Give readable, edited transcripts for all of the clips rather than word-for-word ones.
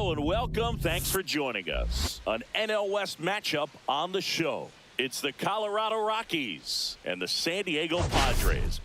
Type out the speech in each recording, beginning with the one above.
Hello and welcome. Thanks for joining us. An NL West matchup on the show. It's the Colorado Rockies and the San Diego Padres.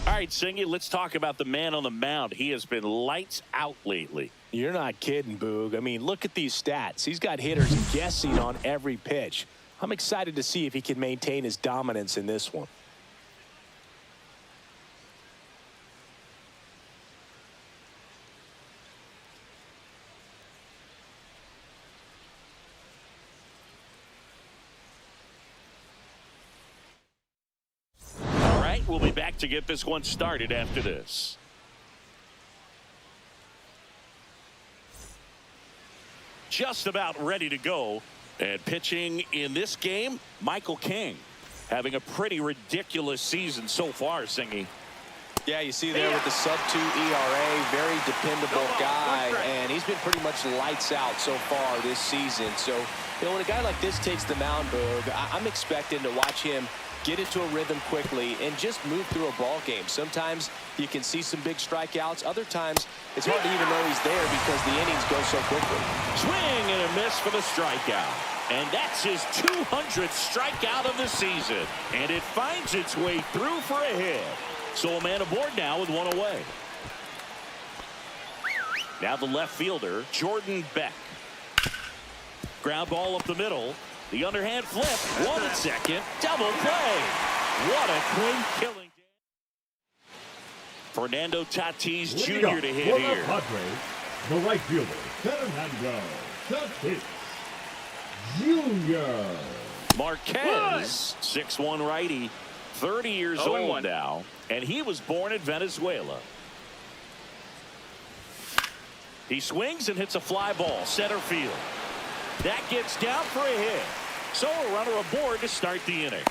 All right, Singy, let's talk about the man on the mound. He has been lights out lately. You're not kidding, Boog. I mean, look at these stats. He's got hitters guessing on every pitch. I'm excited to see if he can maintain his dominance in this one. All right, we'll be back to get this one started after this. Just about ready to go. And pitching in this game, Michael King, having a pretty ridiculous season so far, Singy. Yeah, you see there with the sub-2 ERA, very dependable guy, and he's been pretty much lights out so far this season. So, you know, when a guy like this takes the mound, Boog, I'm expecting to watch him get into a rhythm quickly and just move through a ball game. Sometimes you can see some big strikeouts. Other times it's hard to even know he's there because the innings go so quickly. Swing and a miss for the strikeout. And that's his 200th strikeout of the season. And it finds its way through for a hit. So a man aboard now with one away. Now the left fielder, Jordan Beck. Ground ball up the middle. The underhand flip, one at second, double play. What a clean killing. Fernando Tatis Jr. to hit here. Padres, the right fielder, Fernando Tatis Jr. Marquez, 6'1" righty, 30 years old now, and he was born in Venezuela. He swings and hits a fly ball, center field. That gets down for a hit. So a runner aboard to start the inning.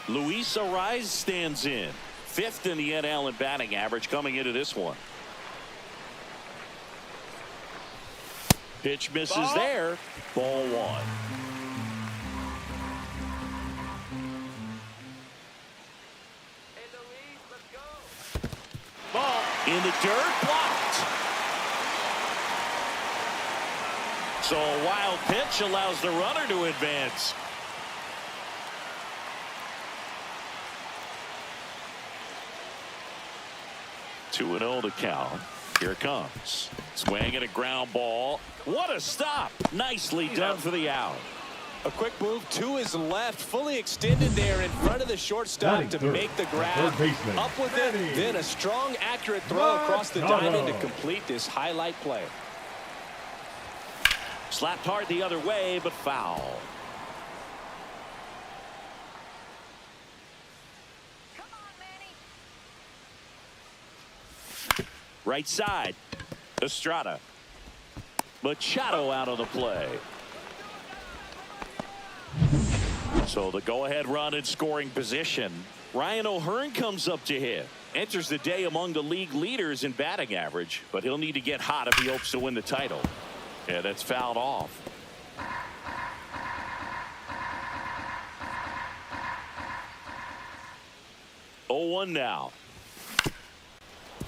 Luis Arraez stands in. 5th in the NL in batting average coming into this one. Pitch misses there. Ball 1. Hey, Luis, let's go. Ball in the dirt, blocked. So a wild pitch allows the runner to advance. Two and 0 to count. Here it comes. Swing and a ground ball. What a stop. Nicely done for the out. A quick move to his left, fully extended there in front of the shortstop to make the grab. Up with it, then a strong, accurate throw across the diamond to complete this highlight play. Slapped hard the other way, but foul. Come on, Manny. Right side. Estrada. Machado out of the play. So the go-ahead run in scoring position. Ryan O'Hearn comes up to hit. Enters the day among the league leaders in batting average, but he'll need to get hot if he hopes to win the title. Yeah, that's fouled off. Oh, 1 now.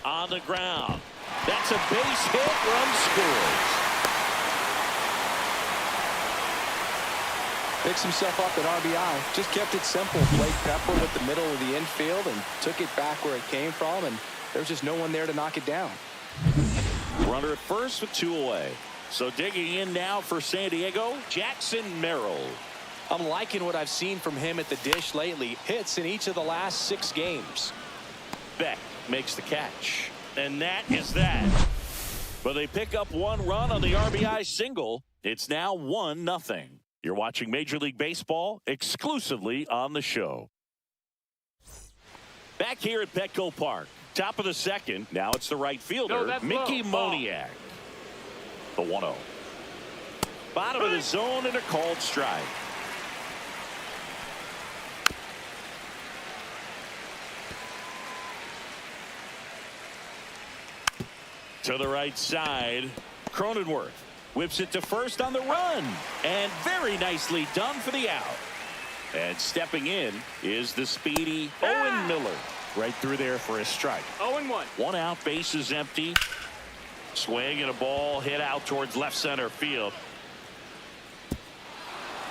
On the ground. That's a base hit. Run scores. Picks himself up at RBI. Just kept it simple. Played pepper with the middle of the infield and took it back where it came from, and there's just no one there to knock it down. Runner at first with 2 away. So digging in now for San Diego, Jackson Merrill. I'm liking what I've seen from him at the dish lately. Hits in each of the last 6 games. Beck makes the catch. And that is that. But they pick up 1 run on the RBI single. It's now 1-0. You're watching Major League Baseball exclusively on the show. Back here at Petco Park. Top of the second. Now it's the right fielder, Mickey Moniak. The 1-0. Bottom of the zone and a called strike. To the right side, Cronenworth. Whips it to first on the run. And very nicely done for the out. And stepping in is the speedy Owen Miller. Right through there for a strike. 0-1. 1 out, bases empty. Swing and a ball hit out towards left center field.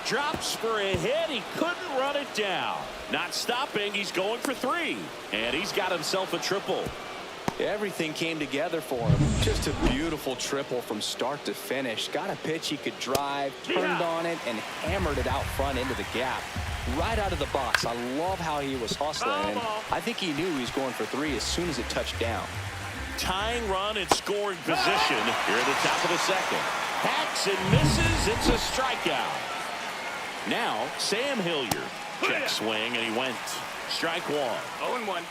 Drops for a hit. He couldn't run it down. Not stopping. He's going for 3. And he's got himself a triple. Everything came together for him. Just a beautiful triple from start to finish. Got a pitch he could drive, turned on it, and hammered it out front into the gap. Right out of the box. I love how he was hustling. And I think he knew he was going for 3 as soon as it touched down. Tying run in scoring position here at the top of the second. Hacks and misses. It's a strikeout. Now Sam Hilliard. Check swing, and he went. Strike 1. 0-1.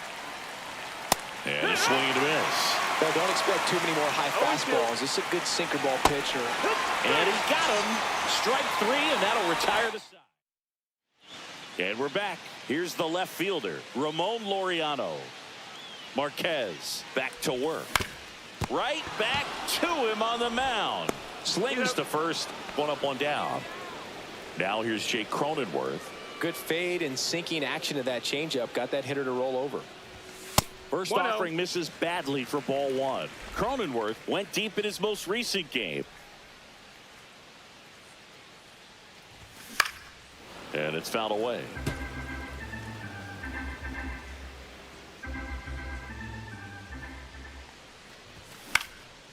And a swing and a miss. Well, don't expect too many more high fastballs. This is a good sinker ball pitcher. And he got him. Strike 3, and that'll retire the side. And we're back. Here's the left fielder, Ramon Laureano. Marquez back to work. Right back to him on the mound. Slings to first. 1 up, 1 down. Now here's Jake Cronenworth. Good fade and sinking action of that changeup. Got that hitter to roll over. First offering misses badly for ball 1. Cronenworth went deep in his most recent game. And it's fouled away.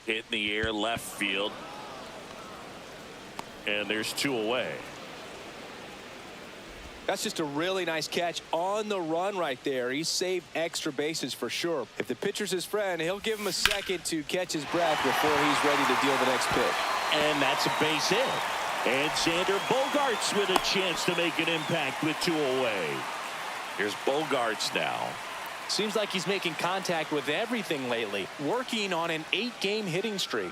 Hit in the air, left field. And there's 2 away. That's just a really nice catch on the run right there. He saved extra bases for sure. If the pitcher's his friend, he'll give him a second to catch his breath before he's ready to deal the next pitch. And that's a base hit. And Xander Bogaerts with a chance to make an impact with 2 away. Here's Bogaerts now. Seems like he's making contact with everything lately. Working on an 8-game hitting streak.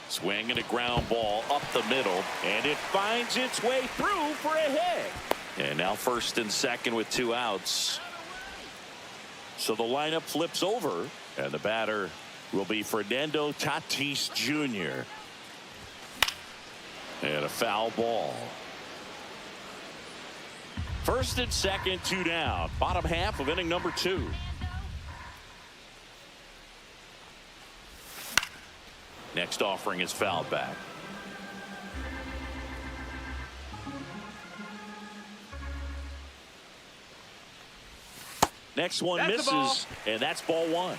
Swing and a ground ball up the middle. And it finds its way through for a hit. And now first and second with 2 outs. So the lineup flips over. And the batter will be Fernando Tatis Jr. And a foul ball. First and second, 2 down. Bottom half of inning number 2. Next offering is fouled back. Next one misses, and that's ball 1.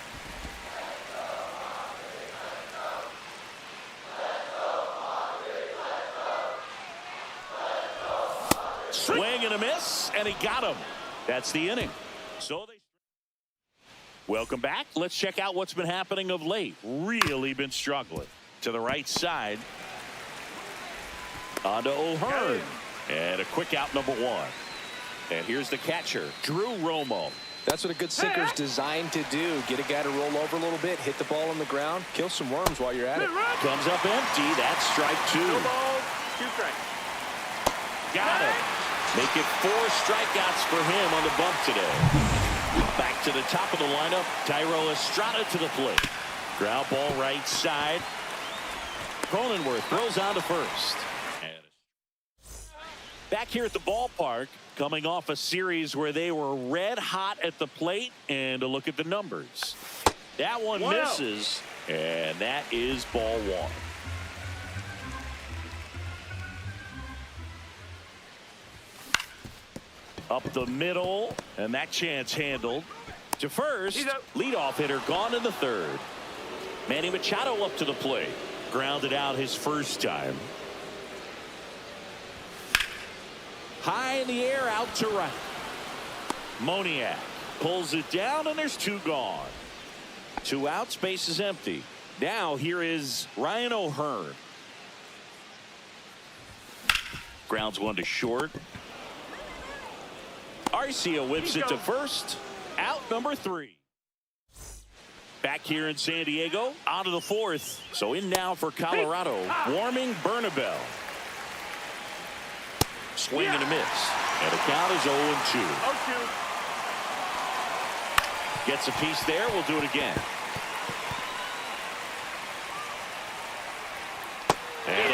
Swing and a miss, and he got him. That's the inning. So they. Welcome back. Let's check out what's been happening of late. Really been struggling. To the right side. On to O'Hearn. And a quick out number 1. And here's the catcher, Drew Romo. That's what a good sinker's designed to do. Get a guy to roll over a little bit, hit the ball on the ground, kill some worms while you're at it. Comes up empty. That's strike 2. 2 balls, 2 strikes. Got it. Make it 4 strikeouts for him on the bump today. Back to the top of the lineup. Thairo Estrada to the plate. Ground ball right side. Cronenworth throws on to first. And back here at the ballpark, coming off a series where they were red hot at the plate. And a look at the numbers. That one misses. And that is ball 1. Up the middle, and that chance handled. To first, leadoff hitter gone in the 3rd. Manny Machado up to the plate. Grounded out his first time. High in the air, out to right. Moniak pulls it down, and there's 2 gone. 2 outs, base is empty. Now here is Ryan O'Hearn. Grounds 1 to short. Arcia whips it to first. Out number 3. Back here in San Diego. On to the 4th. So in now for Colorado. Warming Bernabel. Swing and a miss. And the count is 0-2. 0-2. Gets a piece there. We'll do it again.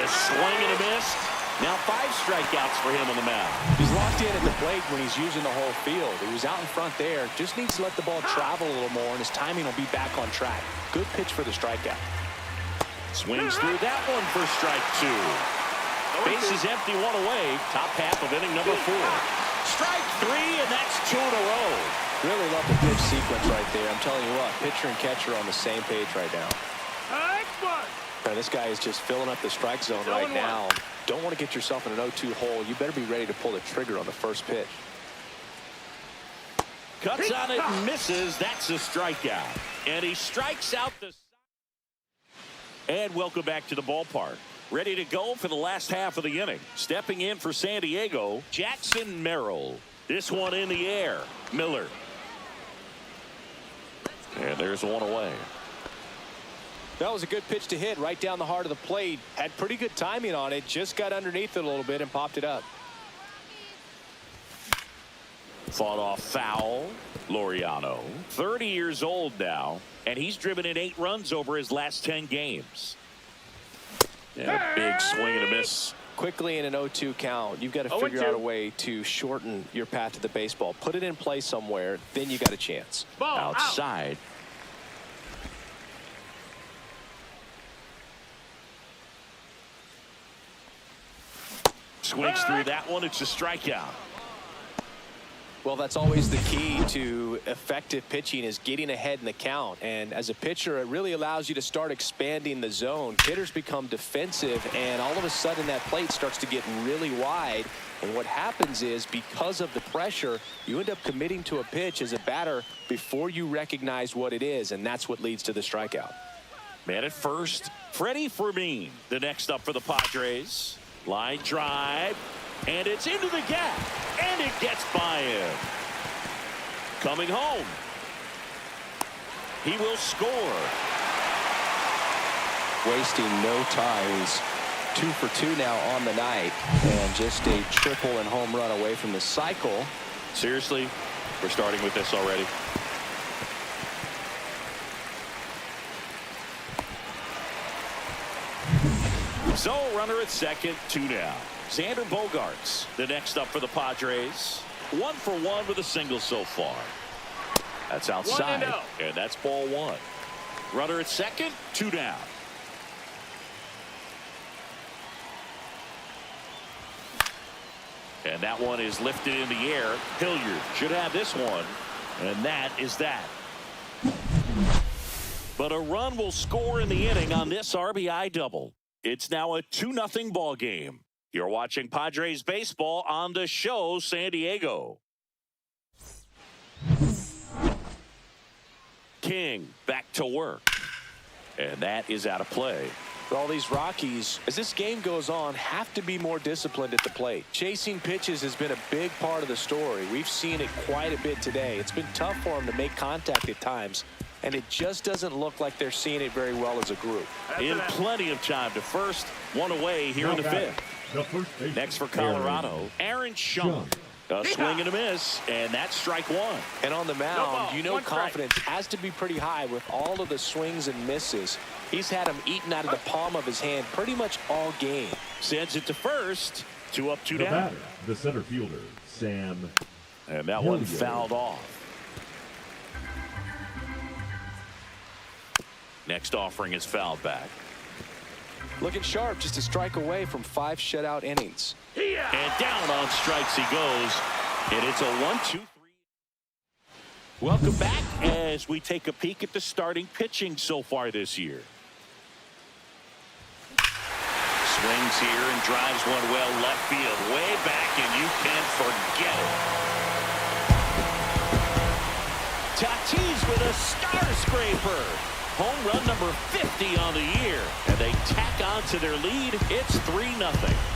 a swing and a miss. Now 5 strikeouts for him on the mound. He's locked in at the plate when he's using the whole field. He was out in front there. Just needs to let the ball travel a little more, and his timing will be back on track. Good pitch for the strikeout. Swings through that one for strike 2. Bases empty, 1 away. Top half of inning number 4. Strike 3, and that's 2 in a row. Really love the pitch sequence right there. I'm telling you what, pitcher and catcher are on the same page right now. Now, this guy is just filling up the strike zone right now. Don't want to get yourself in an 0-2 hole. You better be ready to pull the trigger on the first pitch. Cuts on it and misses. That's a strikeout. And he strikes out the... And welcome back to the ballpark. Ready to go for the last half of the inning. Stepping in for San Diego, Jackson Merrill. This one in the air. Miller. And there's 1 away. That was a good pitch to hit right down the heart of the plate. Had pretty good timing on it. Just got underneath it a little bit and popped it up. Fought off foul. Laureano, 30 years old now, and he's driven in 8 runs over his last 10 games. And a big swing and a miss. Quickly in an 0-2 count, you've got to figure out a way to shorten your path to the baseball. Put it in play somewhere, then you got a chance. Ball outside. Out. Swings through that one. It's a strikeout. Well, that's always the key to effective pitching, is getting ahead in the count. And as a pitcher, it really allows you to start expanding the zone. Hitters become defensive, and all of a sudden that plate starts to get really wide. And what happens is, because of the pressure, you end up committing to a pitch as a batter before you recognize what it is, and that's what leads to the strikeout. Man at first, Freddy Fermin, the next up for the Padres. Line drive, and it's into the gap, and it gets by him. Coming home. He will score. Wasting no time. He's 2 for 2 now on the night, and just a triple and home run away from the cycle. Seriously, we're starting with this already. So, runner at second, 2 down. Xander Bogaerts, the next up for the Padres. 1 for 1 with a single so far. That's outside, and that's ball 1. Runner at second, 2 down. And that one is lifted in the air. Hilliard should have this one, and that is that. But a run will score in the inning on this RBI double. It's now a 2-0 ball game. You're watching Padres baseball on the show, San Diego. King back to work. And that is out of play. All these Rockies, as this game goes on, have to be more disciplined at the plate. Chasing pitches has been a big part of the story. We've seen it quite a bit today. It's been tough for them to make contact at times, and it just doesn't look like they're seeing it very well as a group. In plenty of time to first, 1 away here in the 5th. Next for Colorado, Aaron Schunk. A swing and a miss, and that's strike 1. And on the mound, you know confidence has to be pretty high with all of the swings and misses. He's had them eaten out of the palm of his hand pretty much all game. Sends it to first. 2 up, 2 down. Batter, the center fielder, Sam. And that one fouled off. Next offering is fouled back. Looking sharp, just a strike away from 5 shutout innings. And down on strikes he goes. And it's a 1-2-3. Welcome back as we take a peek at the starting pitching so far this year. Swings here and drives one well left field, way back, and you can't forget it. Tatis with a star scraper. Home run number 50 on the year, and they tack on to their lead. It's 3-0.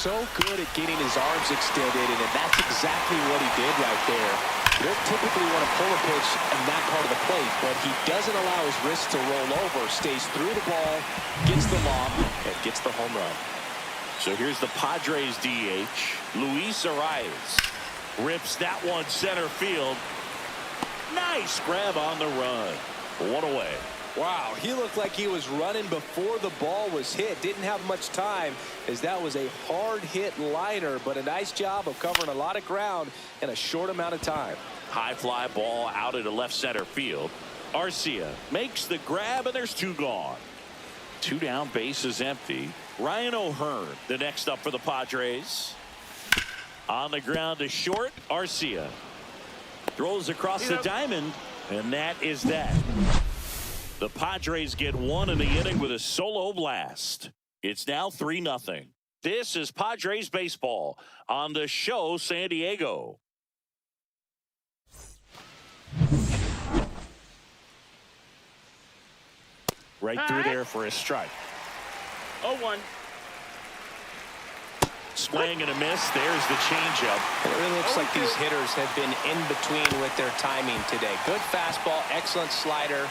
So good at getting his arms extended, and that's exactly what he did right there. You don't typically want to pull a pitch in that part of the plate, but he doesn't allow his wrist to roll over, stays through the ball, gets the lob, and gets the home run. So here's the Padres DH, Luis Arraez. Rips that one center field. Nice grab on the run. One away. Wow, he looked like he was running before the ball was hit. Didn't have much time, as that was a hard hit liner, but a nice job of covering a lot of ground in a short amount of time. High fly ball out into left center field. Arcia makes the grab, and there's two gone. Two down, bases empty. Ryan O'Hearn, the next up for the Padres. On the ground to short. Arcia throws across the diamond, and that is that. The Padres get one in the inning with a solo blast. It's now 3-0. This is Padres baseball on the show San Diego. Right through there for a strike. 0-1. Swing and a miss. There's the changeup. It really looks like these hitters have been in between with their timing today. Good fastball, excellent slider,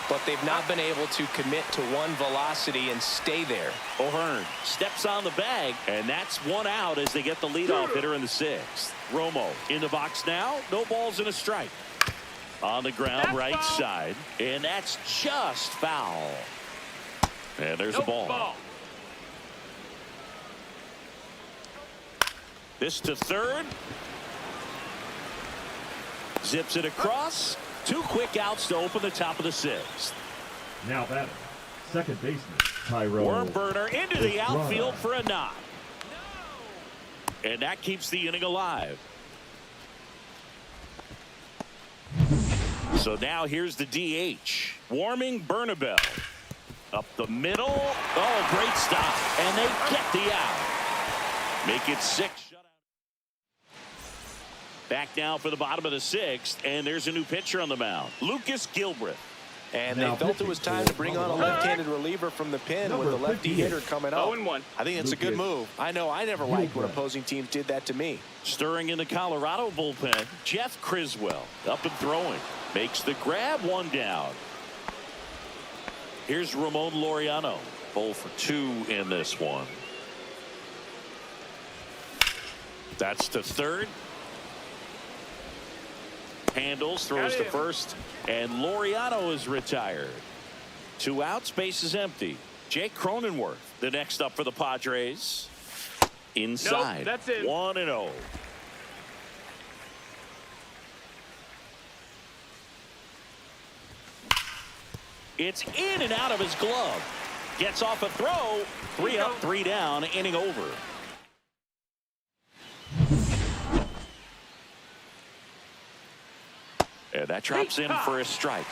but they've not been able to commit to one velocity and stay there. O'Hearn steps on the bag, and that's one out as they get the leadoff hitter in the sixth. Romo in the box now. No balls and a strike. On the ground, right side, and that's just foul. And there's a ball. This to third. Zips it across. Two quick outs to open the top of the sixth. Now batting, second baseman Tyrone. Worm burner into the outfield for a knock. And that keeps the inning alive. So now here's the DH. Warming Bernabel. Up the middle. Oh, great stop. And they get the out. Make it 6. Back now for the bottom of the sixth, and there's a new pitcher on the mound, Lucas Gilbreth. And they felt it was time to bring on a left-handed reliever from the pen with a lefty hitter coming up. 0-1. I think it's a good move. I know I never liked when opposing teams did that to me. Stirring in the Colorado bullpen, Jeff Criswell up and throwing. Makes the grab, one down. Here's Ramon Laureano. 0 for 2 in this one. That's to third. Handles, throws to first, and Laureano is retired. 2 outs, base is empty. Jake Cronenworth, the next up for the Padres. Inside. Nope, that's it. 1-0. It's in and out of his glove. Gets off a throw. 3 up, 3 down, inning over. And that drops in for a strike.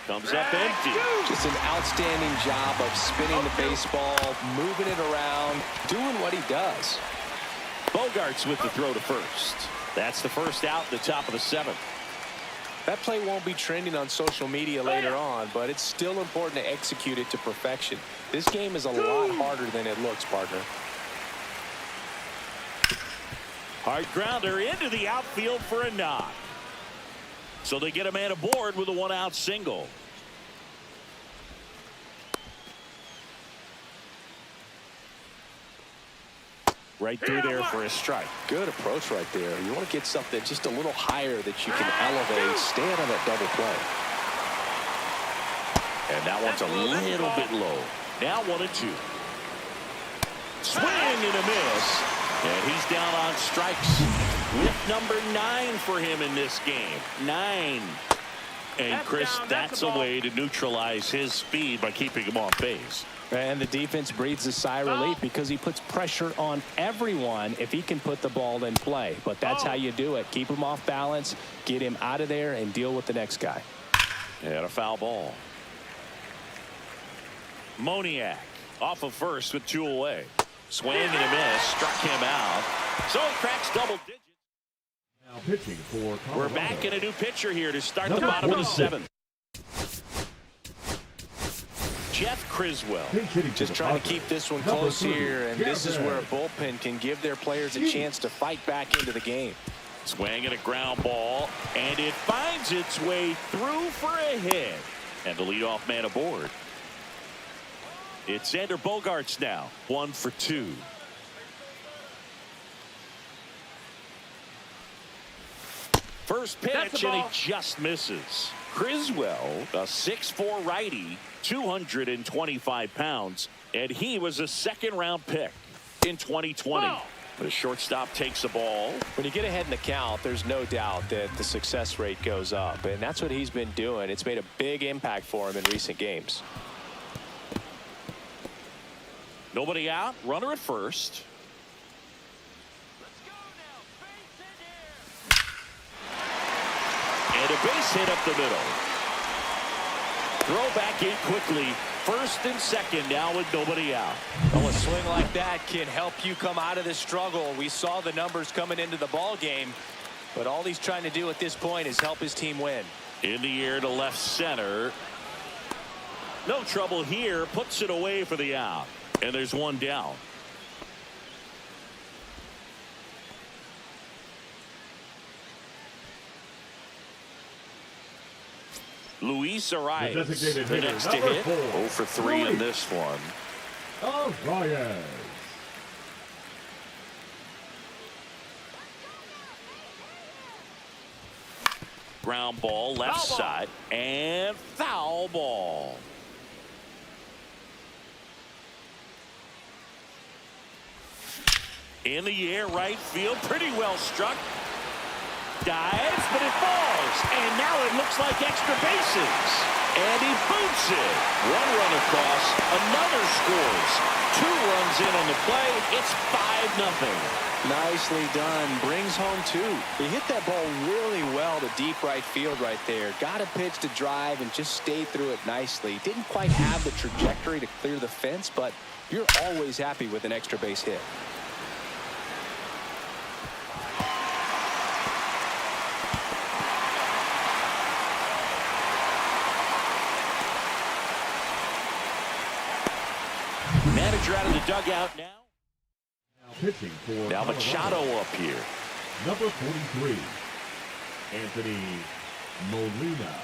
Comes up empty. Just an outstanding job of spinning the baseball, moving it around, doing what he does. Bogarts with the throw to first. That's the first out, the top of the 7th. That play won't be trending on social media later on, but it's still important to execute it to perfection. This game is a lot harder than it looks, partner. Hard grounder into the outfield for a knock. So they get a man aboard with a 1-out single. Right through there for a strike. Good approach right there. You want to get something just a little higher that you can elevate. Stay out of that double play. And that one's a little bit low. Now 1-2. Swing and a miss. And he's down on strikes with number 9 for him in this game. 9. And Chris, that's a way to neutralize his speed by keeping him off base. And the defense breathes a sigh of relief because he puts pressure on everyone if he can put the ball in play. But that's how you do it. Keep him off balance, get him out of there, and deal with the next guy. And a foul ball. Moniak off of first with 2 away. Swing and a miss. Struck him out. So he cracks double digits. Now pitching for Colorado. We're back in a new pitcher here to start the bottom of the 7th. Jeff Criswell. Just trying to keep this one close here, and this is where a bullpen can give their players a chance to fight back into the game. Swing and a ground ball, and it finds its way through for a hit. And the leadoff man aboard. It's Xander Bogaerts now, 1 for 2. First pitch, and he just misses. Criswell, a 6'4" righty, 225 pounds, and he was a second-round pick in 2020. The shortstop takes the ball. When you get ahead in the count, there's no doubt that the success rate goes up, and that's what he's been doing. It's made a big impact for him in recent games. Nobody out, runner at first. And a base hit up the middle. Throw back in quickly. First and second now with nobody out. Well, a swing like that can help you come out of this struggle. We saw the numbers coming into the ball game, but all he's trying to do at this point is help his team win. In the air to left center. No trouble here. Puts it away for the out. And there's one down. Luis Arraez, the next to hit. 0 for 3 in this one. Arraez. Ground ball, left side, and foul ball. In the air, right field, pretty well struck. Dives, but it falls, and now it looks like extra bases. And he boots it. One run across, another scores. 2 runs in on the play. It's 5-0. Nicely done. Brings home 2. He hit that ball really well to deep right field right there. Got a pitch to drive and just stayed through it nicely. Didn't quite have the trajectory to clear the fence, but you're always happy with an extra base hit. Manager out of the dugout now. Pitching for Now Machado up here. Number 43, Anthony Molina.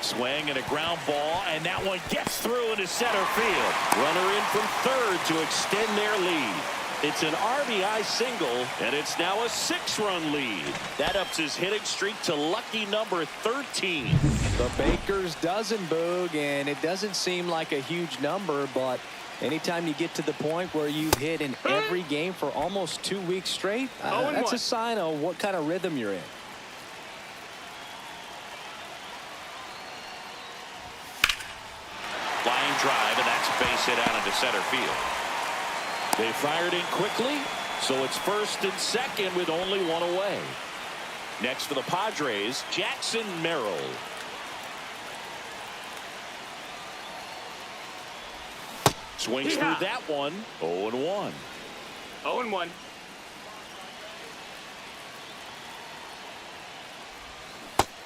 Swing and a ground ball, and that one gets through into center field. Runner in from third to extend their lead. It's an RBI single, and it's now a 6-run lead. That ups his hitting streak to lucky number 13. The Baker's dozen, Boog, and it doesn't seem like a huge number, but anytime you get to the point where you've hit in every game for almost 2 weeks straight, that's a sign of what kind of rhythm you're in. Line drive, and that's a base hit out into center field. They fired in quickly, so it's first and second with only 1 away. Next for the Padres, Jackson Merrill. Swings through that one. 0-1. 0-1.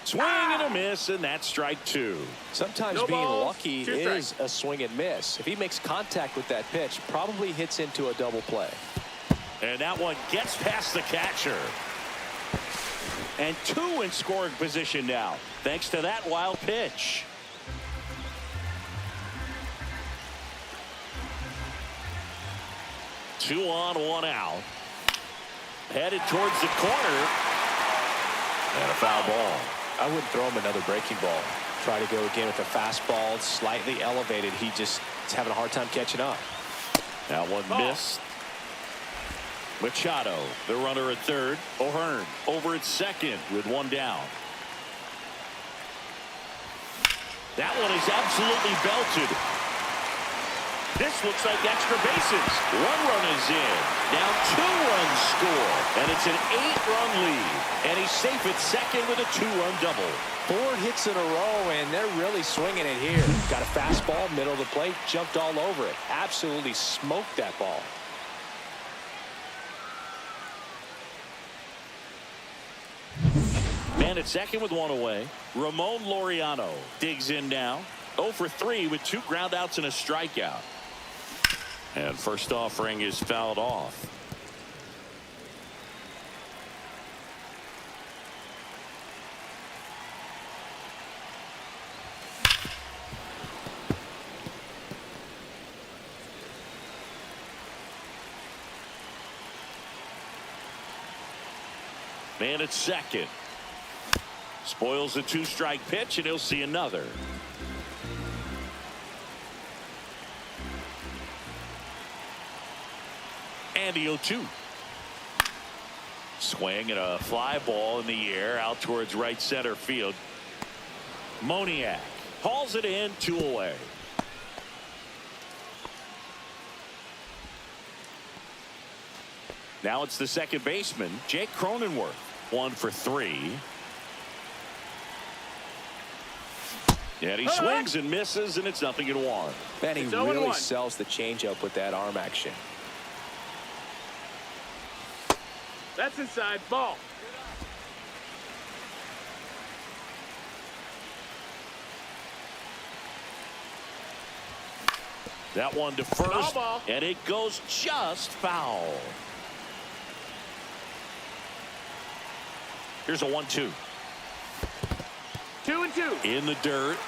Swing and a miss, and that's strike 2. Sometimes being lucky is a swing and miss. If he makes contact with that pitch, probably hits into a double play. And that one gets past the catcher. And 2 in scoring position now, thanks to that wild pitch. Two on, 1 out. Headed towards the corner. And a foul ball. I wouldn't throw him another breaking ball. Try to go again with a fastball, slightly elevated. He just is having a hard time catching up. That one missed. Machado, the runner at third. O'Hearn over at second with 1 down. That one is absolutely belted. This looks like extra bases. 1 run is in. Now 2 runs score. And it's an 8-run lead. And he's safe at second with a 2-run double. 4 hits in a row, and they're really swinging it here. Got a fastball, middle of the plate, jumped all over it. Absolutely smoked that ball. Man at second with 1 away. Ramon Laureano digs in now. 0 for 3 with 2 groundouts and a strikeout. And first offering is fouled off. Man at second. Spoils the 2-strike pitch, and he'll see another. And the 0-2. Swing and a fly ball in the air out towards right center field. Moniak hauls it in, 2 away. Now it's the second baseman, Jake Cronenworth. 1 for 3. And he swings and misses, and it's 0-1. Manny really sells the changeup with that arm action. That's inside. Ball. That one to first, ball. and it goes just foul. Here's a 1-2. 2-2. In the dirt.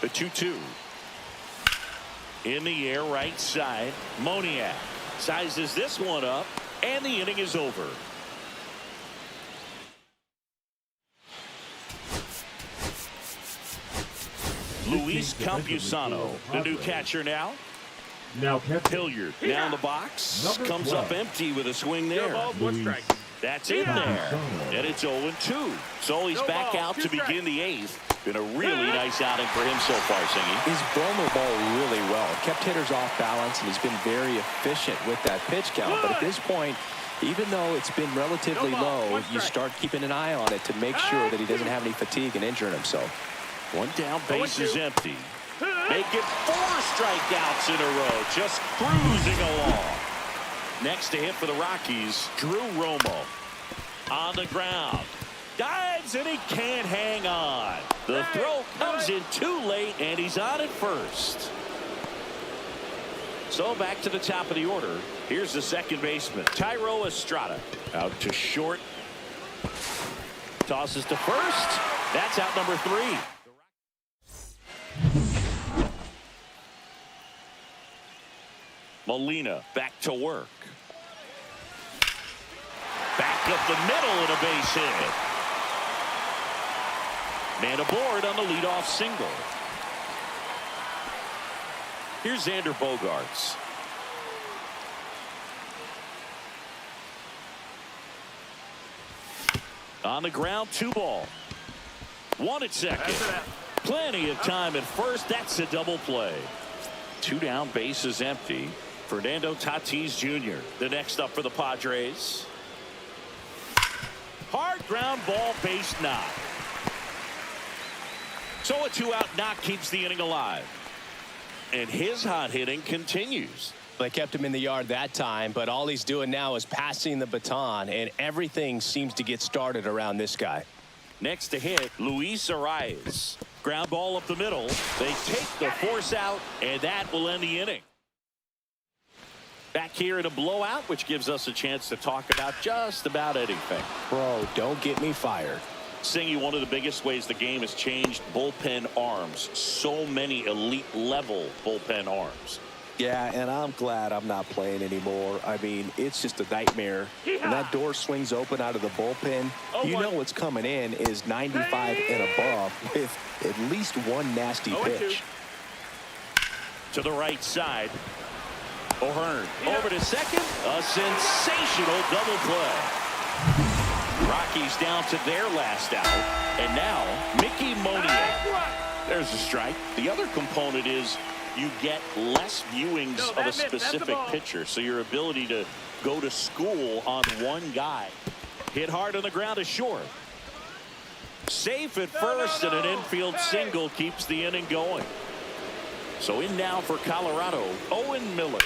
The 2-2. In the air, right side. Moniak sizes this one up, and the inning is over. Luis Campusano, the new catcher now. Now catch Hilliard down the box. Number Comes 12. up empty with a swing No there. ball, 1 strike. That's in there. And it's 0-2. So he's No back ball, out 2 to strikes. begin the 8th. Been a really nice outing for him so far, Singy. He's blown the ball really well. Kept hitters off balance, and he's been very efficient with that pitch count. But at this point, even though it's been relatively No ball, low, 1 you strike. start keeping an eye on it to make sure that he doesn't have any fatigue and injuring himself. One down, base is 0-2. empty. Make it 4 strikeouts in a row, just cruising along. Next to hit for the Rockies, Drew Romo. On the ground. Dives, and he can't hang on. The throw comes in too late, and he's on at first. So back to the top of the order. Here's the second baseman, Thairo Estrada. Out to short. Tosses to first. That's out number 3. Molina back to work. Back up the middle and a base hit. Man aboard on the leadoff single. Here's Xander Bogaerts. On the ground, 2 ball. 1 at second. Plenty of time at first. That's a double play. 2 down, bases empty. Fernando Tatis Jr. the next up for the Padres. Hard ground ball, base knock. So a 2-out knock keeps the inning alive. And his hot hitting continues. They kept him in the yard that time, but all he's doing now is passing the baton, and everything seems to get started around this guy. Next to hit, Luis Arraez. Ground ball up the middle. They take the force out, and that will end the inning. Back here in a blowout, which gives us a chance to talk about just about anything. Bro, don't get me fired. Singy, one of the biggest ways the game has changed, bullpen arms. So many elite level bullpen arms. Yeah, and I'm glad I'm not playing anymore. I mean, it's just a nightmare. When that door swings open out of the bullpen, you know what's coming in is 95 and above with at least 1 nasty pitch. To the right side. O'Hearn over to second. A sensational double play. Rockies down to their last out. And now, Mickey Moniak. There's a strike. The other component is you get less viewings of a specific pitcher. So your ability to go to school on one guy. Hit hard on the ground is short. Safe at first, and an infield single keeps the inning going. So in now for Colorado, Owen Miller.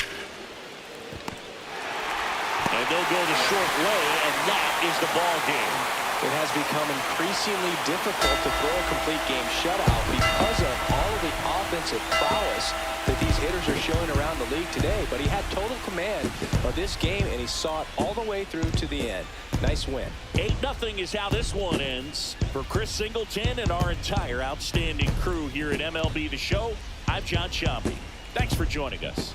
And they'll go the short way, and that is the ball game. It has become increasingly difficult to throw a complete game shutout because of all of the offensive prowess that these hitters are showing around the league today. But he had total command of this game, and he saw it all the way through to the end. Nice win. 8-0 is how this one ends. For Chris Singleton and our entire outstanding crew here at MLB The Show, I'm John Sciambi. Thanks for joining us.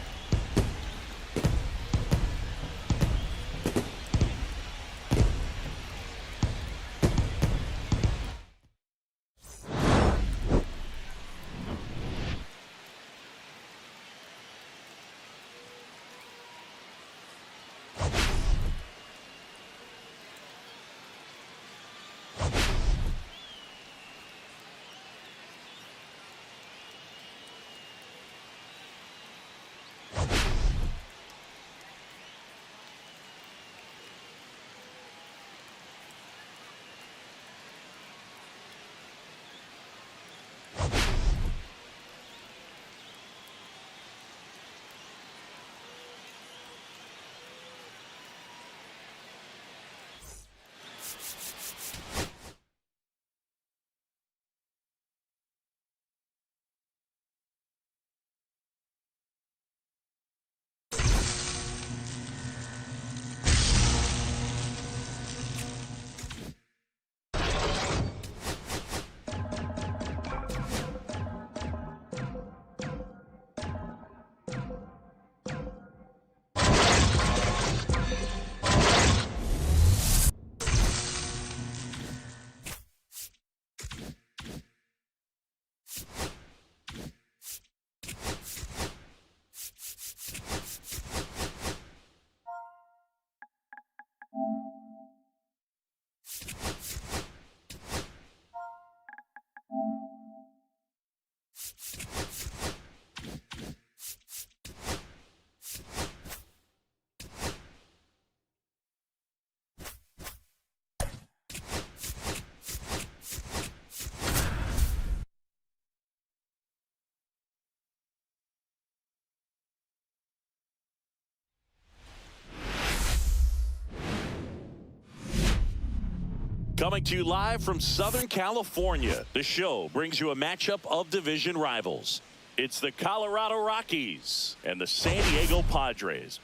Coming to you live from Southern California, the show brings you a matchup of division rivals. It's the Colorado Rockies and the San Diego Padres.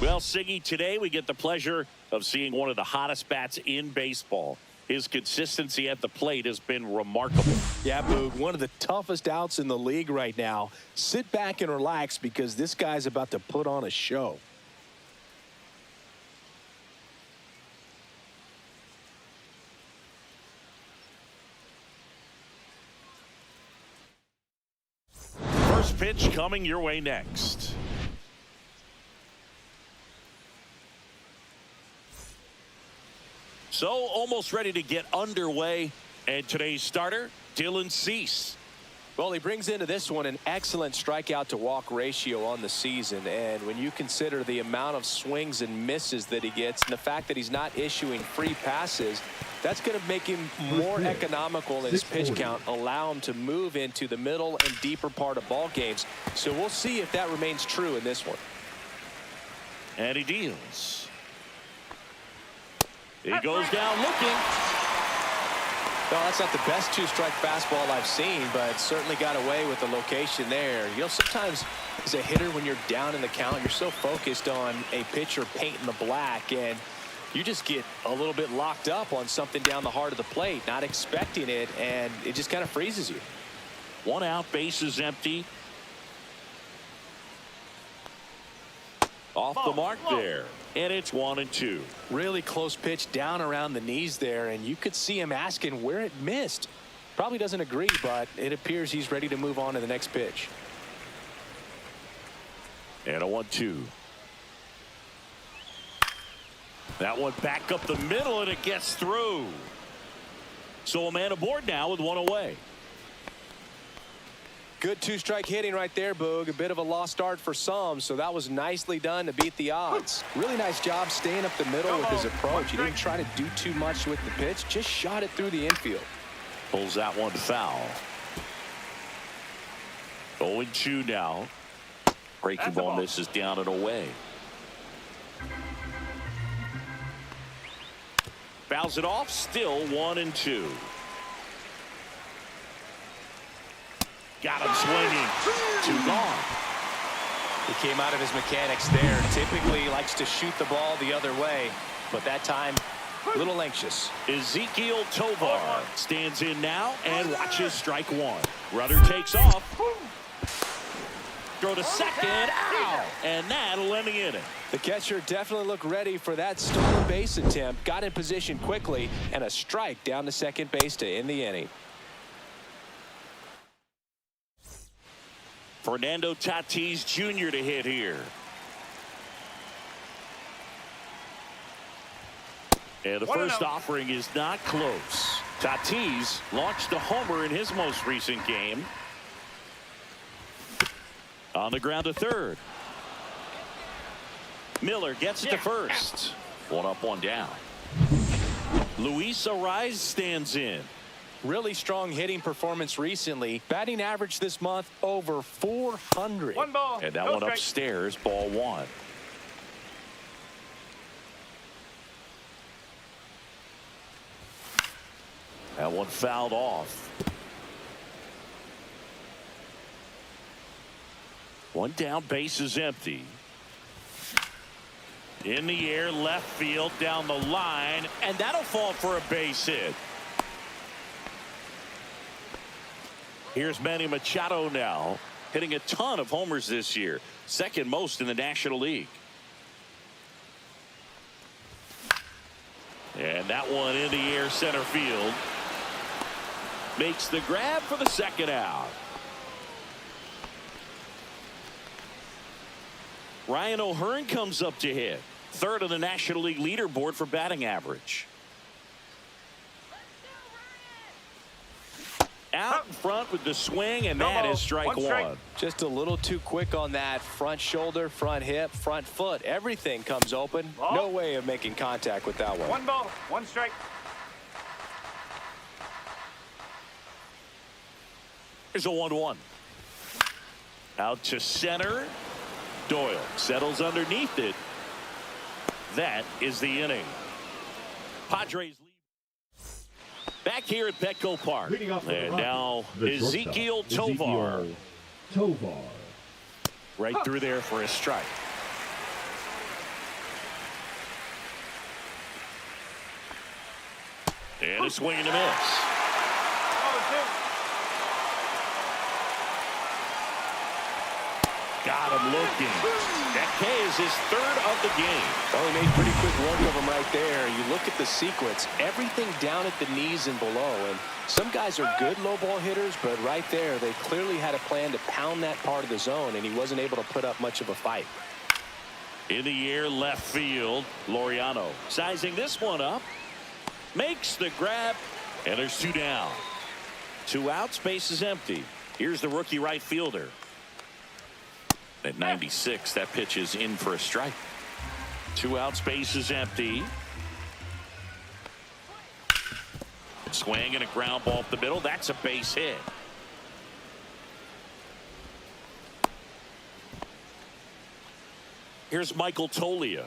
Well, Siggy, today we get the pleasure of seeing one of the hottest bats in baseball. His consistency at the plate has been remarkable. Yeah, Boog, one of the toughest outs in the league right now. Sit back and relax because this guy's about to put on a show. First pitch coming your way next. So almost ready to get underway. And today's starter, Dylan Cease. Well, he brings into this one an excellent strikeout to walk ratio on the season. And when you consider the amount of swings and misses that he gets and the fact that he's not issuing free passes, that's going to make him more economical in his pitch count, allow him to move into the middle and deeper part of ball games. So we'll see if that remains true in this one. And he deals. He goes down looking. No, that's not the best two-strike fastball I've seen, but certainly got away with the location there. You know, sometimes as a hitter, when you're down in the count, you're so focused on a pitcher painting the black, and you just get a little bit locked up on something down the heart of the plate, not expecting it, and it just kind of freezes you. One out, base is empty. Off the mark there. And it's 1-2. Really close pitch down around the knees there, and you could see him asking where it missed. Probably doesn't agree, but it appears he's ready to move on to the next pitch. And a 1-2. That one back up the middle, and it gets through. So a man aboard now with one away. Good two-strike hitting right there, Boog. A bit of a lost start for some, so that was nicely done to beat the odds. Really nice job staying up the middle with his approach. He didn't try to do too much with the pitch, just shot it through the infield. Pulls that one foul. 0-2 now. Breaking ball misses down and away. Fouls it off, still 1-2. Got him swinging. 2 gone. He came out of his mechanics there. Typically he likes to shoot the ball the other way, but that time a little anxious. Ezekiel Tovar stands in now and watches strike 1. Runner takes off. Throw to second. Ow! And that'll end the inning. The catcher definitely looked ready for that stolen base attempt. Got in position quickly, and a strike down to second base to end the inning. Fernando Tatis Jr. to hit here. And the first offering is not close. Tatis launched a homer in his most recent game. On the ground to third. Miller gets it to first. 1 up, 1 down. Luis Arraez stands in. Really strong hitting performance recently. Batting average this month over 400. 1 ball. And that one upstairs, ball 1. That one fouled off. 1 down, base is empty. In the air, left field, down the line, and that'll fall for a base hit. Here's Manny Machado now, hitting a ton of homers this year, 2nd most in the National League. And that one in the air, center field. Makes the grab for the 2nd out. Ryan O'Hearn comes up to hit. 3rd on the National League leaderboard for batting average. Out in front with the swing, and that is strike 1. Just a little too quick on that front shoulder, front hip, front foot. Everything comes open. Ball. No way of making contact with that one. 1 ball, 1 strike. Here's a 1-1. Out to center. Doyle settles underneath it. That is the inning. Padres lead. Back here at Petco Park. And now Ezekiel Tovar. Right through there for a strike. And a swing and a miss. Got him looking. That K is his 3rd of the game. Well, he made pretty quick work of him right there. You look at the sequence, everything down at the knees and below. And some guys are good low ball hitters, but right there, they clearly had a plan to pound that part of the zone, and he wasn't able to put up much of a fight. In the air, left field, Laureano sizing this one up. Makes the grab, and there's 2 down. 2 outs, base is empty. Here's the rookie right fielder. At 96, that pitch is in for a strike. 2 outs, base is empty. Swing and a ground ball up the middle. That's a base hit. Here's Michael Toglia.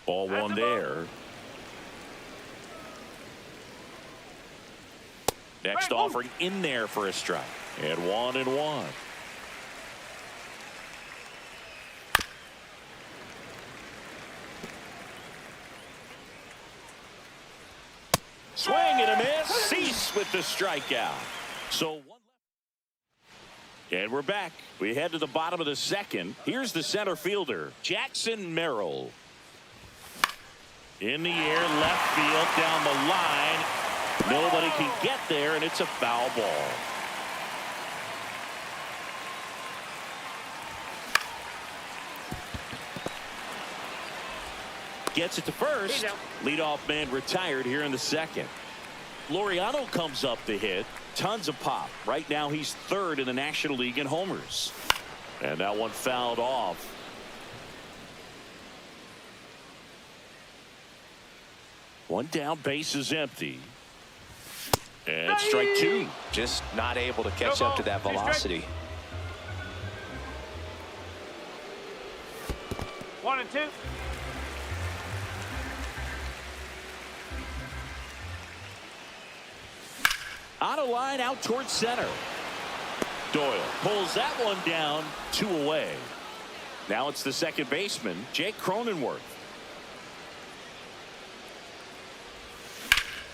Ball 1 there. Next offering in there for a strike. And 1-1. Swing and a miss. Cease with the strikeout. So 1 left. And we're back. We head to the bottom of the 2nd. Here's the center fielder, Jackson Merrill. In the air, left field, down the line. Nobody can get there, and it's a foul ball. Gets it to first. Leadoff man retired here in the 2nd. Laureano comes up to hit. Tons of pop. Right now he's 3rd in the National League in homers. And that one fouled off. One down, base is empty. And strike 2. Just not able to catch up to that velocity. 1 and 2. On a line out towards center. Doyle pulls that one down, 2 away. Now it's the second baseman, Jake Cronenworth.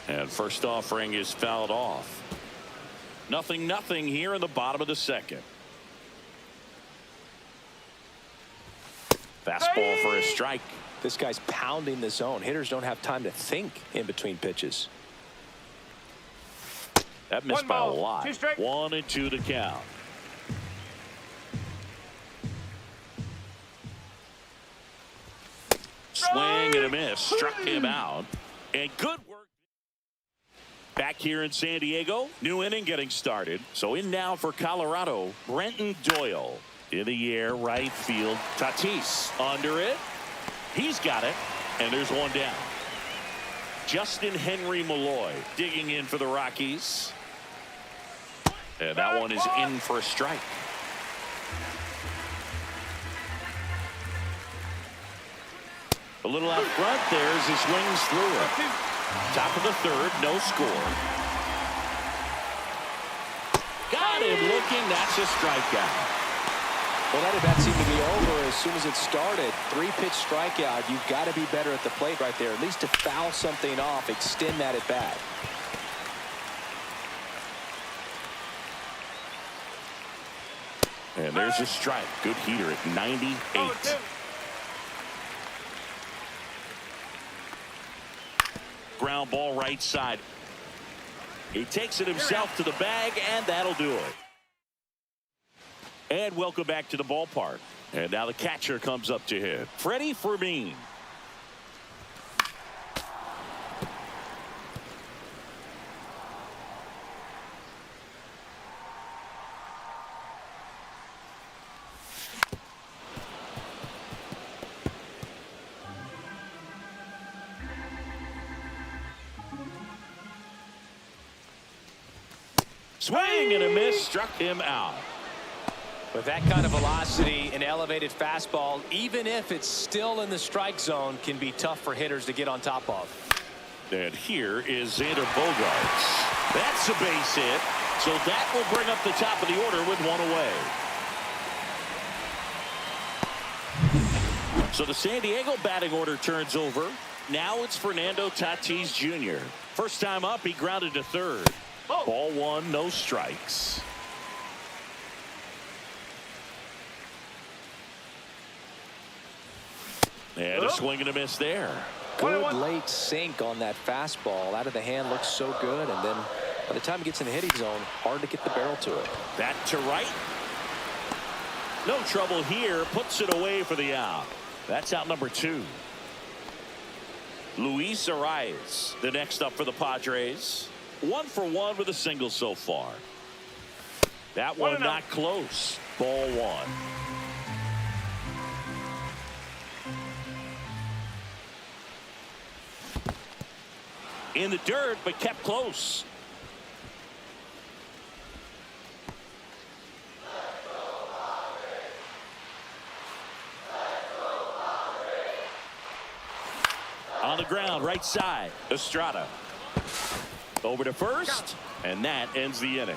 And first offering is fouled off. 0-0 here in the bottom of the second. Fastball for a strike. This guy's pounding the zone. Hitters don't have time to think in between pitches. That missed by a lot. 1-2 to count. Swing and a miss. Struck him out. And good work. Back here in San Diego. New inning getting started. So in now for Colorado, Brenton Doyle. In the air, right field. Tatis under it. He's got it. And there's one down. Justin Henry Malloy digging in for the Rockies. And that one is in for a strike. A little out front there as he swings through it. Top of the third, no score. Got him looking. That's a strikeout. Well, that at bat seemed to be over as soon as it started. 3-pitch strikeout. You've got to be better at the plate right there, at least to foul something off, extend that at bat. And there's a strike. Good heater at 98. Ground ball right side. He takes it himself to the bag, and that'll do it. And welcome back to the ballpark. And now the catcher comes up to hit. Freddy Fermin. Swing and a miss, struck him out. With that kind of velocity, an elevated fastball, even if it's still in the strike zone, can be tough for hitters to get on top of. And here is Xander Bogaerts. That's a base hit. So that will bring up the top of the order with one away. So the San Diego batting order turns over. Now it's Fernando Tatis Jr. First time up, he grounded to third. Ball one, no strikes. And a swing and a miss there. Good late sink on that fastball. Out of the hand, looks so good. And then by the time it gets in the hitting zone, hard to get the barrel to it. That to right. No trouble here. Puts it away for the out. That's out number 2. Luis Arraez, the next up for the Padres. 1 for 1 with a single so far. That one not close. Ball 1. In the dirt, but kept close. On the ground, right side, Estrada. Over to first, and that ends the inning.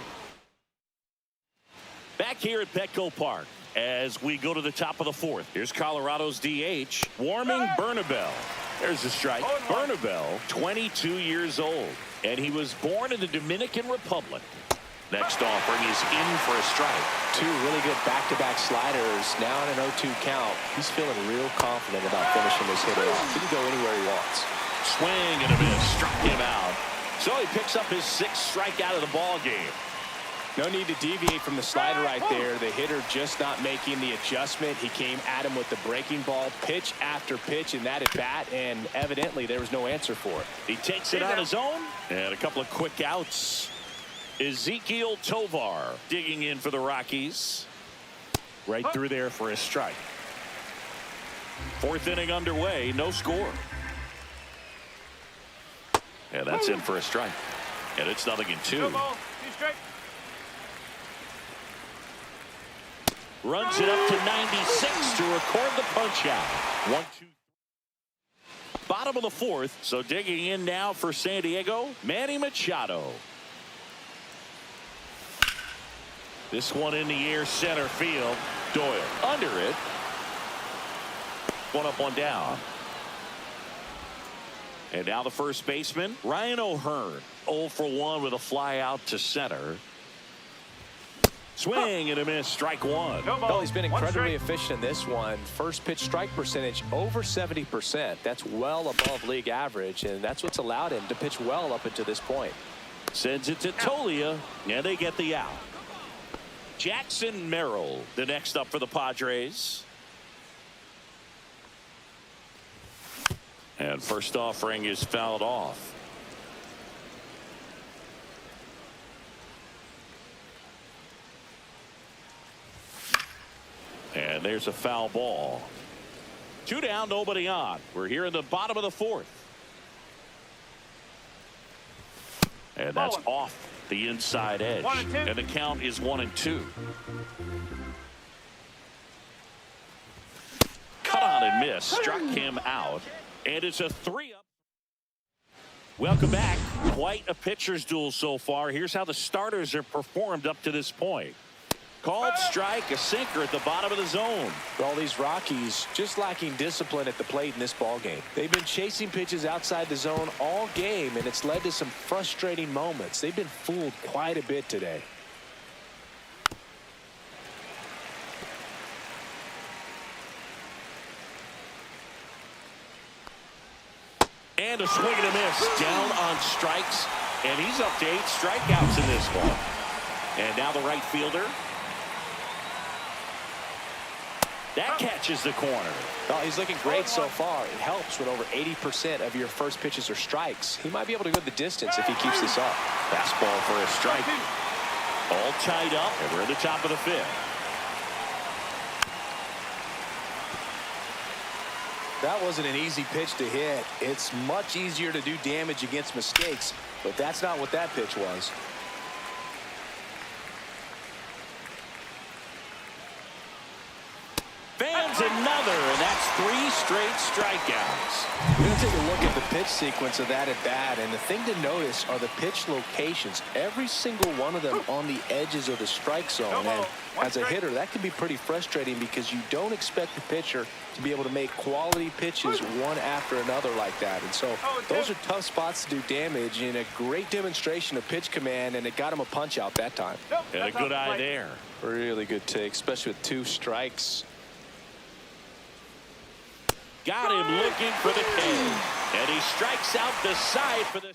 Back here at Petco Park as we go to the top of the 4th. Here's Colorado's DH warming Bernabel. There's a strike. Bernabel, 22 years old, and he was born in the Dominican Republic. Next offering is in for a strike. 2 really good back-to-back sliders. Now in an 0-2 count. He's feeling real confident about finishing this hitter off. He can go anywhere he wants. Swing and a miss. Struck him out. So he picks up his 6th strikeout of the ball game. No need to deviate from the slider right there. The hitter just not making the adjustment. He came at him with the breaking ball, pitch after pitch in that at bat, and evidently there was no answer for it. He takes it on his own, and a couple of quick outs. Ezequiel Tovar digging in for the Rockies. Right through there for a strike. 4th inning underway, no score. And that's in for a strike. And it's 0-2. Runs it up to 96 to record the punch out. 1-2. Bottom of the 4th. So digging in now for San Diego, Manny Machado. This one in the air, center field. Doyle under it. One up, one down. And now the first baseman, Ryan O'Hearn. 0 for 1 with a fly out to center. Swing and a miss, strike one. Oh, he's been incredibly efficient in this one. First pitch strike percentage over 70%. That's well above league average, and that's what's allowed him to pitch well up until this point. Sends it to Toglia, and they get the out. Jackson Merrill, the next up for the Padres. And first offering is fouled off. And there's a foul ball. 2 down, nobody on. We're here in the bottom of the 4th. And that's off the inside edge. And the count is 1-2. Cut on and miss. Struck him out. And it's a 3-up. Welcome back. Quite a pitcher's duel so far. Here's how the starters have performed up to this point. Called strike, a sinker at the bottom of the zone. All these Rockies just lacking discipline at the plate in this ball game. They've been chasing pitches outside the zone all game, and it's led to some frustrating moments. They've been fooled quite a bit today. And a swing and a miss. Down on strikes, and he's up to 8 strikeouts in this one. And now the right fielder. That catches the corner. Oh, he's looking great so far. It helps when over 80% of your first pitches are strikes. He might be able to go the distance if he keeps this up. Fastball for a strike. All tied up, and we're at the top of the 5th. That wasn't an easy pitch to hit. It's much easier to do damage against mistakes, but that's not what that pitch was. Fans another, and that's 3 straight strikeouts. We're going to take a look at the pitch sequence of that at bat, and the thing to notice are the pitch locations. Every single one of them on the edges of the strike zone. And as a hitter, that can be pretty frustrating because you don't expect the pitcher to be able to make quality pitches one after another like that. And so those are tough spots to do damage, and a great demonstration of pitch command, and it got him a punch out that time. And a good eye there. Really good take, especially with 2 strikes. Got him looking for the K. And he strikes out the side for the...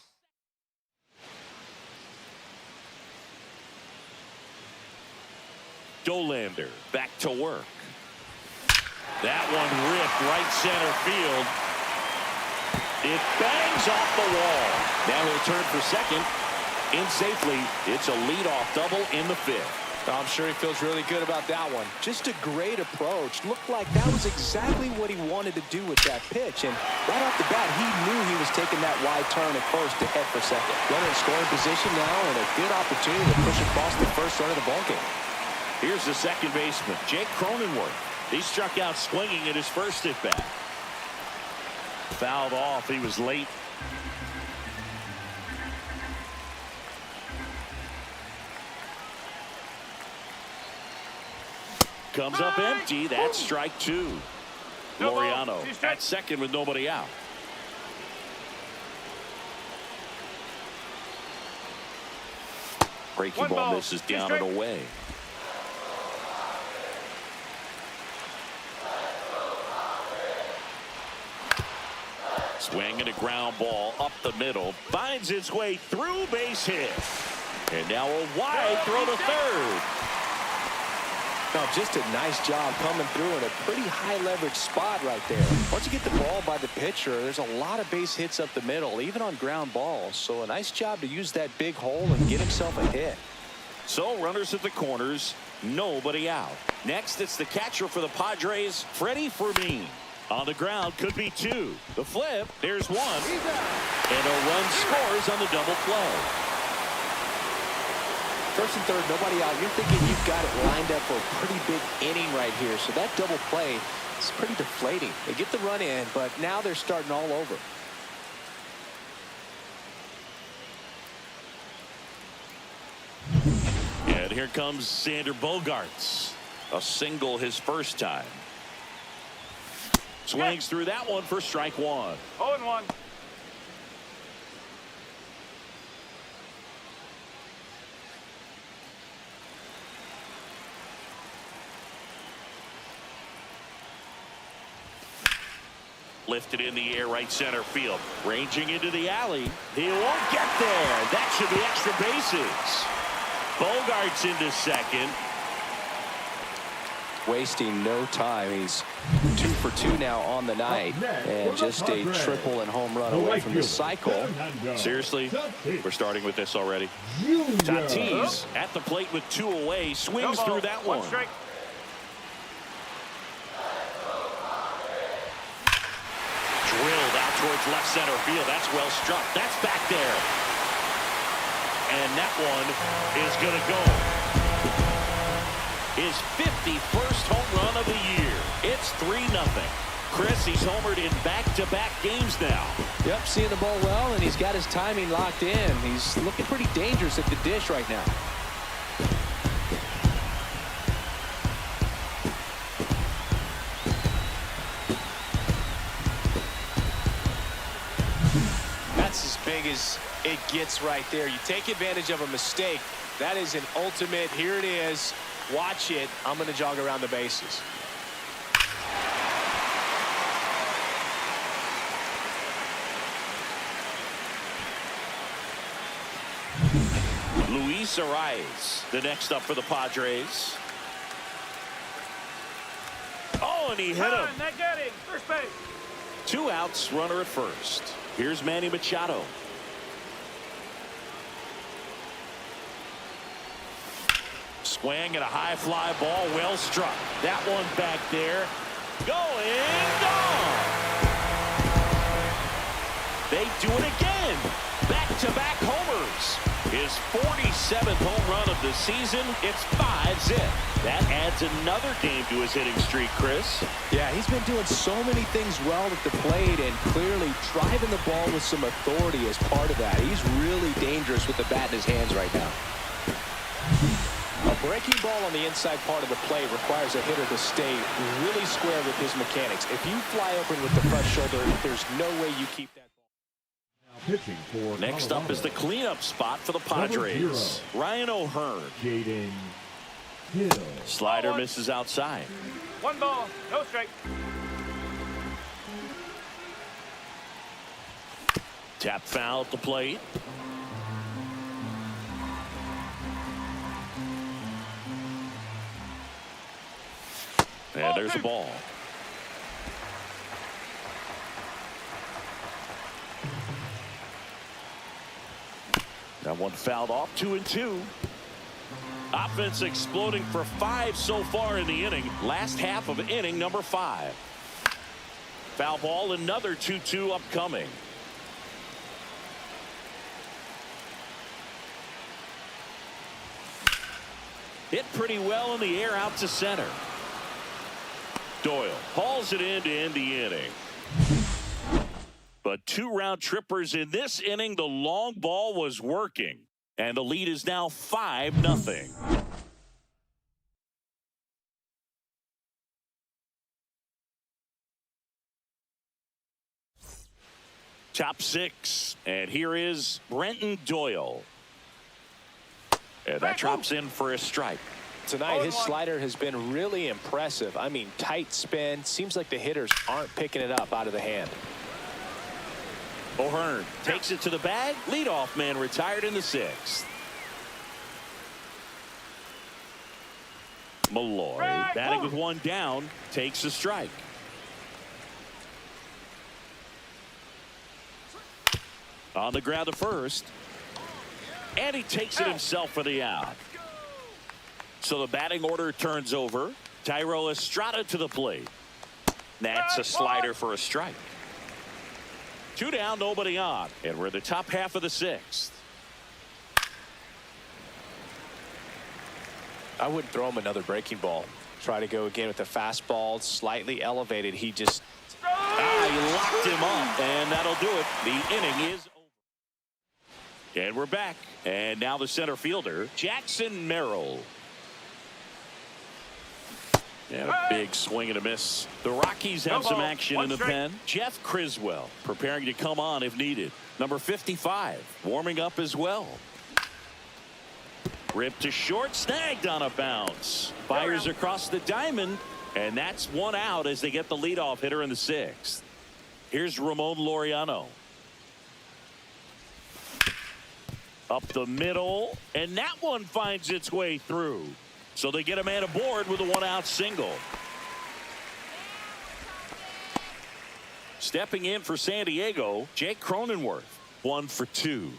Dollander back to work. That one ripped right center field. It bangs off the wall. Now he'll turn for second. In safely. It's a leadoff double in the 5th. I'm sure he feels really good about that one. Just a great approach. Looked like that was exactly what he wanted to do with that pitch. And right off the bat, he knew he was taking that wide turn at first to head for second. Runner in scoring position now, and a good opportunity to push across the first run of the ballgame. Here's the second baseman, Jake Cronenworth. He struck out swinging at his first at bat. Fouled off. He was late. Comes up empty. That's strike 2. Laureano at second with nobody out. Breaking ball misses down and away. Swing and a ground ball up the middle. Finds its way through, base hit. And now a wide throw to third. No, just a nice job coming through in a pretty high leverage spot right there. Once you get the ball by the pitcher, there's a lot of base hits up the middle, even on ground balls. So a nice job to use that big hole and get himself a hit. So runners at the corners, nobody out. Next, it's the catcher for the Padres, Freddy Fermin. On the ground, could be 2. The flip, there's 1. And a run scores on the double play. First and third, nobody out. You're thinking you've got it lined up for a pretty big inning right here. So that double play is pretty deflating. They get the run in, but now they're starting all over. And And here comes Sander Bogaerts. A single his first time. Swings through that one for strike one. 0-1. Lifted in the air, right center field. Ranging into the alley. He won't get there. That should be extra bases. Bogaerts into second. Wasting no time. He's 2 for 2 now on the night, and just a triple and home run away from the cycle. Seriously, we're starting with this already. Tatis at the plate with 2 away, swings through that one. Strike. Drilled out towards left center field. That's well struck. That's back there. And that one is going to go. His 51st home run of the year. It's 3-0. Chris, he's homered in back-to-back games now. Yep, seeing the ball well, and he's got his timing locked in. He's looking pretty dangerous at the dish right now. That's as big as it gets right there. You take advantage of a mistake. That is an ultimate. Here it is. Watch it. I'm going to jog around the bases. Luis Arraez, the next up for the Padres. Oh, and he hit him. That got him. First base. 2 outs, runner at first. Here's Manny Machado. Swing and a high fly ball, well struck. That one back there. Going, gone. They do it again. Back-to-back homers. His 47th home run of the season. It's 5-zip. That adds another game to his hitting streak, Chris. Yeah, he's been doing so many things well at the plate and clearly driving the ball with some authority as part of that. He's really dangerous with the bat in his hands right now. A breaking ball on the inside part of the plate requires a hitter to stay really square with his mechanics. If you fly open with the front shoulder, there's no way you keep that ball. Pitching for Next up is the cleanup spot for the Padres. Ryan O'Hearn. Jaden Hill. Slider misses outside. 1 ball. No strike. Tap foul at the plate. And there's a ball. That one fouled off. 2-2. Offense exploding for 5 so far in the inning. Last half of inning number 5. Foul ball, another 2-2 upcoming. Hit pretty well in the air out to center. Doyle hauls it in to end the inning. But 2 round trippers in this inning. The long ball was working. And the lead is now 5-0. Top 6. And here is Brenton Doyle. And that drops in for a strike. Tonight, his slider has been really impressive. I mean, tight spin. Seems like the hitters aren't picking it up out of the hand. O'Hearn takes it to the bag. Leadoff man retired in the 6th. Malloy batting with 1 down. Takes a strike. On the ground to first. And he takes it himself for the out. So the batting order turns over. Tyro Estrada to the plate. That's a slider for a strike. 2 down, nobody on. And we're in the top half of the 6th. I wouldn't throw him another breaking ball. Try to go again with the fastball, slightly elevated. He just... He locked him up, and that'll do it. The inning is over. And we're back. And now the center fielder, Jackson Merrill. And a big swing and a miss. The Rockies have some action in the pen. Jeff Criswell preparing to come on if needed. Number 55 warming up as well. Ripped to short, snagged on a bounce. Fires across the diamond, and that's one out as they get the leadoff hitter in the 6th. Here's Ramon Laureano. Up the middle, and that one finds its way through. So they get a man aboard with a 1-out single. Stepping in for San Diego, Jake Cronenworth, 1 for 2.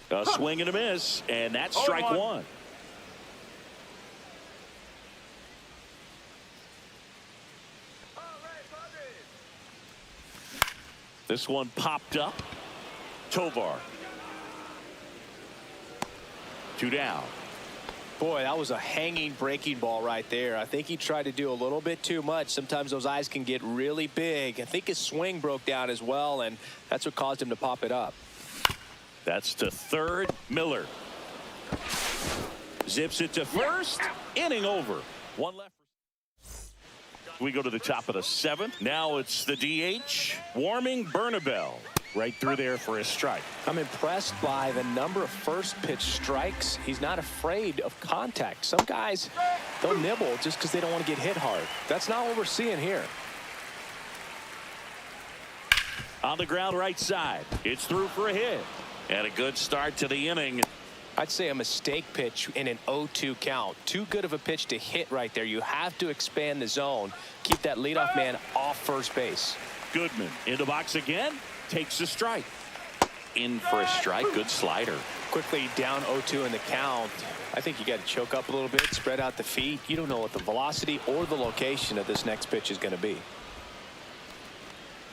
A swing and a miss, and that's strike 1. This one popped up. Tovar. 2 down. Boy, that was a hanging breaking ball right there. I think he tried to do a little bit too much. Sometimes those eyes can get really big. I think his swing broke down as well, and that's what caused him to pop it up. That's to third. Miller zips it to first. Inning over. 1 left. We go to the top of the 7th. Now it's the DH warming Bernabel. Right through there for a strike. I'm impressed by the number of first pitch strikes. He's not afraid of contact. Some guys, they'll nibble just because they don't want to get hit hard. That's not what we're seeing here. On the ground right side. It's through for a hit. And a good start to the inning. I'd say a mistake pitch in an 0-2 count. Too good of a pitch to hit right there. You have to expand the zone. Keep that leadoff man off first base. Goodman in the box again. Takes a strike. In for a strike. Good slider. Quickly down 0-2 in the count. I think you got to choke up a little bit, spread out the feet. You don't know what the velocity or the location of this next pitch is going to be.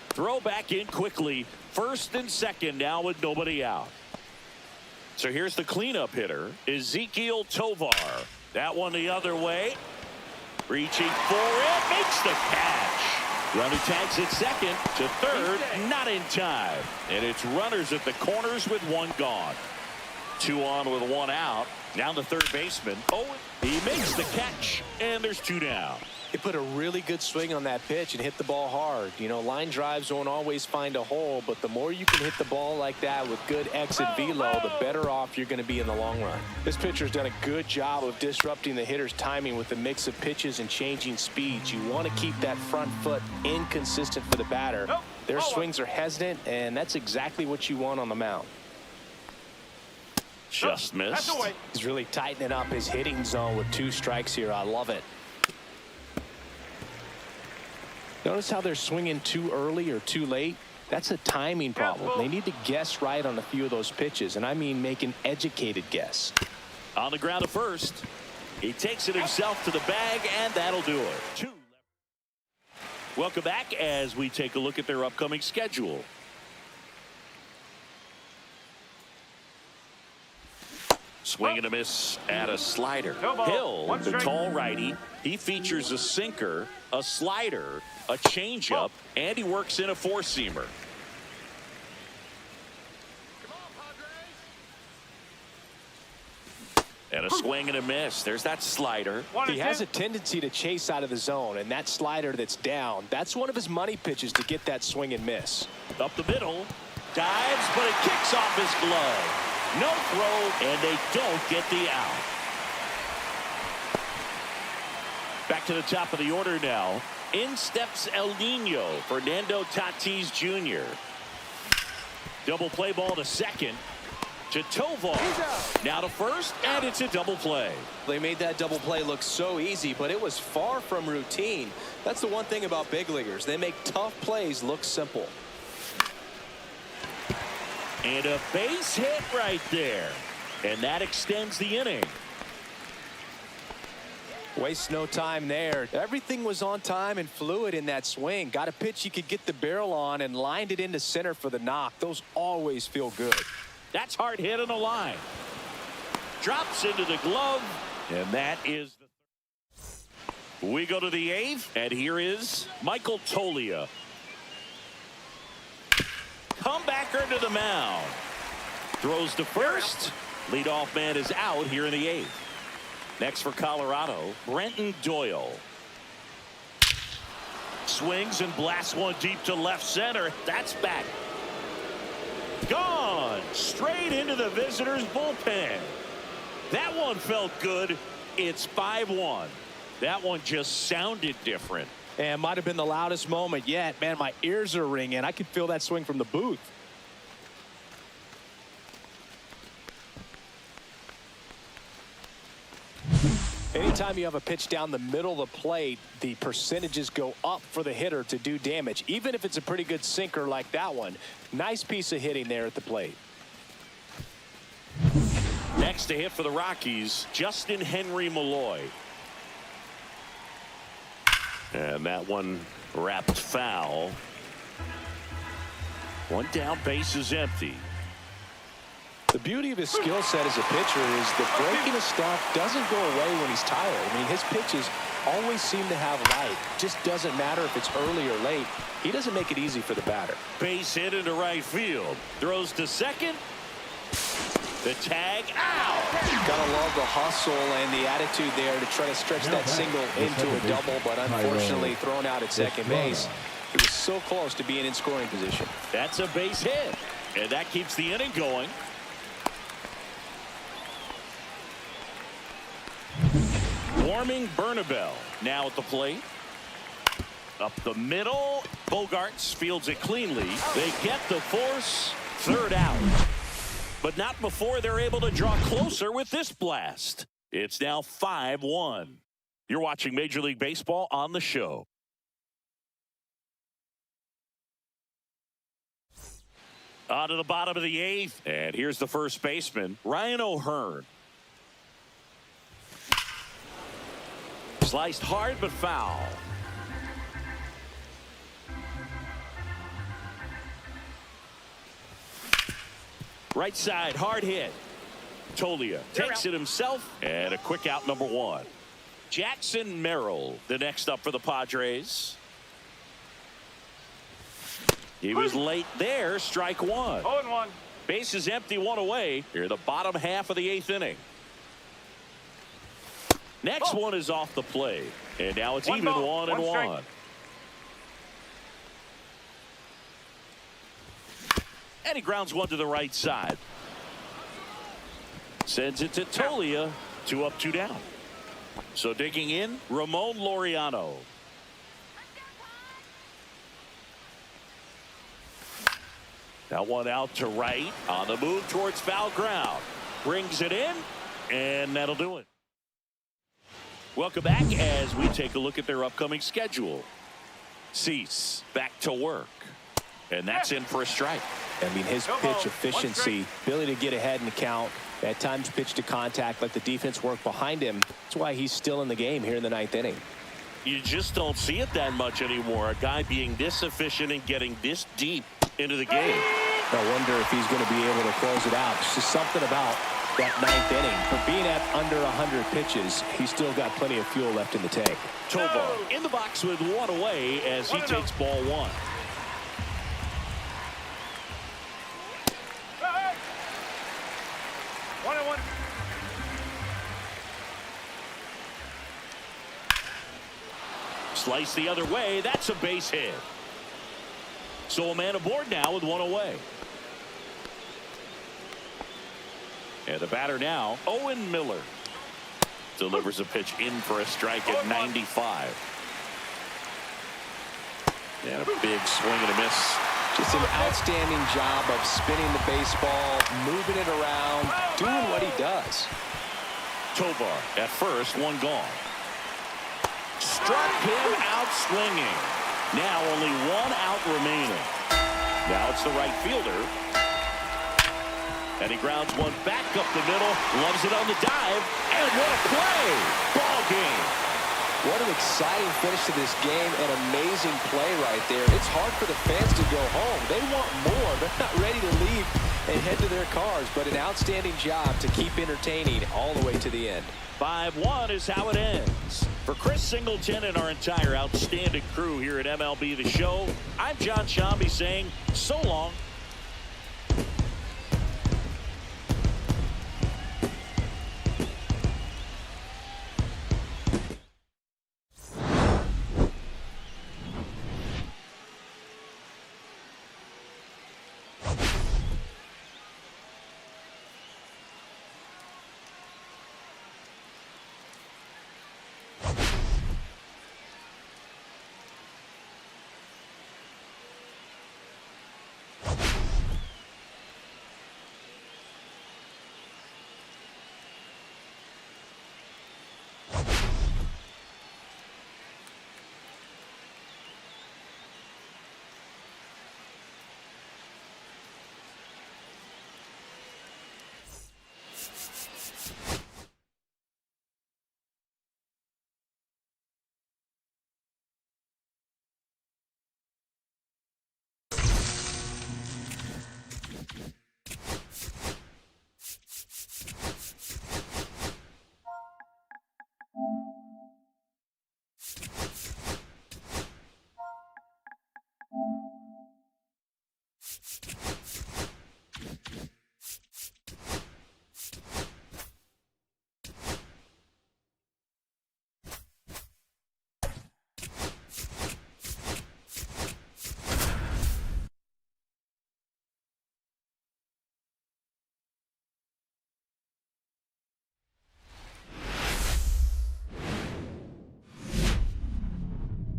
Throw back in quickly. First and second now with nobody out. So here's the cleanup hitter, Ezequiel Tovar. That one the other way. Reaching for it. Makes the catch. Runner tags at second to third, not in time. And it's runners at the corners with 1 gone. 2 on with 1 out. Now the third baseman. Oh, he makes the catch, and there's 2 down. He put a really good swing on that pitch and hit the ball hard. You know, line drives won't always find a hole, but the more you can hit the ball like that with good exit velo, the better off you're going to be in the long run. This pitcher's done a good job of disrupting the hitter's timing with the mix of pitches and changing speeds. You want to keep that front foot inconsistent for the batter. Their swings are hesitant, and that's exactly what you want on the mound. Just missed. He's really tightening up his hitting zone with 2 strikes here. I love it. Notice how they're swinging too early or too late. That's a timing problem. They need to guess right on a few of those pitches, and I mean make an educated guess. On the ground at first. He takes it himself to the bag, and that'll do it. 2. Welcome back as we take a look at their upcoming schedule. Swing and a miss at a slider. Hill, the tall righty, he features a sinker, a slider, a changeup, and he works in a 4-seamer. And a swing and a miss. There's that slider. He has a tendency to chase out of the zone, and that slider that's down, that's one of his money pitches to get that swing and miss. Up the middle, dives, but it kicks off his glove. No throw, and they don't get the out. Back to the top of the order now. In steps El Nino, Fernando Tatis Jr. Double play ball to second. To Tovar. Now to first, and it's a double play. They made that double play look so easy, but it was far from routine. That's the one thing about big leaguers. They make tough plays look simple. And a base hit right there. And that extends the inning. Waste no time there. Everything was on time and fluid in that swing. Got a pitch he could get the barrel on and lined it into center for the knock. Those always feel good. That's hard hit on the line. Drops into the glove. And that is the... We go to the 8th. And here is Michael Toglia. comebacker to the mound. Throws to first. Leadoff man is out here in the 8th. Next for Colorado, Brenton Doyle. Swings and blasts one deep to left center. That's back. Gone. Straight into the visitors' bullpen. That one felt good. It's 5-1. That one just sounded different. And might have been the loudest moment yet. Man, my ears are ringing. I could feel that swing from the booth. Anytime you have a pitch down the middle of the plate, the percentages go up for the hitter to do damage, even if it's a pretty good sinker like that one. Nice piece of hitting there at the plate. Next to hit for the Rockies, Justin Henry Malloy. And that one wrapped foul. One down, base is empty. The beauty of his skill set as a pitcher is the breaking of stuff doesn't go away when he's tired. I mean, his pitches always seem to have life. Just doesn't matter if it's early or late. He doesn't make it easy for the batter. Base hit into right field. Throws to second. The tag out. Gotta love the hustle and the attitude there to try to stretch that single into a double, but unfortunately thrown out at second base. He was so close to being in scoring position. That's a base hit, and that keeps the inning going. Warming Bernabel now at the plate. Up the middle. Bogarts fields it cleanly. They get the force. Third out. But not before they're able to draw closer with this blast. It's now 5-1. You're watching Major League Baseball on the show. On to the bottom of the 8th. And here's the first baseman, Ryan O'Hearn. Sliced hard but foul. Right side, hard hit. Toglia takes it himself, and a quick out, number 1. Jackson Merrill, the next up for the Padres. He was late there, strike 1. 0-1. Base is empty, 1 away. Here, the bottom half of the 8th inning. Next one is off the plate, and now it's even 1-1. And he grounds one to the right side. Sends it to Toglia. 2 up, 2 down. So digging in, Ramon Laureano. That one out to right on the move towards foul ground. Brings it in, and that'll do it. Welcome back as we take a look at their upcoming schedule. Cease back to work, and that's in for a strike. I mean, his pitch efficiency, ability to get ahead in the count, at times pitch to contact, let the defense work behind him. That's why he's still in the game here in the 9th inning. You just don't see it that much anymore. A guy being this efficient and getting this deep into the game. I wonder if he's going to be able to close it out. It's just something about that 9th inning. For being at under 100 pitches, he's still got plenty of fuel left in the tank. Tovar in the box with 1 away as he takes ball 1. Hey! 1-1. Slice the other way. That's a base hit. So a man aboard now with 1 away. And the batter now, Owen Miller. Delivers a pitch in for a strike at 95. And a big swing and a miss. Just an outstanding job of spinning the baseball, moving it around, doing what he does. Tovar at first, 1 gone. Struck him out swinging. Now only 1 out remaining. Now it's the right fielder. And he grounds one back up the middle. Loves it on the dive. And what a play. Ball game. What an exciting finish to this game. An amazing play right there. It's hard for the fans to go home. They want more. They're not ready to leave and head to their cars. But an outstanding job to keep entertaining all the way to the end. 5-1 is how it ends. For Chris Singleton and our entire outstanding crew here at MLB The Show, I'm John Shambi saying so long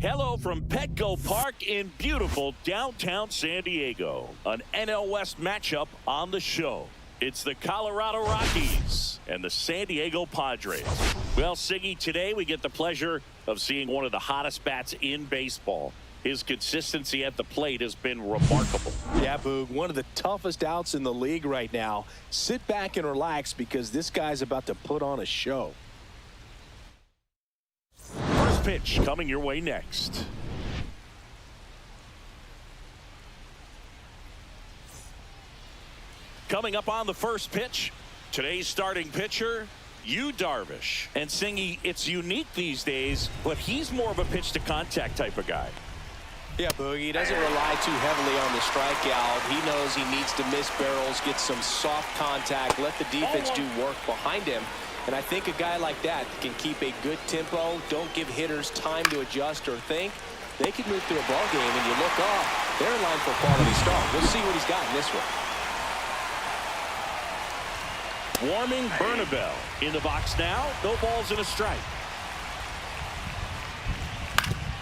Hello from Petco Park in beautiful downtown San Diego. An NL West matchup on the show. It's the Colorado Rockies and the San Diego Padres. Well, Siggy, today we get the pleasure of seeing one of the hottest bats in baseball. His consistency at the plate has been remarkable. Yeah, Boog, one of the toughest outs in the league right now. Sit back and relax because this guy's about to put on a show. Pitch coming your way next. Coming up on the first pitch, today's starting pitcher, Yu Darvish. And Singy, it's unique these days, but he's more of a pitch to contact type of guy. Yeah, Boogie, he doesn't rely too heavily on the strikeout. He knows he needs to miss barrels, get some soft contact, let the defense do work behind him. And I think a guy like that can keep a good tempo, don't give hitters time to adjust or think. They can move through a ball game, and you look up, they're in line for a quality start. We'll see what he's got in this one. Warming Bernabel in the box now. No balls and a strike.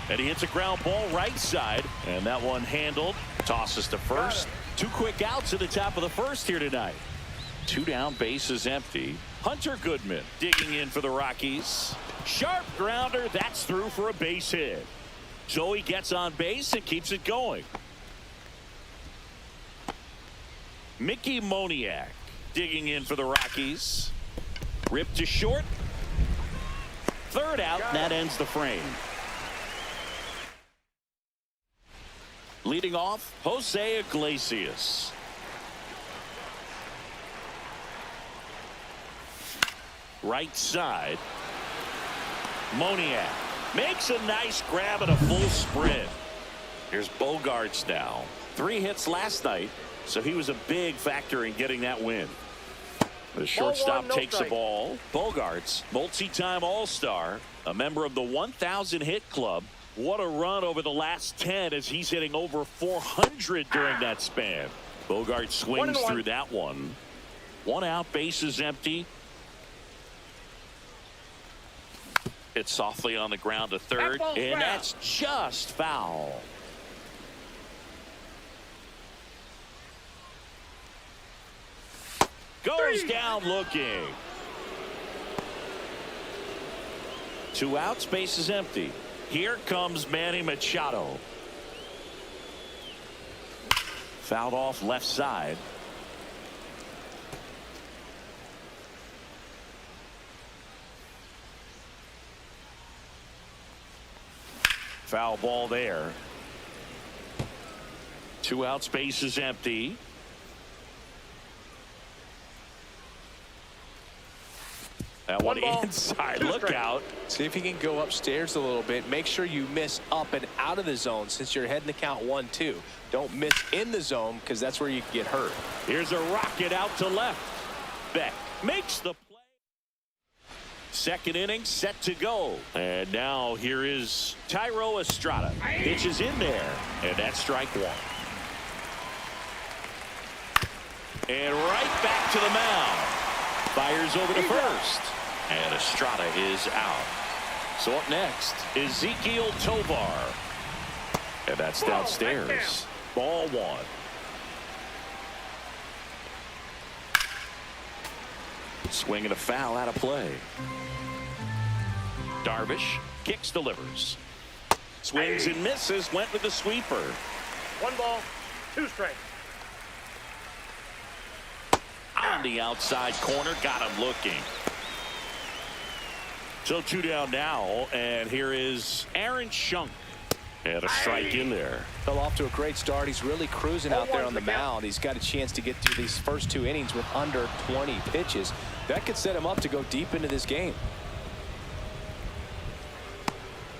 And he hits a ground ball right side, and that one handled. Tosses to first. 2 quick outs at the top of the first here tonight. 2 down, bases empty. Hunter Goodman digging in for the Rockies. Sharp grounder, that's through for a base hit. So he gets on base and keeps it going. Mickey Moniak digging in for the Rockies. Ripped to short. 3rd out, and that ends the frame. Leading off, Jose Iglesias. Right side. Moniak makes a nice grab and a full sprint. Here's Bogaerts now. 3 hits last night, so he was a big factor in getting that win. The shortstop takes the ball. Bogaerts, multi-time All-Star, a member of the 1,000 hit club. What a run over the last 10 as he's hitting over 400 during that span. Bogaerts swings through that one. 1 out, bases empty. It's softly on the ground to 3rd, and that's just foul. Goes down looking. 2 outs, base is empty. Here comes Manny Machado. Fouled off left side. Foul ball there. 2 outs, base is empty. That one inside. Look out. See if he can go upstairs a little bit. Make sure you miss up and out of the zone since you're heading to count 1-2. Don't miss in the zone because that's where you can get hurt. Here's a rocket out to left. Beck makes the play. 2nd inning set to go. And now here is Thairo Estrada. Pitches in there. And that's strike 1. And right back to the mound. Fires over to first. And Estrada is out. So up next, Ezequiel Tovar. And that's downstairs. Ball 1. Swing and a foul out of play. Darvish kicks, delivers. Swings and misses, went with the sweeper. 1 ball, 2 strikes. On the outside corner, got him looking. So 2 down now, and here is Aaron Schunk. And a strike in there. Fell off to a great start. He's really cruising out there on the mound. He's got a chance to get through these first 2 innings with under 20 pitches. That could set him up to go deep into this game.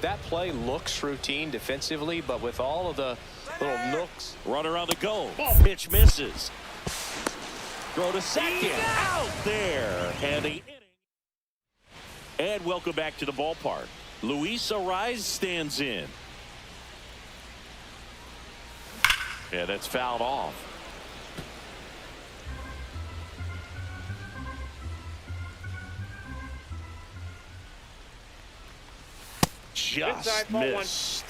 That play looks routine defensively, but with all of the little nooks. Runner on the go. Pitch misses. Throw to second. Out there. And the inning. And welcome back to the ballpark. Luis Arraez stands in. Yeah, that's fouled off. Just Inside, ball one. missed.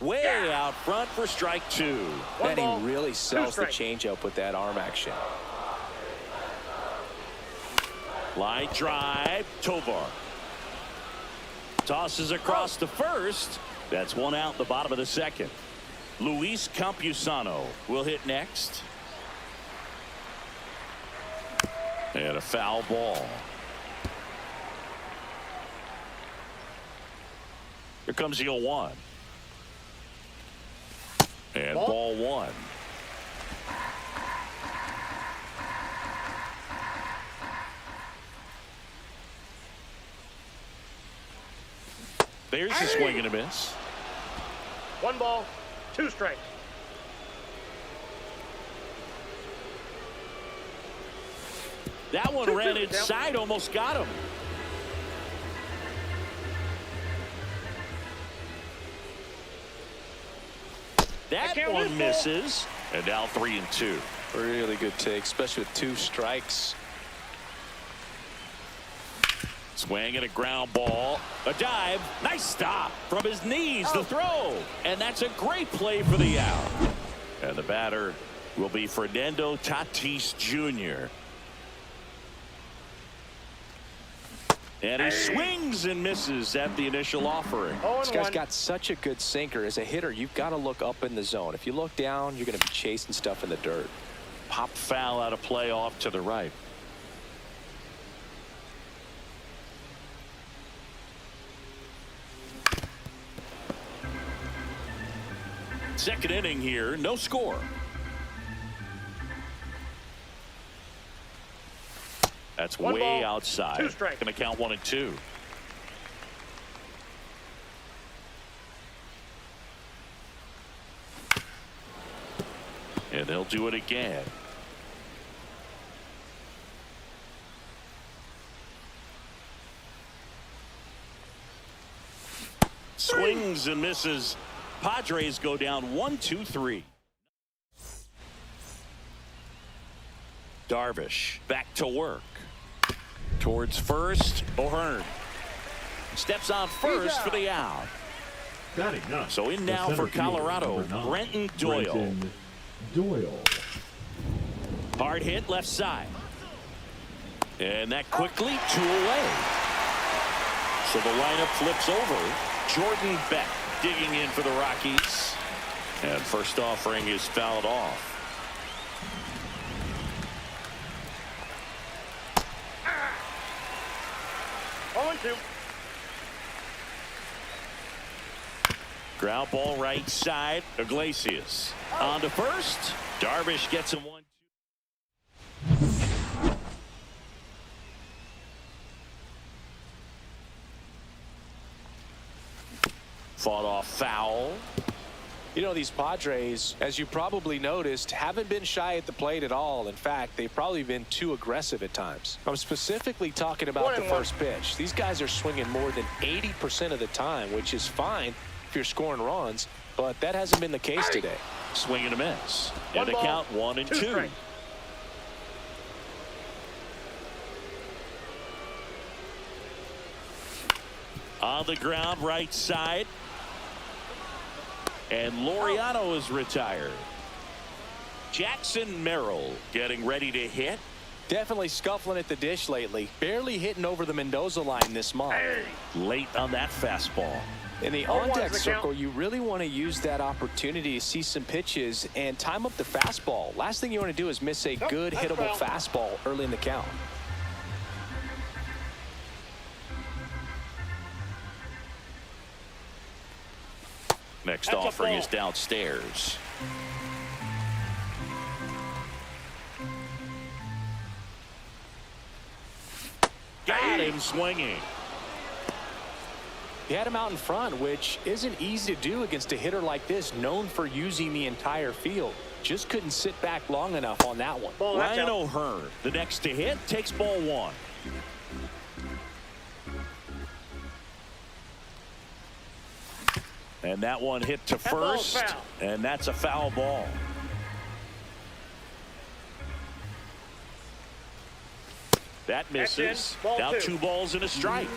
Way out front for strike two. One And ball, he really sells the strikes. changeup with that arm action. Line drive. Tovar tosses across to first. That's one out in the bottom of the second. Luis Campusano will hit next. And a foul ball. Here comes the 0-1. And ball one. There's a swing and a miss. 1 ball, 2 strikes. That one ran inside, almost got him. That one misses. And now 3-2. Really good take, especially with 2 strikes. Swing and a ground ball. A dive. Nice stop from his knees. The throw. And that's a great play for the out. And the batter will be Fernando Tatis Jr. And he swings and misses at the initial offering. This guy's got such a good sinker. As a hitter, you've got to look up in the zone. If you look down, you're going to be chasing stuff in the dirt. Pop foul out of play off to the right. Second inning here, no score. That's One way ball, outside. 2 strikes. Going to count 1 and 2. And they'll do it again. Swings and misses. Padres go down 1-2-3. Darvish back to work. Towards first. O'Hearn steps on first for the out. Batting ninth, So in the now center for Colorado, fielder, number 9, Brenton Doyle. Brenton Doyle. Hard hit left side. And that quickly 2 away. So the lineup flips over. Jordan Beck digging in for the Rockies. And first offering is fouled off. Oh, 2. Ground ball right side. Iglesias on to first. Darvish gets him 1-2. Fought off foul. You know, these Padres, as you probably noticed, haven't been shy at the plate at all. In fact, they've probably been too aggressive at times. I'm specifically talking about the first pitch. These guys are swinging more than 80% of the time, which is fine if you're scoring runs, but that hasn't been the case today. Swing and a miss. And the ball, count 1 and 2. strikes. On the ground right side. And Laureano is retired. Jackson Merrill getting ready to hit. Definitely scuffling at the dish lately. Barely hitting over the Mendoza line this month. Late on that fastball. In the Oh, on-deck one's the circle, count. you really want to use that opportunity to see some pitches and time up the fastball. Last thing you want to do is miss a good that's hittable foul. fastball early in the count. Next That's a offering ball. is downstairs. Got him swinging. He had him out in front, which isn't easy to do against a hitter like this, known for using the entire field. Just couldn't sit back long enough on that one. Ryan O'Hearn, the next to hit, takes ball one. And that one hit to first, and that's a foul ball. That misses. Now 2 balls and a strike.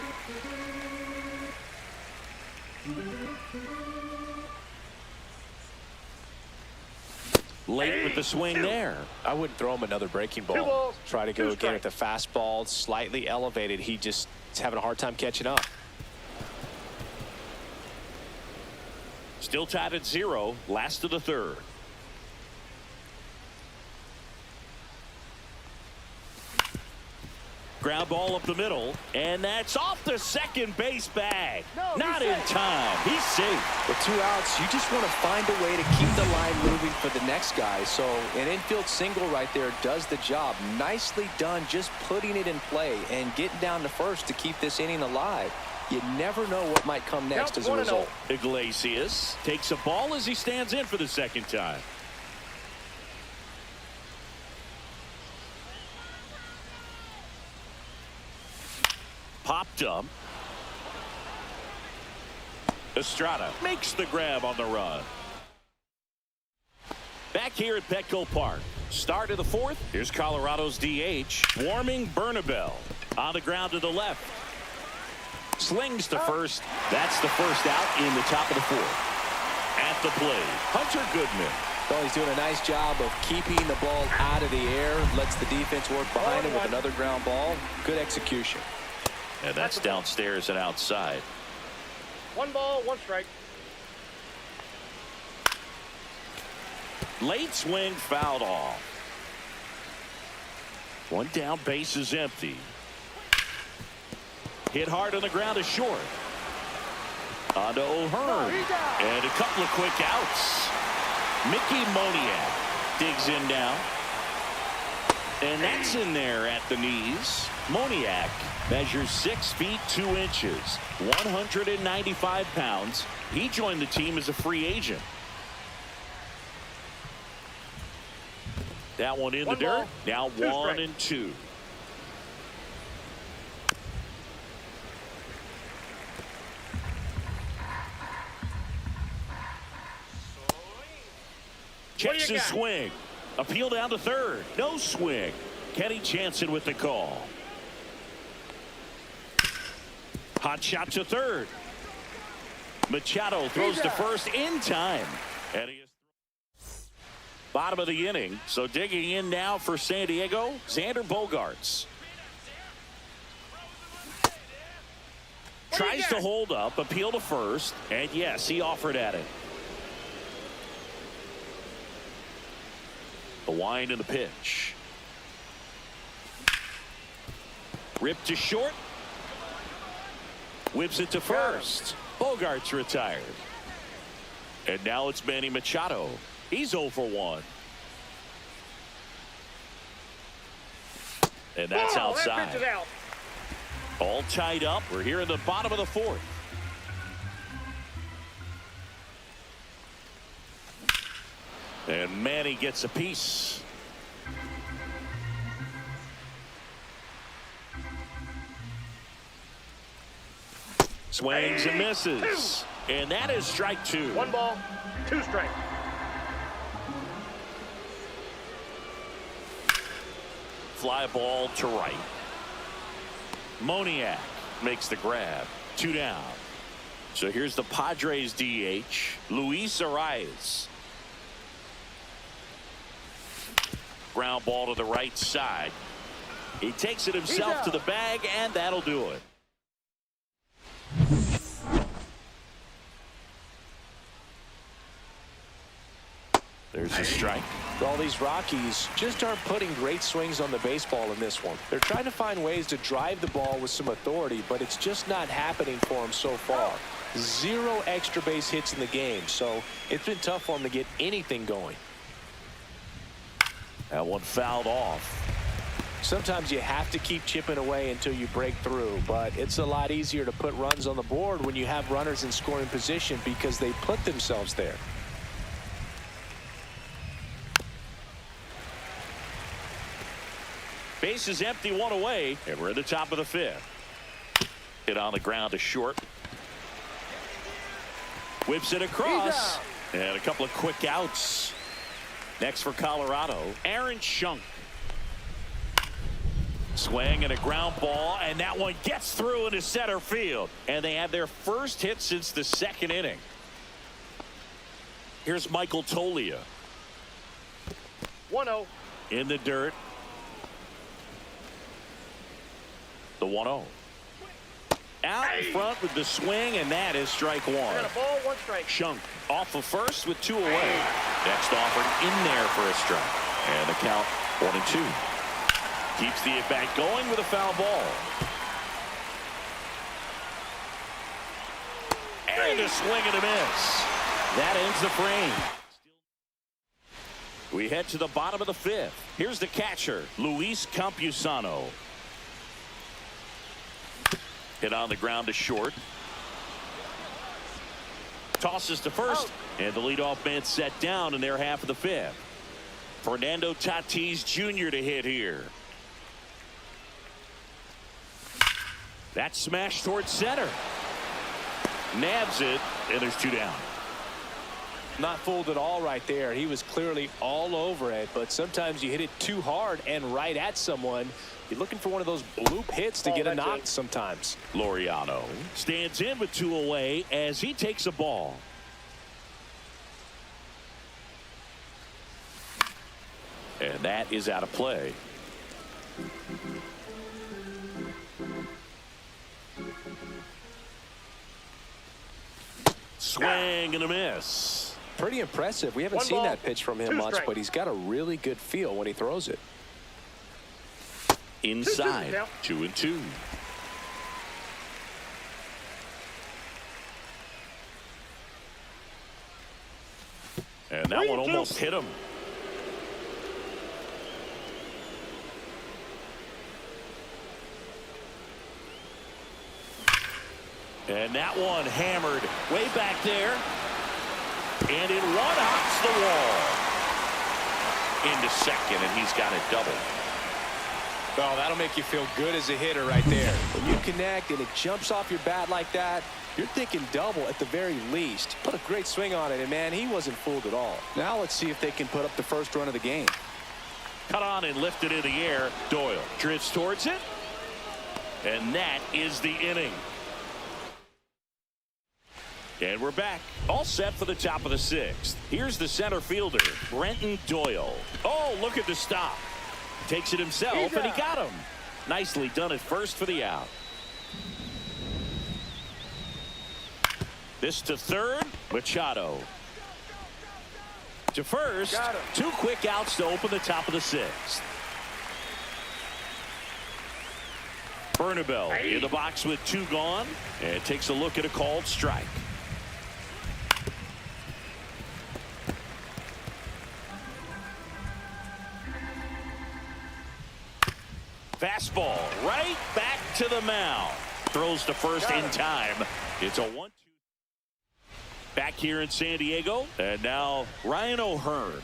Late with the swing there. I wouldn't throw him another breaking ball. Try to go again at the fastball, slightly elevated. He just is having a hard time catching up. Still tied at 0, last of the third. Ground ball up the middle, and that's off the second base bag. Not in time. He's safe. With 2 outs, you just want to find a way to keep the line moving for the next guy. So an infield single right there does the job. Nicely done, just putting it in play and getting down to first to keep this inning alive. You never know what might come next as a result. Iglesias takes a ball as he stands in for the second time. Popped up. Estrada makes the grab on the run. Back here at Petco Park. Start of the 4th. Here's Colorado's DH. Warming Bernabel. On the ground to the left. Slings to first. That's the first out in the top of the 4th. At the plate, Hunter Goodman. Well, he's doing a nice job of keeping the ball out of the air. Lets the defense work behind him with another ground ball. Good execution. And that's downstairs and outside. 1 ball, 1 strike. Late swing fouled off. 1 down, base is empty. Hit hard on the ground is short. On to O'Hearn. And a couple of quick outs. Mickey Moniak digs in now. And that's in there at the knees. Moniak measures 6 feet 2 inches, 195 pounds. He joined the team as a free agent. That one in the dirt. Now 1 and 2. Checks his swing. Appeal down to third. No swing. Kenny Jansen with the call. Hot shot to third. Machado throws to first in time. And he is bottom of the inning. So digging in now for San Diego, Xander Bogaerts. Tries to hold up, appeal to first, and yes, he offered at it. The wind and the pitch. Ripped to short. Whips it to first. Bogaerts retired. And now it's Manny Machado. He's 0 for 1. And that's outside. All tied up. We're here in the bottom of the 4th. And Manny gets a piece. Swings and misses. And that is strike 2. 1 ball, 2 strikes. Fly ball to right. Moniak makes the grab. 2 down. So here's the Padres DH, Luis Arraez. Ground ball to the right side. He takes it himself to the bag, and that'll do it. There's a strike. Well, these Rockies just aren't putting great swings on the baseball in this one. They're trying to find ways to drive the ball with some authority, but it's just not happening for them so far. 0 extra base hits in the game, so it's been tough for them to get anything going. That one fouled off. Sometimes you have to keep chipping away until you break through, but it's a lot easier to put runs on the board when you have runners in scoring position because they put themselves there. Base is empty, one away, and we're at the top of the fifth. Hit on the ground to short. Whips it across. And a couple of quick outs. Next for Colorado, Aaron Schunk. Swing and a ground ball, and that one gets through into center field. And they have their first hit since the second inning. Here's Michael Toglia. 1-0. In the dirt. The 1-0. Out in front with the swing, and that is strike one. Got a ball, 1 strike. Schunk off of first with 2 away. Next offered in there for a strike. And the count 1-2. Keeps the at-bat going with a foul ball. And a swing and a miss. That ends the frame. We head to the bottom of the fifth. Here's the catcher, Luis Campusano. Hit on the ground to short. Tosses to first. And the leadoff man set down in their half of the fifth. Fernando Tatis Jr. to hit here. That smash towards center. Nabs it, and there's 2 down. Not fooled at all right there. He was clearly all over it, but sometimes you hit it too hard and right at someone. You're looking for one of those bloop hits to get a knock sometimes. Laureano stands in with 2 away as he takes a ball. And that is out of play. Swing and a miss. Pretty impressive. We haven't seen that pitch from him much, but he's got a really good feel when he throws it. Inside, 2-2. And that one almost hit him. And that one hammered way back there. And it one-hops the wall. Into second, and he's got it double. Oh, that'll make you feel good as a hitter right there. When you connect and it jumps off your bat like that, you're thinking double at the very least. Put a great swing on it, and man, he wasn't fooled at all. Now let's see if they can put up the first run of the game. Cut on and lifted in the air. Doyle drifts towards it. And that is the inning. And we're back. All set for the top of the sixth. Here's the center fielder, Brenton Doyle. Oh, look at the stop. Takes it himself, and he got him. Nicely done at first for the out. This to third, Machado. To first, 2 quick outs to open the top of the sixth. Bernabel in the box with 2 gone, and takes a look at a called strike. Fastball right back to the mound. Throws to first in time. It's a 1-2. Back here in San Diego. And now Ryan O'Hearn.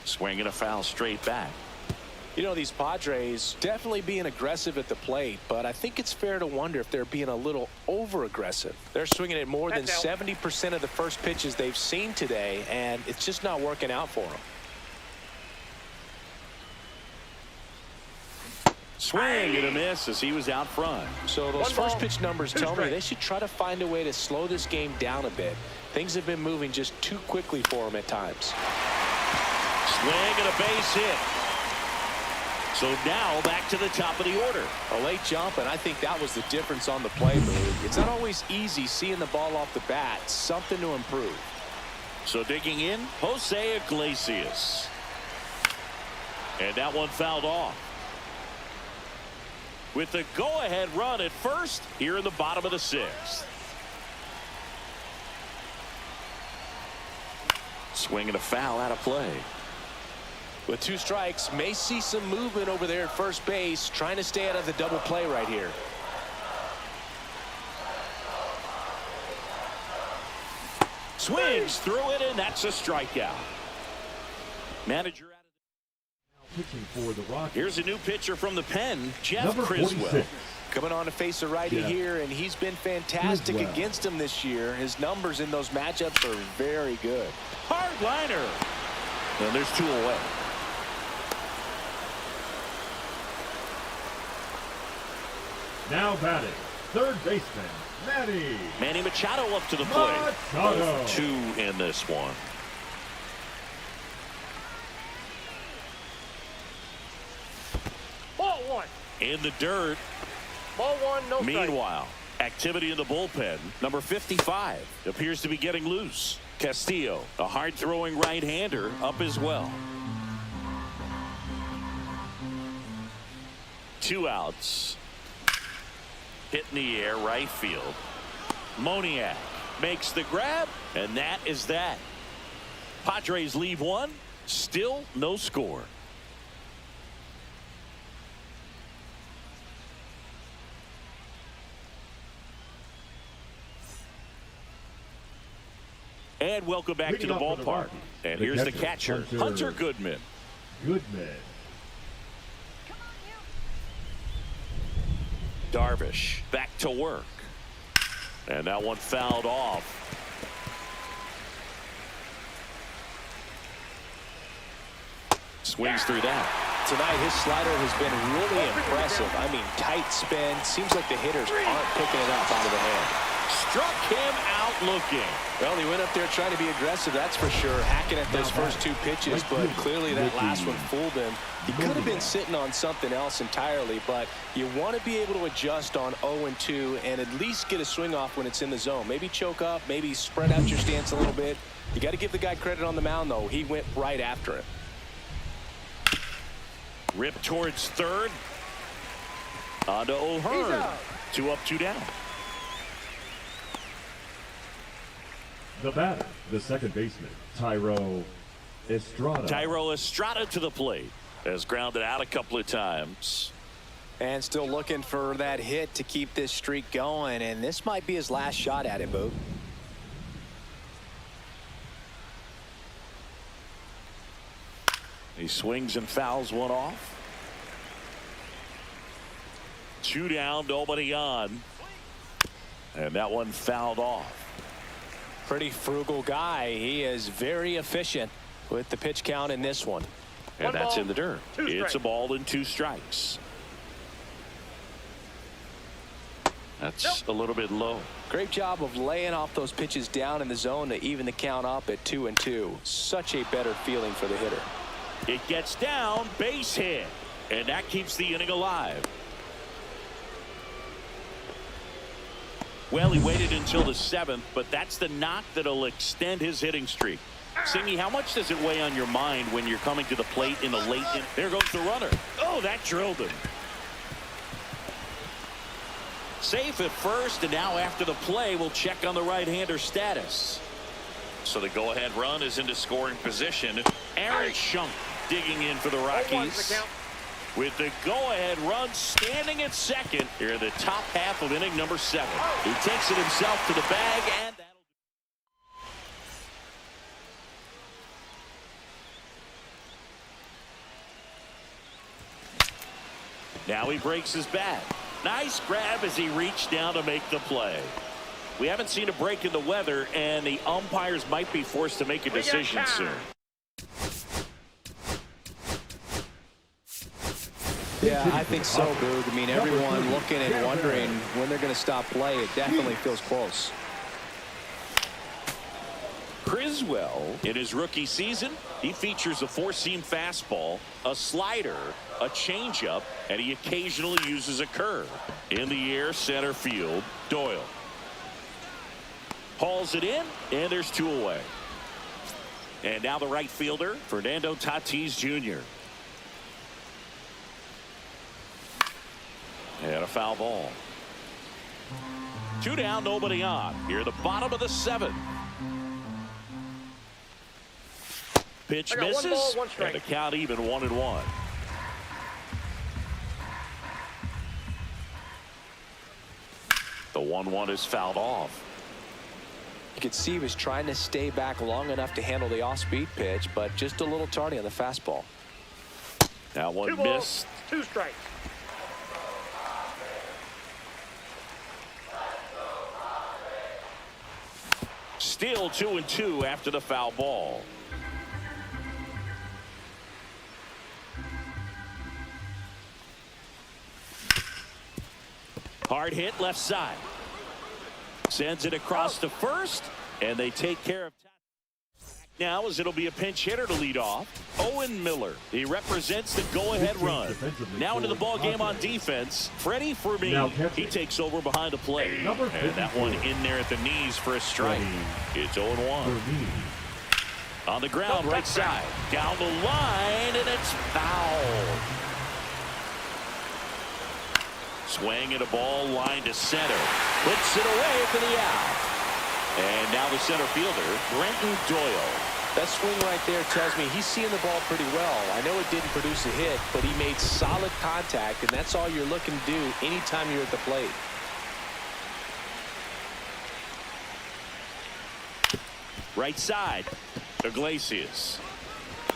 Swinging a foul straight back. You know, these Padres definitely being aggressive at the plate, but I think it's fair to wonder if they're being a little over-aggressive. They're swinging at more than 70% of the first pitches they've seen today, and it's just not working out for them. Swing and a miss as he was out front. So those first pitch numbers tell me they should try to find a way to slow this game down a bit. Things have been moving just too quickly for them at times. Swing and a base hit. So now back to the top of the order. A late jump, and I think that was the difference on the play move. It's not always easy seeing the ball off the bat. Something to improve. So digging in, Jose Iglesias. And that one fouled off. With the go-ahead run at first here in the bottom of the sixth. Swing and a foul out of play. With 2 strikes, may see some movement over there at first base, trying to stay out of the double play right here. Swings through it, and that's a strikeout. Manager out of Pitching for the Rockies. Here's a new pitcher from the pen, Jeff Number Criswell. 46. Coming on to face a righty Yeah. here, and he's been fantastic Criswell. against him this year. His numbers in those matchups are very good. Hard liner. And there's 2 away. Now batting, third baseman, Manny Machado up to the plate. Machado. 2 in this one. Ball 1. In the dirt. Ball 1, no strike. Meanwhile, activity in the bullpen. Number 55 appears to be getting loose. Castillo, a hard-throwing right-hander, up as well. 2 outs. Hit in the air, right field. Moniak makes the grab, and that is that. Padres leave 1. Still no score. And welcome back to the ballpark. And here's the catcher, Hunter Goodman. Darvish back to work. And that one fouled off. Swings through that. Tonight, his slider has been really impressive. I mean, tight spin. Seems like the hitters aren't picking it up out of the hand. Struck him out looking. Well, he went up there trying to be aggressive, that's for sure, hacking at those first 2 pitches, but clearly that last one fooled him. He could have been sitting on something else entirely, but you want to be able to adjust on 0-2 and at least get a swing off when it's in the zone. Maybe choke up, maybe spread out your stance a little bit. You got to give the guy credit on the mound, though. He went right after it. Rip towards third. On to O'Hearn. 2 up, 2 down. The batter, the second baseman, Thairo Estrada. Thairo Estrada to the plate. Has grounded out a couple of times. And still looking for that hit to keep this streak going, and this might be his last shot at it, Boog. He swings and fouls one off. 2 down, nobody on. And that one fouled off. Pretty frugal guy. He is very efficient with the pitch count in this one. And that's ball, in the dirt. 2 It's strikes. a ball and 2 strikes. That's a little bit low. Great job of laying off those pitches down in the zone to even the count up at 2-2. Such a better feeling for the hitter. It gets down, base hit. And that keeps the inning alive. Well, he waited until the 7th, but that's the knock that'll extend his hitting streak. Singy, how much does it weigh on your mind when you're coming to the plate in the late inning? There goes the runner. Oh, that drilled him. Safe at first, and now after the play, we'll check on the right-hander status. So the go-ahead run is into scoring position. Aaron Schunk digging in for the Rockies. With the go-ahead run standing at second here in the top half of inning number 7. He takes it himself to the bag, and that'll now he breaks his bat. Nice grab as he reached down to make the play. We haven't seen a break in the weather, and the umpires might be forced to make a decision soon. Yeah, I think so, Boog. I mean, everyone looking and wondering when they're going to stop play. It definitely feels close. Criswell, in his rookie season, he features a 4-seam fastball, a slider, a changeup, and he occasionally uses a curve. In the air, center field, Doyle. Hauls it in, and there's 2 away. And now the right fielder, Fernando Tatis Jr. And a foul ball. 2 down, nobody on. Here at the bottom of the 7th. Pitch I got misses, 1 ball, 1 strike. and the count even 1-1. The 1-1 is fouled off. You could see he was trying to stay back long enough to handle the off-speed pitch, but just a little tardy on the fastball. That one 2 balls, missed. 2 strikes. Still 2-2 after the foul ball. Hard hit left side. Sends it across to first, and they take care of now as it'll be a pinch hitter to lead off. Owen Miller. He represents the go-ahead run. Now into the ball game on defense. Freddy Fermin. He takes over behind the plate. And that one in there at the knees for a strike. It's 0-1. On the ground, right side. Down the line, and it's foul. Swing and a ball line to center. Puts it away for the out. And now the center fielder, Brenton Doyle. That swing right there tells me he's seeing the ball pretty well. I know it didn't produce a hit, but he made solid contact, and that's all you're looking to do anytime you're at the plate. Right side, Iglesias.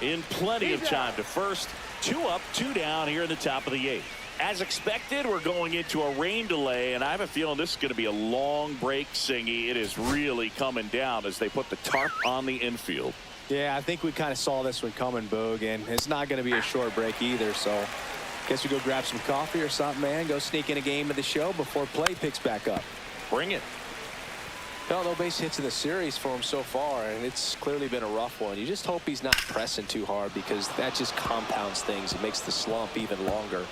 In plenty of time to first. 2 up, 2 down here in the top of the 8th. As expected, we're going into a rain delay, and I have a feeling this is going to be a long break, Singy. It is really coming down as they put the tarp on the infield. Yeah, I think we kind of saw this one coming, Boog, and it's not going to be a short break either, so guess we go grab some coffee or something, man. Go sneak in a game of the show before play picks back up. Bring it. No base hits in the series for him so far, and it's clearly been a rough one. You just hope he's not pressing too hard, because that just compounds things. It makes the slump even longer.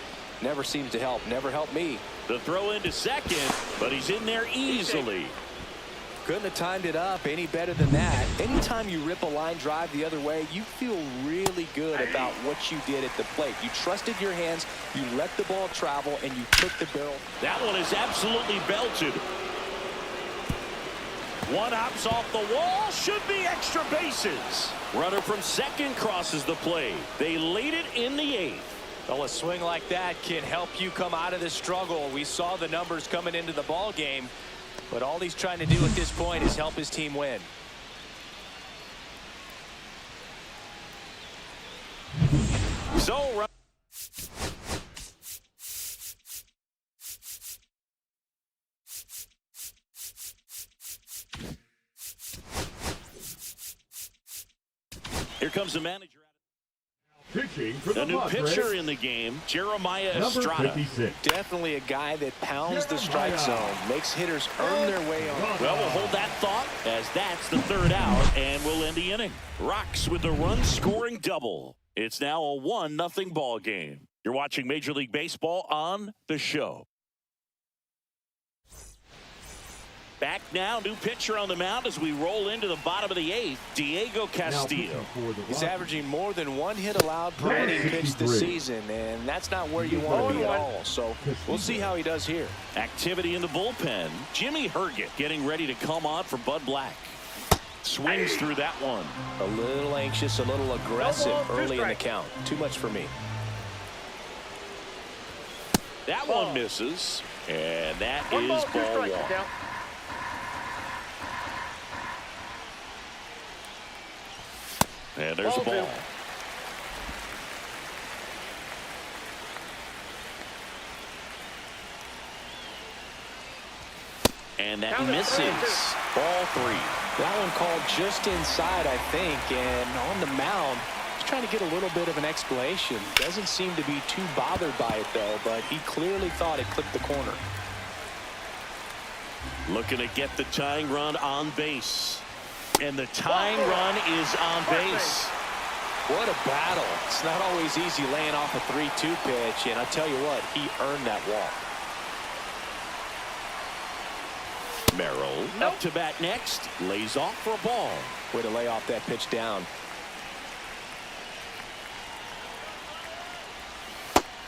Never seems to help. Never helped me. The throw into second, but he's in there easily. Couldn't have timed it up any better than that. Anytime you rip a line drive the other way, you feel really good about what you did at the plate. You trusted your hands, you let the ball travel, and you took the barrel. That one is absolutely belted. One hops off the wall, should be extra bases. Runner from second crosses the plate. They lead it in the 8th. Well, a swing like that can help you come out of the struggle. We saw the numbers coming into the ball game, but all he's trying to do at this point is help his team win. So here comes the manager. Pitching for the A new Padres, pitcher in the game, Jeremiah number Estrada. 56. Definitely a guy that pounds the strike zone, makes hitters earn their way on. Well, we'll hold that thought as that's the 3rd out, and we'll end the inning. Rocks with the run-scoring double. It's now a 1-0 ball game. You're watching Major League Baseball on the show. Back now, new pitcher on the mound as we roll into the bottom of the 8th, Diego Castillo. He's averaging more than 1 hit allowed per inning pitched this season, and that's not where you want to be at all. So we'll see how he does here. Activity in the bullpen. Jimmy Herget getting ready to come on for Bud Black. Swings through that one. A little anxious, a little aggressive early in the count. Too much for me. That one misses, and that is 1 ball, 2 ball strikes. 1. Down. And there's a Ball ball. 2. And that misses. Ball 3. That one called just inside, I think, and on the mound, he's trying to get a little bit of an explanation. Doesn't seem to be too bothered by it, though, but he clearly thought it clipped the corner. Looking to get the tying run on base. And the tying run is on base. What a battle. It's not always easy laying off a 3-2 pitch, and I'll tell you what, he earned that walk. Merrill up to bat next. Lays off for a ball. Way to lay off that pitch down.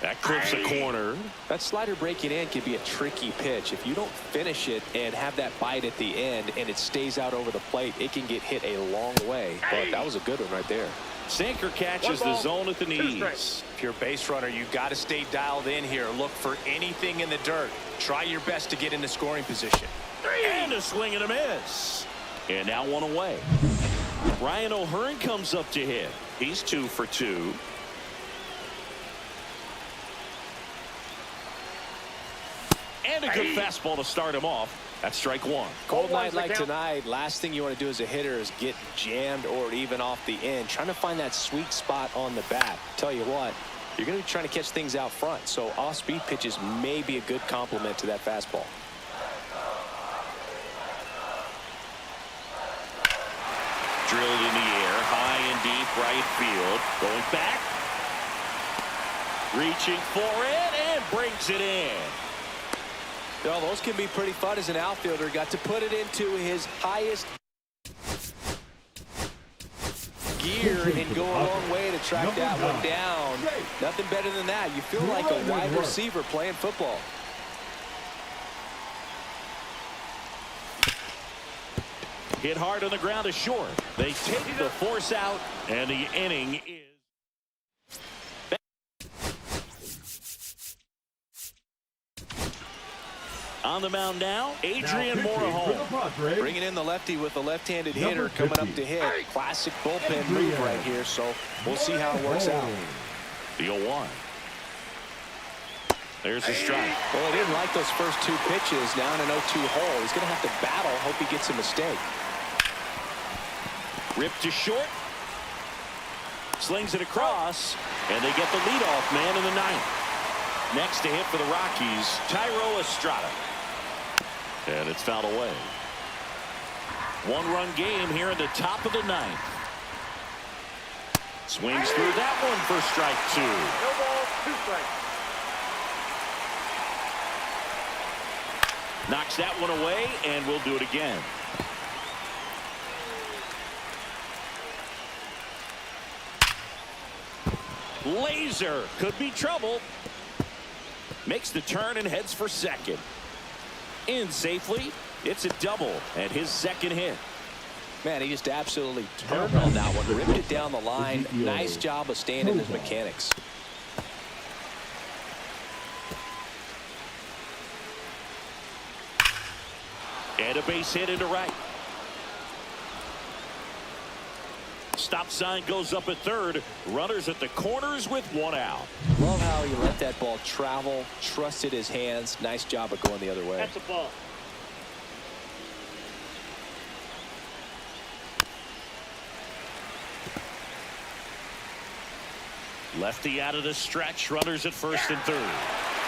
That clips the corner. That slider breaking in can be a tricky pitch. If you don't finish it and have that bite at the end and it stays out over the plate, it can get hit a long way. But that was a good one right there. Sinker catches the zone at the knees. If you're a base runner, you've got to stay dialed in here. Look for anything in the dirt. Try your best to get into scoring position. And a swing and a miss. And now one away. Ryan O'Hearn comes up to hit. He's 2 for 2. And a good fastball to start him off. That's strike 1. Cold night like tonight, last thing you want to do as a hitter is get jammed or even off the end. Trying to find that sweet spot on the bat. Tell you what, you're going to be trying to catch things out front. So off-speed pitches may be a good complement to that fastball. Drilled in the air, high and deep right field. Going back. Reaching for it and brings it in. Well, those can be pretty fun as an outfielder. Got to put it into his highest gear and go a long way to track that one down. Nothing better than that. You feel like a wide receiver playing football. Hit hard on the ground is short. They take the force out, and the inning is. On the mound now, Adrian Morejon. Bringing in the lefty with the left-handed hitter coming up to hit. Classic bullpen move right here, so we'll see how it works out. The 0-1. There's a strike. Well, he didn't like those first 2 pitches. Now in an 0-2 hole. He's going to have to battle. Hope he gets a mistake. Ripped to short. Slings it across, and they get the leadoff man in the 9th. Next to hit for the Rockies, Thairo Estrada. And it's fouled away. 1-run game here in the top of the 9th. Swings through that one for strike 2. No ball, 2 strikes. Knocks that one away, and we'll do it again. Laser could be trouble. Makes the turn and heads for second. In safely. It's a double and his second hit. Man, he just absolutely turned on that one. Ripped it down the line. Nice job of staying in his mechanics. And a base hit into right. Stop sign goes up at third. Runners at the corners with 1 out. Love how he let that ball travel, trusted his hands. Nice job of going the other way. That's a ball. Lefty out of the stretch. Runners at first and third.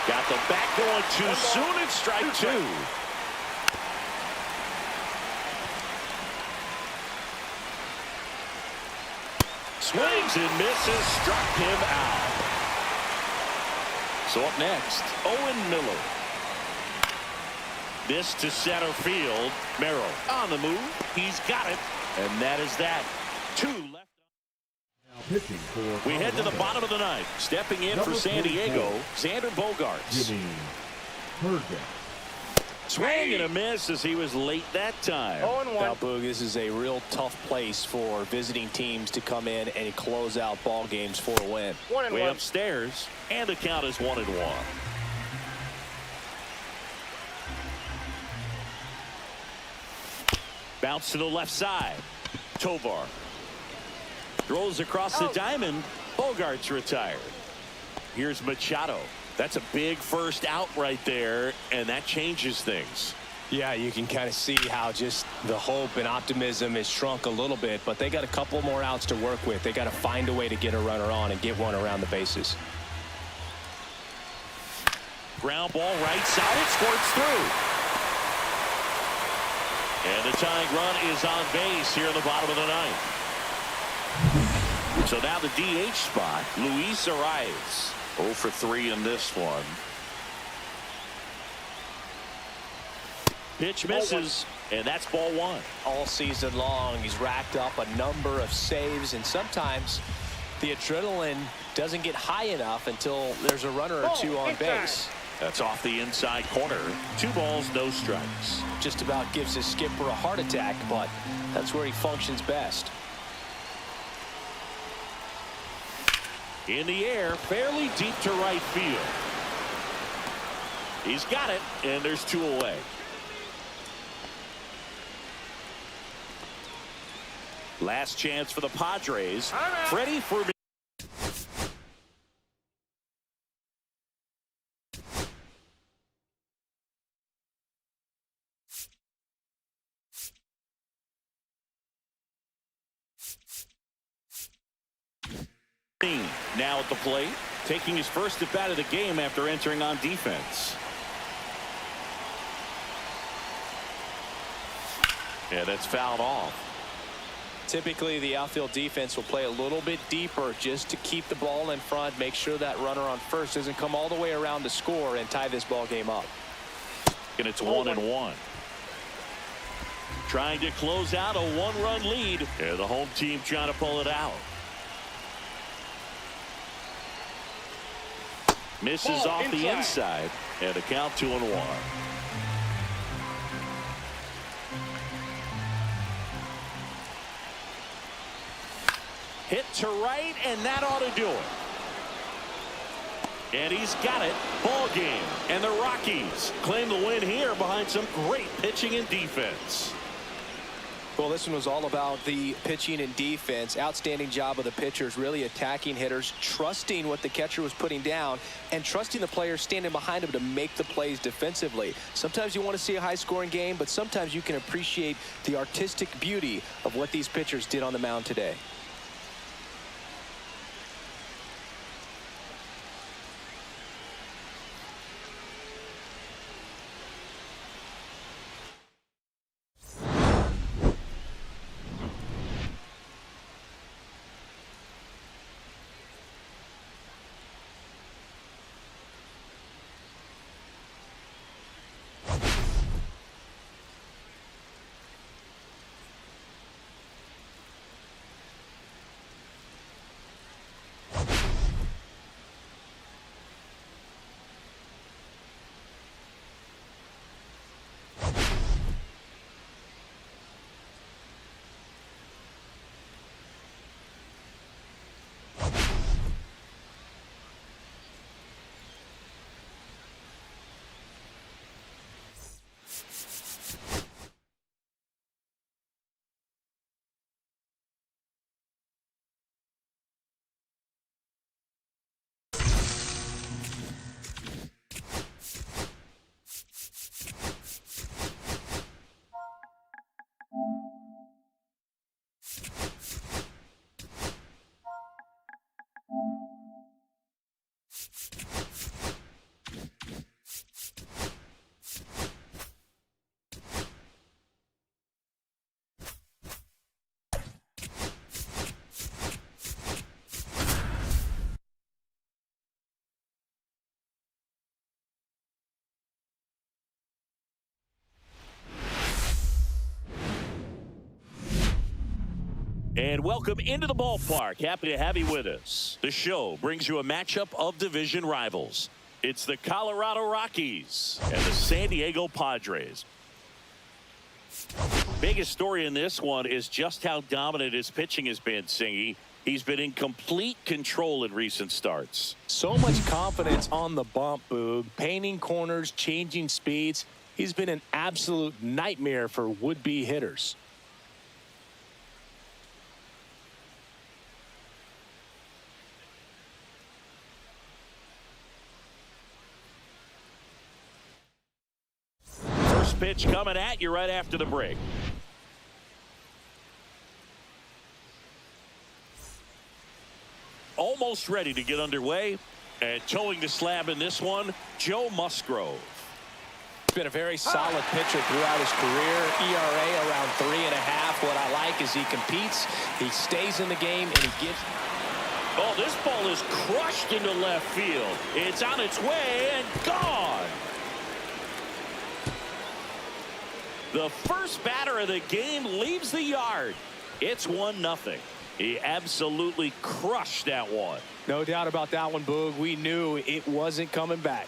Got the back going too soon. It's strike 2. Swings and misses, struck him out. So up next, Owen Miller. This to center field. Merrill on the move. He's got it. And that is that. 2 left. We head to the bottom of the 9th. Stepping in for San Diego, Xander Bogaerts. Swing and a miss as he was late that time. 0-1. Now, Boog, this is a real tough place for visiting teams to come in and close out ball games for a win. 1-1. Way upstairs, and the count is 1-1. Bounce to the left side. Tovar throws across the diamond. Bogaerts retired. Here's Machado. That's a big first out right there, and that changes things. Yeah, you can kind of see how just the hope and optimism is shrunk a little bit, but they got a couple more outs to work with. They got to find a way to get a runner on and get one around the bases. Ground ball right side. It squirts through. And the tying run is on base here in the bottom of the 9th. So now the DH spot, Luis Arraez. 0 for 3 in this one. Pitch misses, and that's ball 1. All season long, he's racked up a number of saves, and sometimes the adrenaline doesn't get high enough until there's a runner or 2 on base. That's off the inside corner. 2 balls, no strikes. Just about gives his skipper a heart attack, but that's where he functions best. In the air, fairly deep to right field. He's got it, and there's 2 away. Last chance for the Padres. Freddy Fermin. Now at the plate, taking his first at bat of the game after entering on defense. Yeah, that's fouled off. Typically, the outfield defense will play a little bit deeper just to keep the ball in front, make sure that runner on first doesn't come all the way around to score and tie this ball game up. And it's 1-1. Trying to close out a 1-run lead. Yeah, the home team trying to pull it out. Misses off the inside, and a count 2-1. Hit to right, and that ought to do it. And he's got it. Ball game. And the Rockies claim the win here behind some great pitching and defense. Well, this one was all about the pitching and defense. Outstanding job of the pitchers, really attacking hitters, trusting what the catcher was putting down, and trusting the players standing behind him to make the plays defensively. Sometimes you want to see a high-scoring game, but sometimes you can appreciate the artistic beauty of what these pitchers did on the mound today. And welcome into the ballpark. Happy to have you with us. The show brings you a matchup of division rivals. It's the Colorado Rockies and the San Diego Padres. Biggest story in this one is just how dominant his pitching has been, Singy. He's been in complete control in recent starts. So much confidence on the bump, Boog. Painting corners, changing speeds. He's been an absolute nightmare for would-be hitters. First pitch coming at you right after the break. Almost ready to get underway, and towing the slab in this one, Joe Musgrove. He's been a very solid pitcher throughout his career. ERA around 3.5. What I like is he competes, he stays in the game, and he gives. Oh, this ball is crushed into left field. It's on its way and gone. The first batter of the game leaves the yard. It's 1-0. He absolutely crushed that one. No doubt about that one, Boog. We knew it wasn't coming back.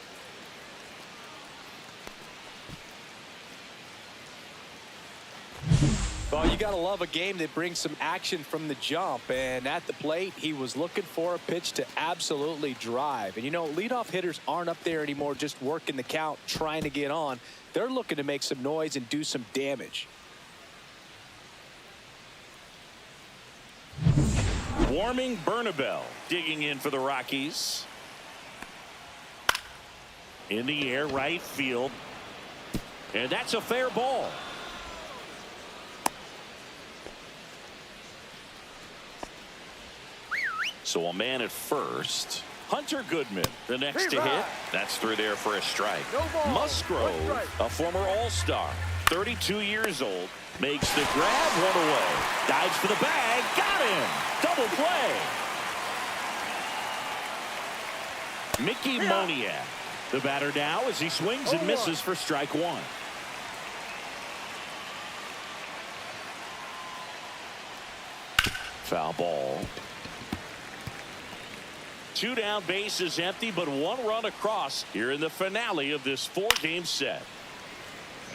Well, you got to love a game that brings some action from the jump. And at the plate, he was looking for a pitch to absolutely drive. And, you know, leadoff hitters aren't up there anymore just working the count, trying to get on. They're looking to make some noise and do some damage. Warming Bernabel digging in for the Rockies. In the air, right field. And that's a fair ball. So a man at first. Hunter Goodman, the next to hit. That's through there for a strike. Musgrove, a former All-Star, 32 years old, makes the grab, one away. Dives for the bag, got him. Double play. Mickey Moniak, the batter now as he swings and misses for strike one. Foul ball. 2 down, bases empty, but 1 run across here in the finale of this 4-game set.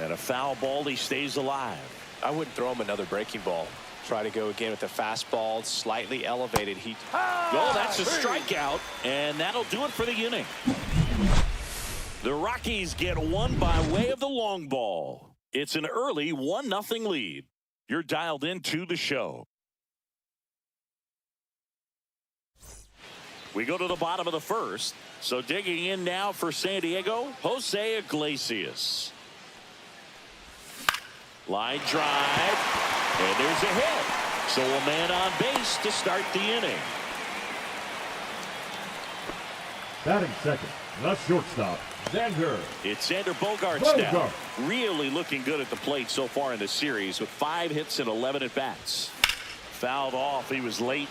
And a foul ball, he stays alive. I wouldn't throw him another breaking ball. Try to go again with the fastball, slightly elevated. Oh, that's a strikeout, and that'll do it for the inning. The Rockies get one by way of the long ball. It's an early 1-0 lead. You're dialed into the show. We go to the bottom of the first. So digging in now for San Diego, Jose Iglesias. Line drive, and there's a hit. So a man on base to start the inning. Batting second, the shortstop, Xander. It's Xander Bogaerts now. Really looking good at the plate so far in the series with 5 hits and 11 at-bats. Fouled off. He was late.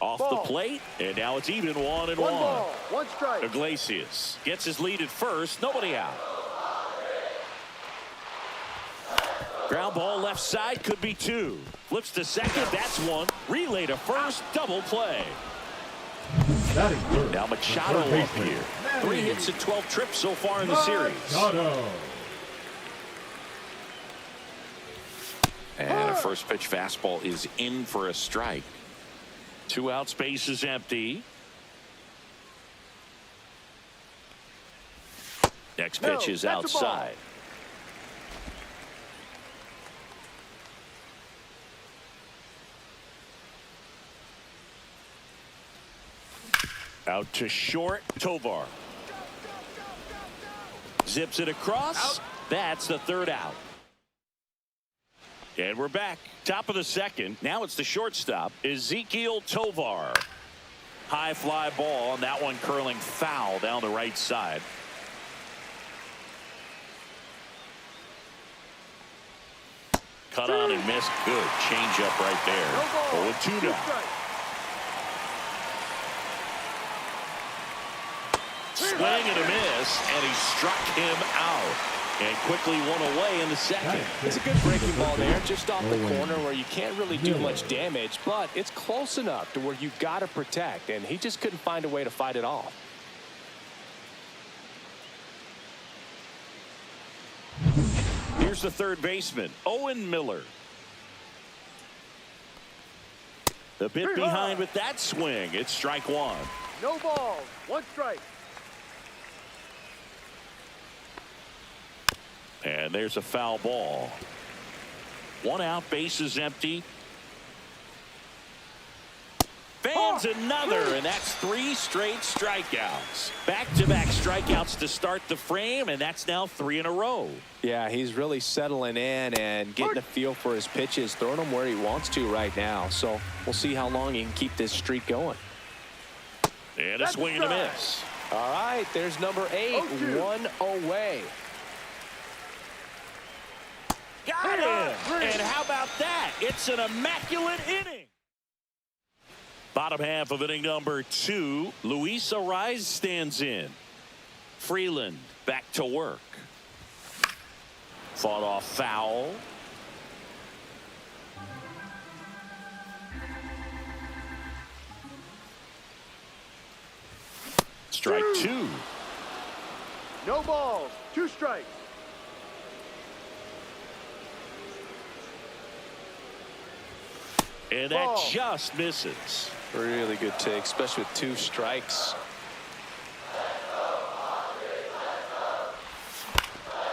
Off the plate, and now it's even 1-1. 1 ball, 1 strike. Iglesias gets his lead at first, nobody out. Ground ball left side, could be 2. Flips to second, that's 1. Relay to first, double play. Now Machado up here. 3 hits and 12 trips so far in the series. And a first pitch fastball is in for a strike. 2 outs, bases empty. Next pitch is outside. Out to short, Tovar. Zips it across. That's the 3rd out. And we're back. Top of the second. Now it's the shortstop, Ezequiel Tovar. High fly ball, and that one curling foul down the right side. Cut on and missed. Good change up right there. 0-2 now. Swing and a miss, and he struck him out. And quickly 1 away in the second. It's a good breaking ball there, just off the corner where you can't really do much damage, but it's close enough to where you've got to protect, and he just couldn't find a way to fight it off. Here's the 3rd baseman, Owen Miller. The bit behind with that swing. It's strike 1. No balls, 1 strike. And there's a foul ball. 1 out, bases empty. Fans another, and that's 3 straight strikeouts. Back-to-back strikeouts to start the frame, and that's now 3 in a row. Yeah, he's really settling in and getting a feel for his pitches, throwing them where he wants to right now. So we'll see how long he can keep this streak going. And a swing and a miss. All right, there's number 8, 1 away. Got him! And how about that? It's an immaculate inning. Bottom half of inning number 2. Luis Arraez stands in. Freeland back to work. Fought off foul. strike two. No balls. 2 strikes. And Ball. that just misses. Really good take, especially with 2 strikes.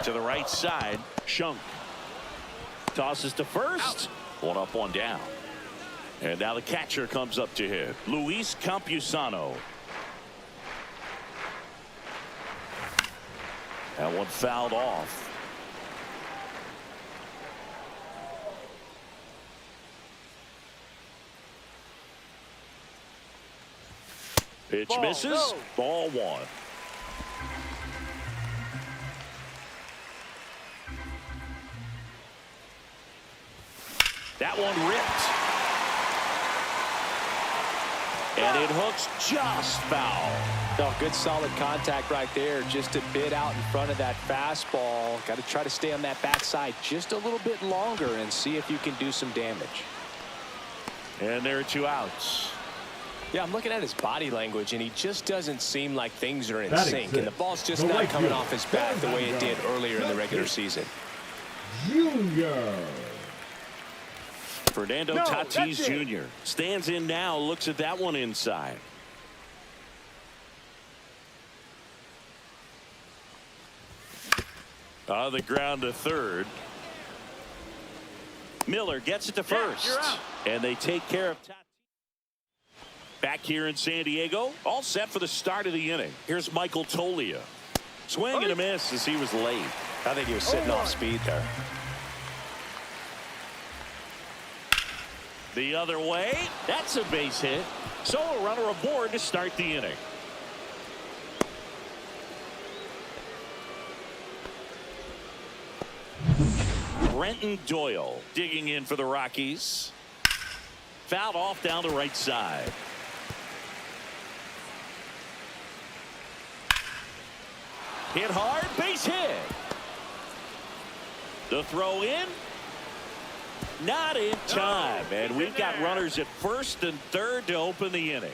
To the right side, Shunk tosses to first. 1 up, 1 down. And now the catcher comes up to hit, Luis Campusano. That one fouled off. Pitch Ball, misses. no. Ball 1. That one ripped. And it hooks just foul. No, good solid contact right there, just a bit out in front of that fastball. Got to try to stay on that backside just a little bit longer and see if you can do some damage. And there are 2 outs. Yeah, I'm looking at his body language, and he just doesn't seem like things are in Batting sync. six. And the ball's just The not right coming field. off his bat the way it did earlier in the regular season. Junior. Fernando No, Tatis that's it. Jr. stands in now, looks at that one inside. On the ground to third. Miller gets it to first. you're out. And they take care of Tatis. Back here in San Diego, all set for the start of the inning. Here's Michael Toglia. Swing and a miss as he was late. I think he was sitting off speed there. The other way, that's a base hit. So a runner aboard to start the inning. Brenton Doyle digging in for the Rockies. Fouled off down the right side. Hit hard, base hit. The throw in. Not in time, and we've got runners at first and third to open the inning.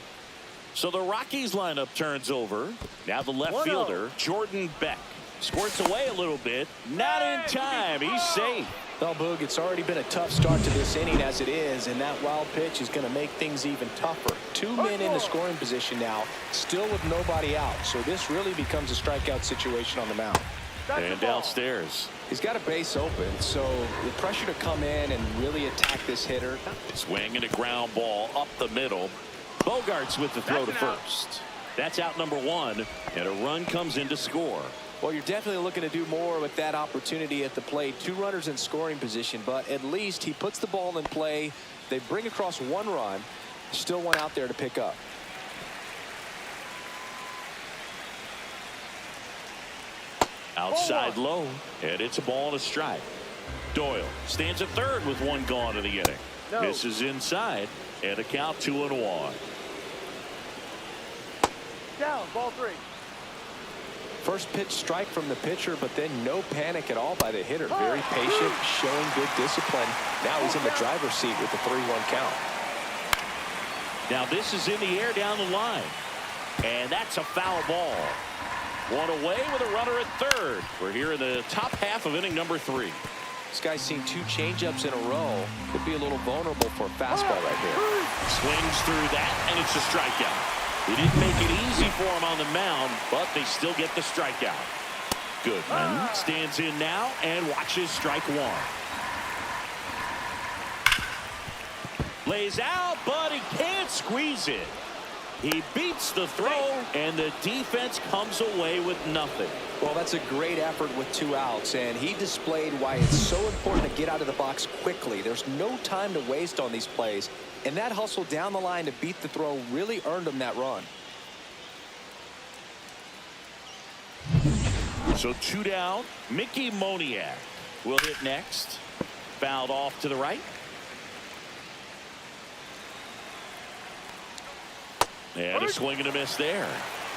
So the Rockies lineup turns over. Now the left 1-0. fielder, Jordan Beck, squirts away a little bit. Not in time. He's safe. Well, Boog, it's already been a tough start to this inning as it is, and that wild pitch is going to make things even tougher. 2 men in the scoring position now, still with nobody out. So this really becomes a strikeout situation on the mound. That's the And ball. downstairs. He's got a base open, so the pressure to come in and really attack this hitter. Swing and a ground ball up the middle. Bogarts with the throw to That's an out. first. That's out number 1, and a run comes in to score. Well, you're definitely looking to do more with that opportunity at the plate. 2 runners in scoring position, but at least he puts the ball in play. They bring across 1 run. Still 1 out there to pick up. Outside low, and it's a ball and a strike. Doyle stands at third with 1 gone in the inning. No. Misses inside, and a count 2-1. Down. Ball 3. First pitch strike from the pitcher, but then no panic at all by the hitter. Very patient, showing good discipline. Now he's in the driver's seat with the 3-1 count. Now this is in the air down the line, and that's a foul ball. 1 away with a runner at third. We're here in the top half of inning number 3. This guy's seen 2 changeups in a row. Could be a little vulnerable for a fastball right here. Swings through that, and it's a strikeout. He didn't make it easy for him on the mound, but they still get the strikeout. Goodman stands in now and watches strike 1. Lays out, but he can't squeeze it. He beats the throw, and the defense comes away with nothing. Well, that's a great effort with 2 outs, and he displayed why it's so important to get out of the box quickly. There's no time to waste on these plays, and that hustle down the line to beat the throw really earned him that run. So 2 down. Mickey Moniak will hit next. Fouled off to the right. And a swing and a miss there.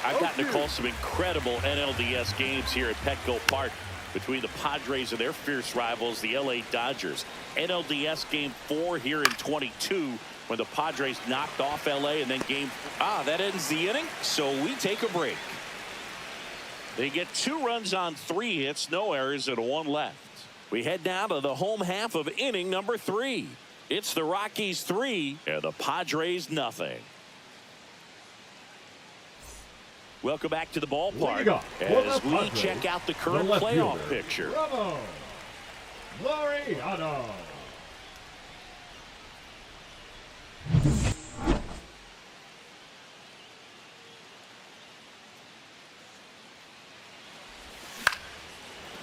I've gotten to call some incredible NLDS games here at Petco Park. between the Padres and their fierce rivals, the LA Dodgers. NLDS Game 4 here in 22 when the Padres knocked off LA, and then that ends the inning, so we take a break. They get 2 runs on 3 hits, no errors, and 1 left. We head now to the home half of inning number 3. It's the Rockies 3 and the Padres nothing. Welcome back to the ballpark as we check out the current playoff picture. Bravo! Laureano.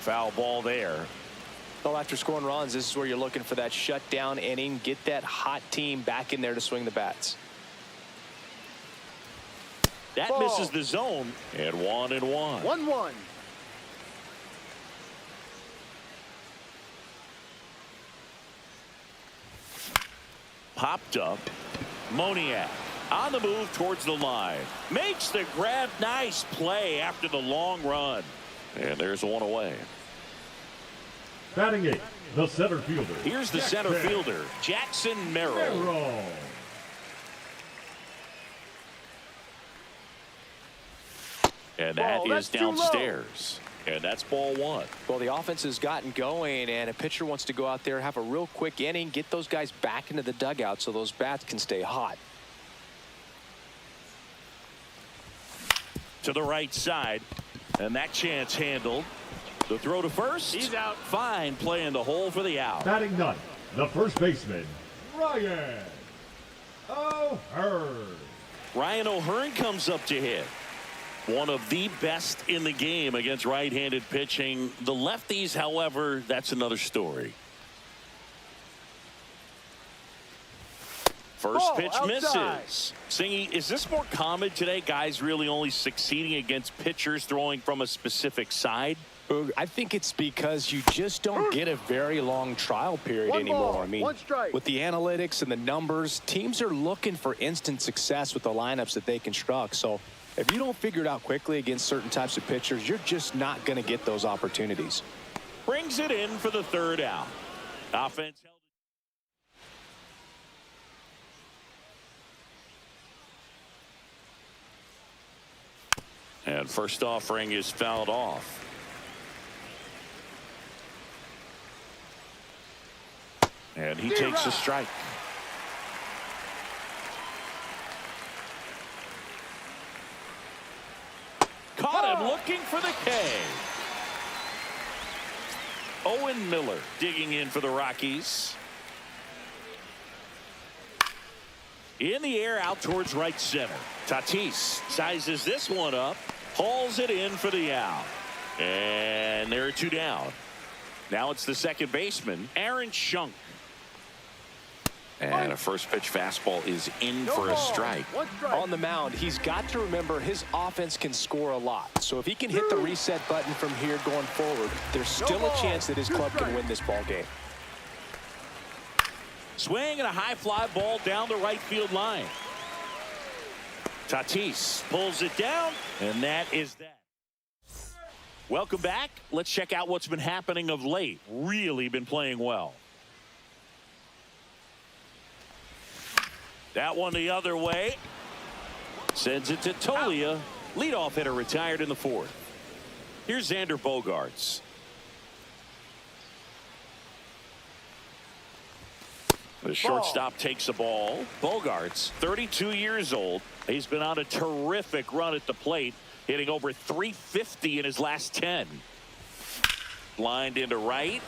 Foul ball there. Well, after scoring runs, this is where you're looking for that shutdown inning. Get that hot team back in there to swing the bats. That misses the zone, and 1-1. 1-1. Popped up. Moniak on the move towards the line. Makes the grab. Nice play after the long run. And there's 1 away. Batting 8th, the center fielder. Here's the center fielder, Jackson Merrill. And that is downstairs. And that's ball 1. Well, the offense has gotten going, and a pitcher wants to go out there, have a real quick inning, get those guys back into the dugout so those bats can stay hot. To the right side, and that chance handled. The throw to first. He's out. Fine play in the hole for the out. Batting 9th, the first baseman, Ryan O'Hearn. Ryan O'Hearn comes up to hit. One of the best in the game against right-handed pitching. The lefties, however, that's another story. First pitch misses. Singy, is this more common today? Guys really only succeeding against pitchers throwing from a specific side? I think it's because you just don't get a very long trial period anymore. I mean, with the analytics and the numbers, teams are looking for instant success with the lineups that they construct. So if you don't figure it out quickly against certain types of pitchers, you're just not going to get those opportunities. Brings it in for the 3rd out. Offense held. And first offering is fouled off. And he takes a strike. Caught him looking for the K. Owen Miller digging in for the Rockies. In the air out towards right center. Tatis sizes this one up. Hauls it in for the out. And there are 2 down. Now it's the second baseman, Aaron Schunk. And a first pitch fastball is in for a strike. On the mound, he's got to remember his offense can score a lot. So if he can hit the reset button from here going forward, there's still a chance that his club can win this ball game. Swing and a high fly ball down the right field line. Tatis pulls it down, and that is that. Welcome back. Let's check out what's been happening of late. Really been playing well. That one the other way. Sends it to Toglia. Leadoff hitter retired in the 4th. Here's Xander Bogaerts. The shortstop takes the ball. Bogaerts, 32 years old. He's been on a terrific run at the plate, hitting over 350 in his last 10. Lined into right.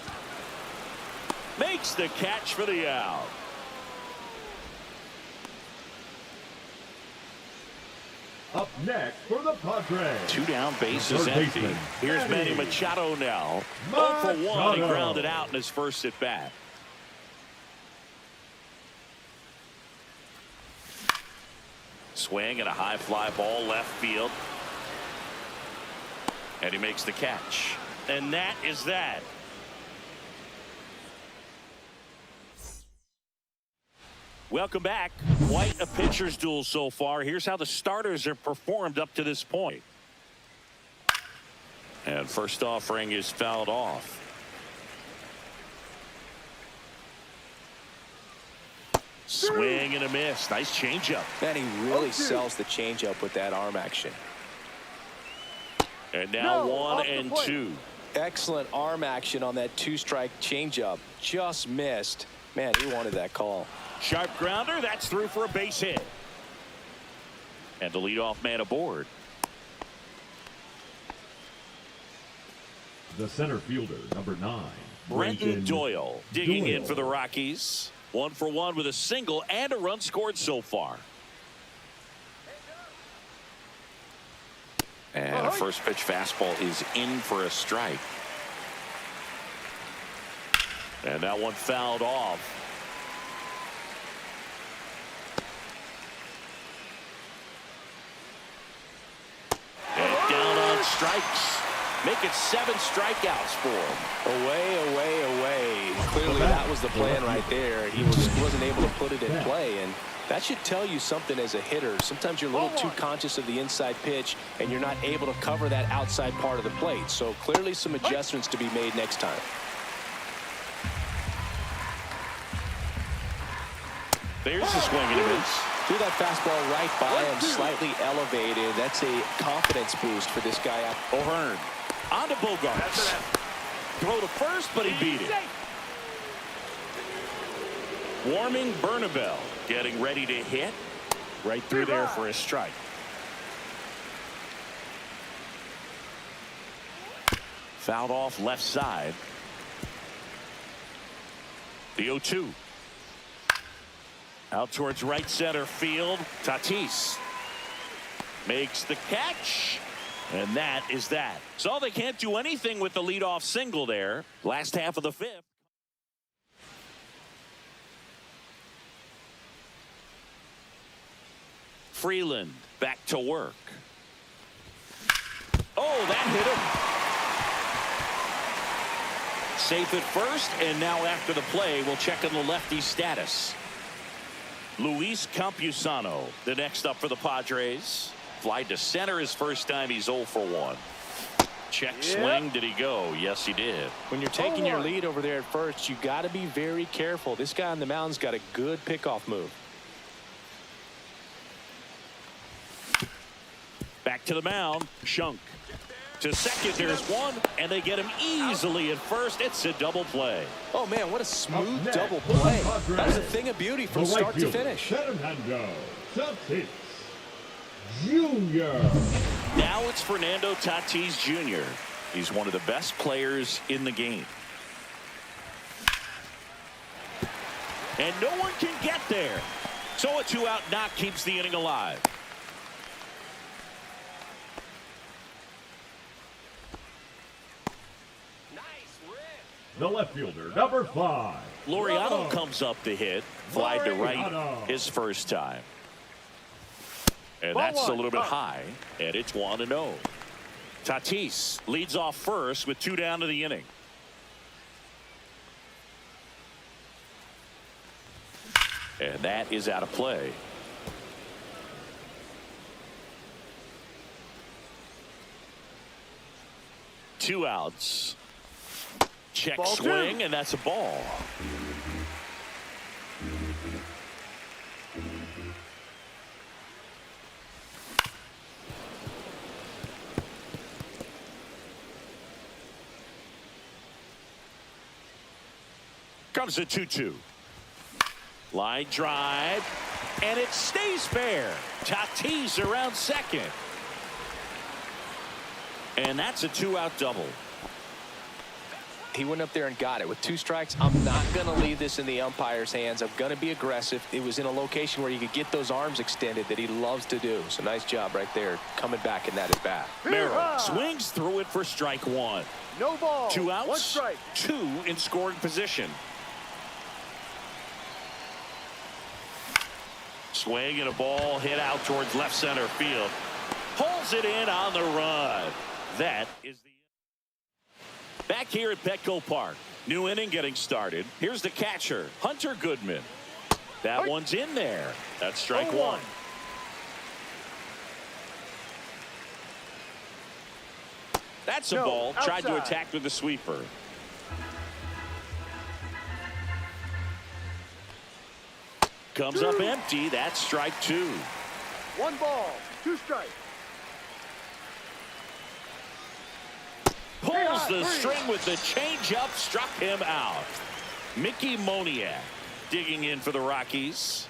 Makes the catch for the out. Up next for the Padres. 2 down, bases empty. Here's Manny Machado now. 0 for 1. He grounded out in his first at bat. Swing and a high fly ball left field. And he makes the catch. And that is that. Welcome back. Quite a pitcher's duel so far. Here's how the starters have performed up to this point. And first offering is fouled off. Swing and a miss. Nice changeup. And he really sells the changeup with that arm action. And now No, 1 off the and plate. 2. Excellent arm action on that two-strike changeup. Just missed. Man, he wanted that call. Sharp grounder. That's through for a base hit. And the leadoff man aboard. The center fielder, number 9. Brenton Doyle digging in for the Rockies. 1 for 1 with a single and a run scored so far. And a first pitch fastball is in for a strike. And that one fouled off. And down on strikes. Make it 7 strikeouts for him. Away, away, away. Clearly that was the plan right there. He just wasn't able to put it in play, and that should tell you something as a hitter. Sometimes you're a little too conscious of the inside pitch, and you're not able to cover that outside part of the plate. So clearly some adjustments to be made next time. There's the swing and a miss. Threw that fastball right by him, slightly elevated. That's a confidence boost for this guy out. O'Hearn on to Bogarts. Throw to first, but he beat it. Warming Bernabel. Getting ready to hit. Right through there for a strike. Fouled off left side. The 0-2. Out towards right center field. Tatis makes the catch. And that is that. So they can't do anything with the leadoff single there. Last half of the 5th. Freeland back to work. Oh, that hit him. Safe at first, and now after the play, we'll check on the lefty status. Luis Campusano, the next up for the Padres. Fly to center his first time. He's 0 for 1. Check swing. Did he go? Yes, he did. When you're taking your lead over there at first, you got to be very careful. This guy on the mound's got a good pickoff move. Back to the mound. Shunk. To second, there's one, and they get him easily at first. It's a double play. Oh, man, what a smooth double play. That was a thing of beauty from start to finish. Fernando Tatis Jr. Now it's Fernando Tatis Jr. He's one of the best players in the game. And no one can get there. So a 2-out knock keeps the inning alive. The left fielder, number 5. Laureano comes up to hit. Fly to right his first time. And that's a little bit high. And it's 1-0. Tatis leads off first with 2 down to the inning. And that is out of play. Two outs. Check swing, and that's a ball. Comes a 2-2. Line drive, and it stays fair. Tatis around second. And that's a 2-out double. He went up there and got it with 2 strikes. I'm not going to leave this in the umpire's hands. I'm going to be aggressive. It was in a location where you could get those arms extended that he loves to do. So nice job right there coming back in that at bat. Merrill swings through it for strike 1. No ball. 2 outs. 1 strike. 2 in scoring position. Swing and a ball hit out towards left center field. Pulls it in on the run. That is the back here at Petco Park. New inning getting started. Here's the catcher, Hunter Goodman. That one's in there. That's strike 1. That's a No, ball. Tried to outside. attack with the sweeper. Comes up empty. That's strike 2. 1 ball, 2 strikes. Pulls the 3. string with the changeup. Struck him out. Mickey Moniak digging in for the Rockies.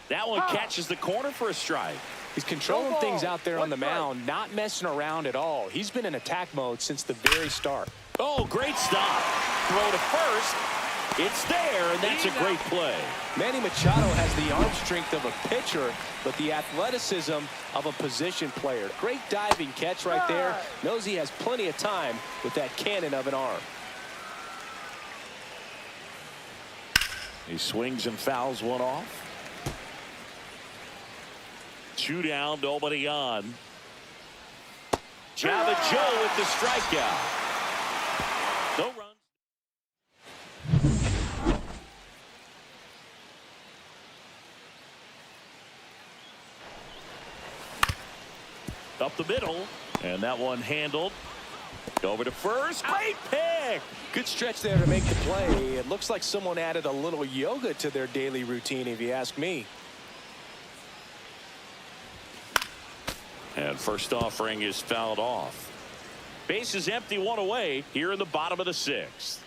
That one catches the corner for a strike. He's controlling No things ball. out there on 1 the strike. mound, not messing around at all. He's been in attack mode since the very start. Oh, great stop. Throw to first. It's there, and that's a great play. Manny Machado has the arm strength of a pitcher, but the athleticism of a position player. Great diving catch right there. Knows he has plenty of time with that cannon of an arm. He swings and fouls one off. 2 down, nobody on. Java Joe with the strikeout. No runs. Up the middle, and that one handled. Over to first. Great pick. Good stretch there to make the play. It looks like someone added a little yoga to their daily routine, if you ask me. And first offering is fouled off. Base is empty, 1 away here in the bottom of the 6th.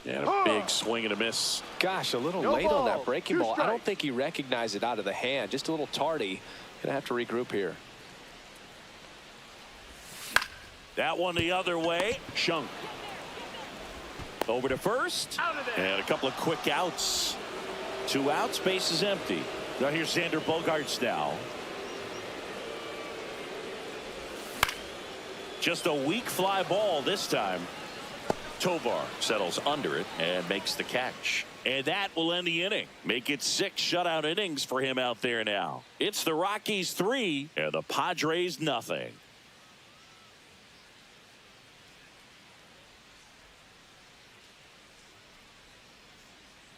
And a big swing and a miss. Gosh, a little No late on that ball, breaking 2 ball. I don't strikes. think he recognized it out of the hand. Just a little tardy. Gonna have to regroup here. That one the other way. Shunk. Over to first. Out of there. And a couple of quick outs. 2 outs, base is empty. Now here's Xander Bogaerts now. Just a weak fly ball this time. Tovar settles under it and makes the catch. And that will end the inning. Make it 6 shutout innings for him out there now. It's the Rockies 3 and the Padres nothing.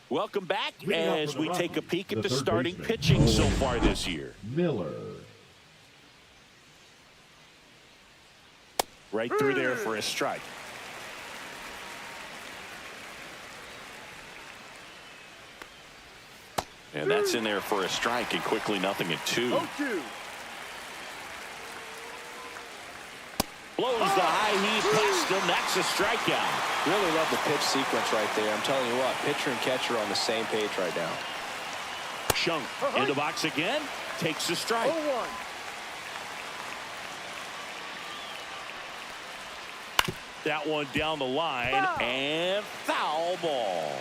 Welcome back as we take a peek at the starting pitching so far this year. Miller. Right through there for a strike. And that's in there for a strike, and quickly nothing at 2. 0-2. Blows the high heat past him. That's a strikeout. Really love the pitch sequence right there. I'm telling you what, pitcher and catcher are on the same page right now. Shunk in the box again. Takes a strike. 0-1. That one down the line. Foul. And foul ball.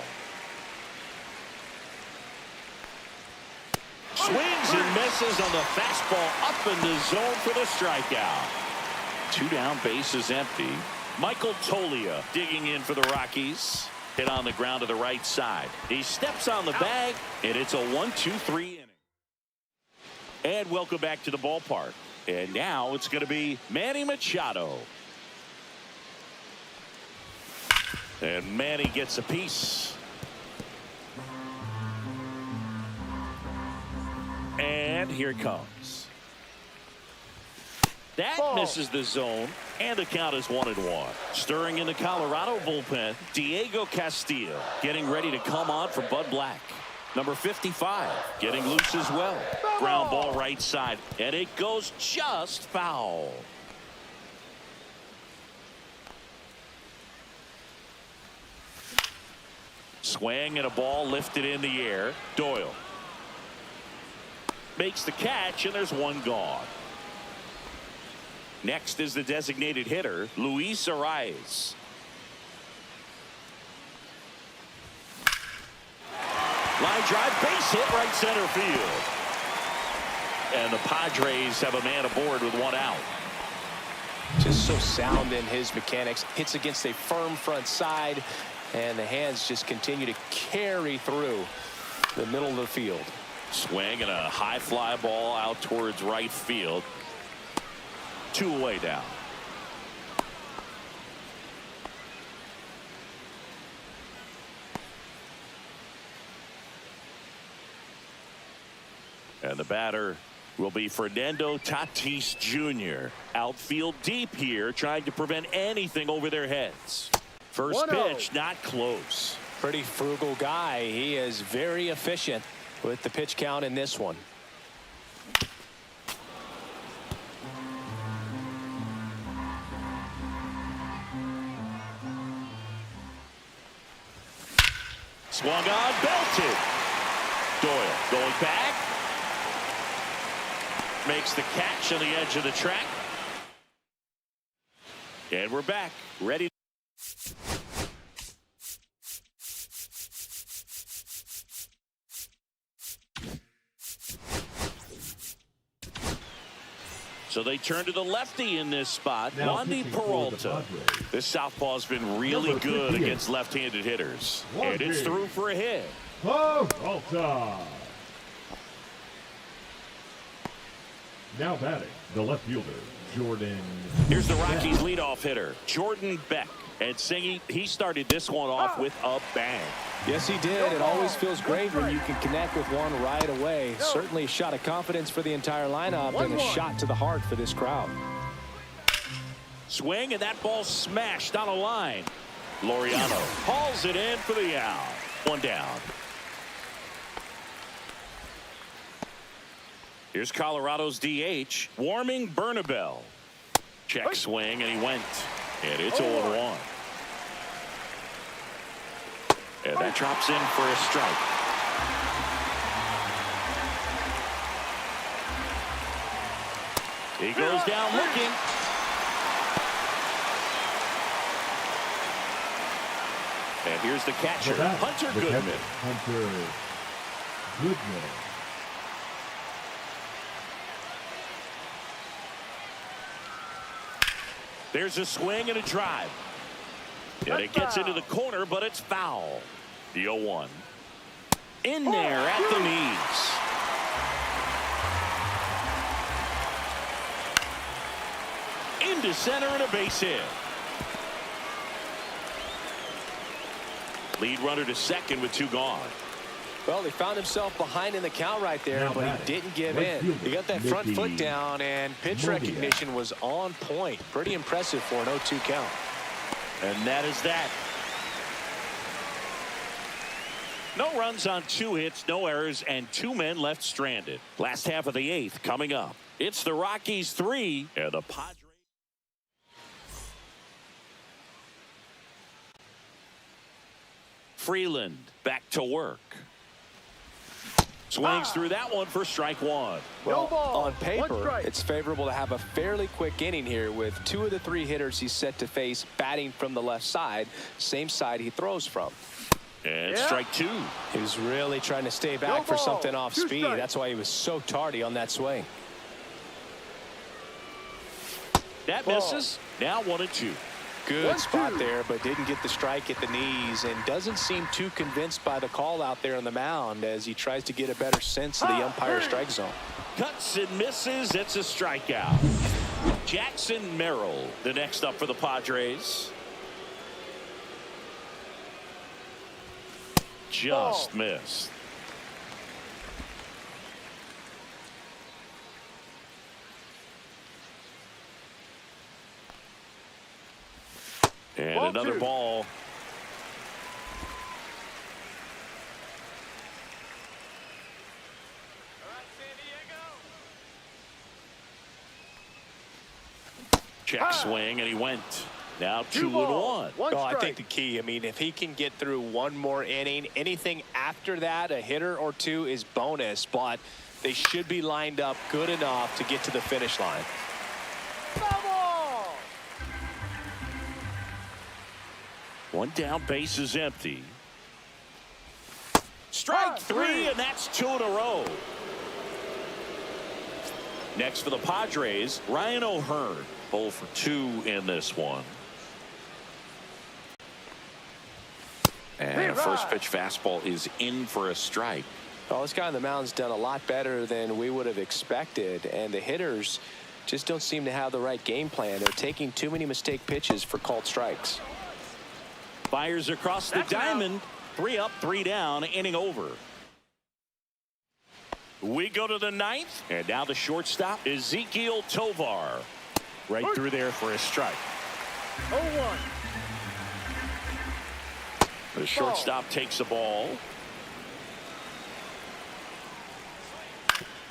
Swings and misses on the fastball up in the zone for the strikeout. 2 down, base is empty. Michael Toglia digging in for the Rockies. Hit on the ground to the right side. He steps on the bag, and it's a 1-2-3 inning. And welcome back to the ballpark. And now it's going to be Manny Machado. And Manny gets a piece. And here it comes. That Ball. misses the zone, and the count is 1-1. Stirring in the Colorado bullpen, Diego Castillo getting ready to come on for Bud Black. Number 55 getting loose as well. Ground ball right side, and it goes just foul. Swing and a ball lifted in the air. Doyle makes the catch, and there's one gone. Next is the designated hitter, Luis Arraez. Line drive, base hit, right center field. And the Padres have a man aboard with 1 out. Just so sound in his mechanics. Hits against a firm front side, and the hands just continue to carry through the middle of the field. Swing and a high fly ball out towards right field. 2 away now. And the batter, will be Fernando Tatis Jr. Outfield deep here, trying to prevent anything over their heads. First 1-0. pitch, not close. Pretty frugal guy. He is very efficient with the pitch count in this one. Swung on, belted. Doyle going back. Makes the catch on the edge of the track. And we're back. Ready. So they turn to the lefty in this spot. Now Wandy pitching for the Peralta. Padres. This southpaw's been really Number good 58. against left-handed hitters. Wandy. And it's through for a hit. Peralta. Now batting, the left fielder, Jordan. Here's the Rockies leadoff hitter, Jordan Beck. And Singy, he started this one off with a bang. Yes, he did. It always feels great when you can connect with one right away. Certainly a shot of confidence for the entire lineup and a shot to the heart for this crowd. Swing, and that ball smashed on a line. Laureano hauls it in for the out. One down. Here's Colorado's DH, warming Bernabel. Check swing, and he went. And it's 0-1. And that drops in for a strike. He goes down looking. And here's the catcher, Hunter Goodman. Hunter Goodman. There's a swing and a drive. And it gets into the corner, but it's foul. The 0-1. In there at the knees. Into center and a base hit. Lead runner to second with 2 gone. Well, he found himself behind in the count right there, Now but he batting, didn't give right in. fielder, He got that front Mickey foot down, and pitch recognition was on point. Pretty impressive for an 0-2 count. And that is that. No runs on 2 hits, no errors, and 2 men left stranded. Last half of the 8th coming up. It's the Rockies 3 and the Padres. Freeland back to work. Swings through that one for strike 1. Well, ball, on 1 paper, strike. it's favorable to have a fairly quick inning here with 2 of the 3 hitters he's set to face batting from the left side, same side he throws from. And strike 2. He was really trying to stay back for ball, something off 2 speed. strikes. That's why he was so tardy on that swing. That Ball. misses. Now 1-2. Good 1-2. spot there, but didn't get the strike at the knees and doesn't seem too convinced by the call out there on the mound as he tries to get a better sense of the umpire strike zone. Cuts and misses. It's a strikeout. Jackson Merrill, the next up for the Padres. Just missed. And another ball. Check swing, and he went. Now 2-1. Well, I think the key, I mean, if he can get through one more inning, anything after that, a hitter or 2 is bonus, but they should be lined up good enough to get to the finish line. One down, base is empty. Strike 3, and that's 2 in a row. Next for the Padres, Ryan O'Hearn, 0 for 2 in this one. And first pitch fastball is in for a strike. Well, this guy on the mound's done a lot better than we would have expected, and the hitters just don't seem to have the right game plan. They're taking too many mistake pitches for called strikes. Fires across the diamond. 3 up, 3 down, inning over. We go to the ninth, and now the shortstop, Ezekiel Tovar. Right through there for a strike. 0-1. The shortstop takes the ball.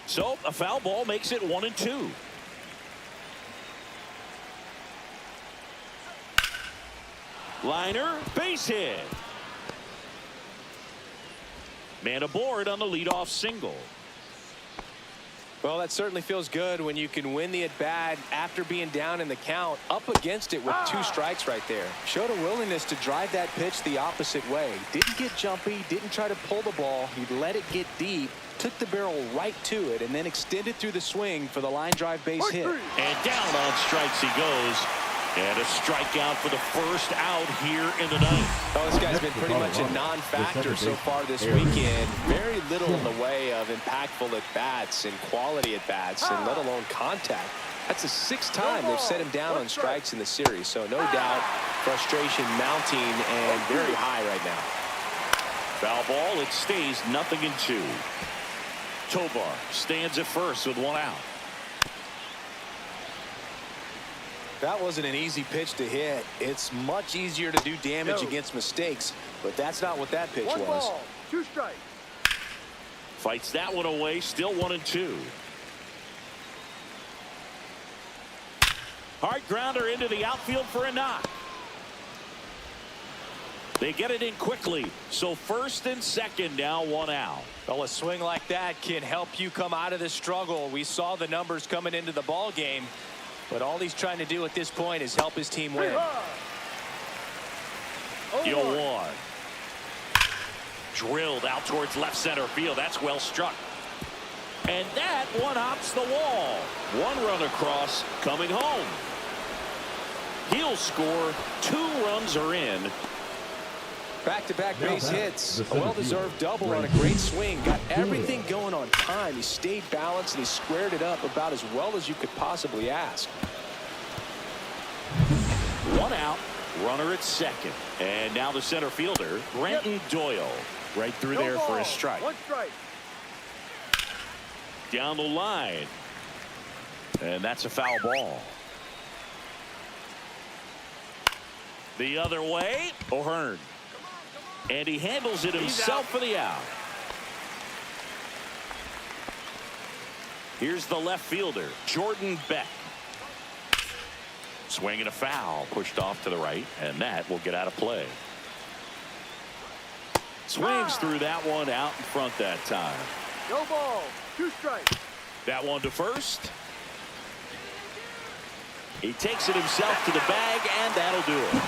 So a foul ball makes it 1-2. Liner, base hit. Man aboard on the leadoff single. Well, that certainly feels good when you can win the at-bat after being down in the count, up against it with 2 strikes right there. Showed a willingness to drive that pitch the opposite way. Didn't get jumpy, didn't try to pull the ball. He let it get deep, took the barrel right to it, and then extended through the swing for the line drive base hit. And down on strikes he goes. And a strikeout for the first out here in the ninth. Oh, this guy's been pretty much a non-factor so far this weekend. Very little in the way of impactful at-bats and quality at-bats, and let alone contact. That's the 6th time they've set him down on strikes in the series. So no doubt frustration mounting and very high right now. Foul ball. It stays 0-2. Tovar stands at first with 1 out. That wasn't an easy pitch to hit. It's much easier to do damage against mistakes, but that's not what that pitch was. 1 ball, 2 strikes. Fights that one away. Still 1-2. Hard grounder into the outfield for a knock. They get it in quickly. So first and second, now 1 out. Well, a swing like that can help you come out of the struggle. We saw the numbers coming into the ball game. But all he's trying to do at this point is help his team win. 0-1. Drilled out towards left center field. That's well struck. And that one hops the wall. 1 run across, coming home. He'll score. 2 runs are in. Back-to-back base hits. A well-deserved double on a great swing. Got everything going on time. He stayed balanced and he squared it up about as well as you could possibly ask. 1 out. Runner at second. And now the center fielder, Brenton Doyle. Right through there for a strike. 1 strike. Down the line. And that's a foul ball. The other way, O'Hearn. And he handles it himself for the out. Here's the left fielder, Jordan Beck. Swinging a foul, pushed off to the right, and that will get out of play. Swings through that one, out in front that time. No ball, 2 strikes. That one to first. He takes it himself to the bag, and that'll do it.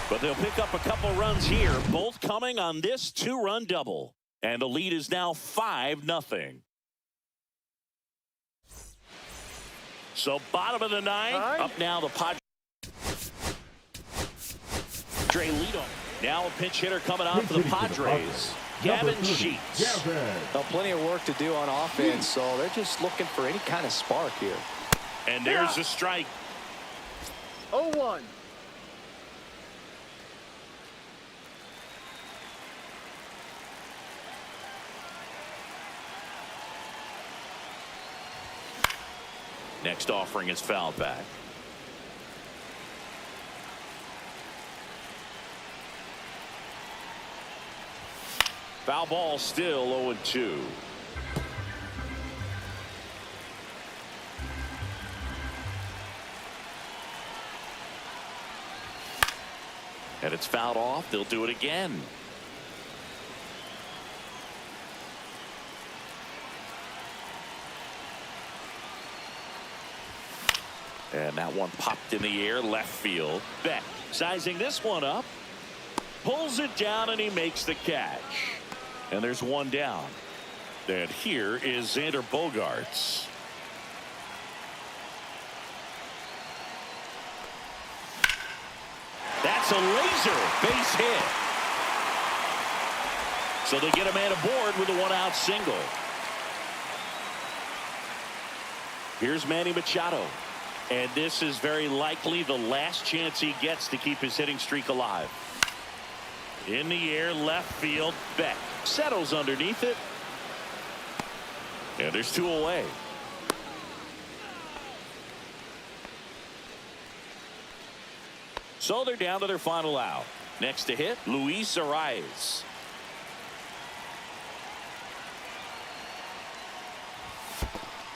But they'll pick up a couple runs here, both coming on this 2-run double. And the lead is now 5-0. So bottom of the 9th, up now the Padres. Leadoff. Now a pinch hitter coming out for the Padres. Gavin Sheets. Well, plenty of work to do on offense, so they're just looking for any kind of spark here. And there's a strike. 0-1. Next offering is fouled back. Foul ball, still 0-2. And it's fouled off. They'll do it again. And that one popped in the air, left field. Beck sizing this one up. Pulls it down, and he makes the catch. And there's 1 down. And here is Xander Bogaerts. That's a laser base hit. So they get a man aboard with a 1-out single. Here's Manny Machado. And this is very likely the last chance he gets to keep his hitting streak alive. In the air, left field, Beck settles underneath it. And there's 2 away. So they're down to their final out. Next to hit, Luis Arraez.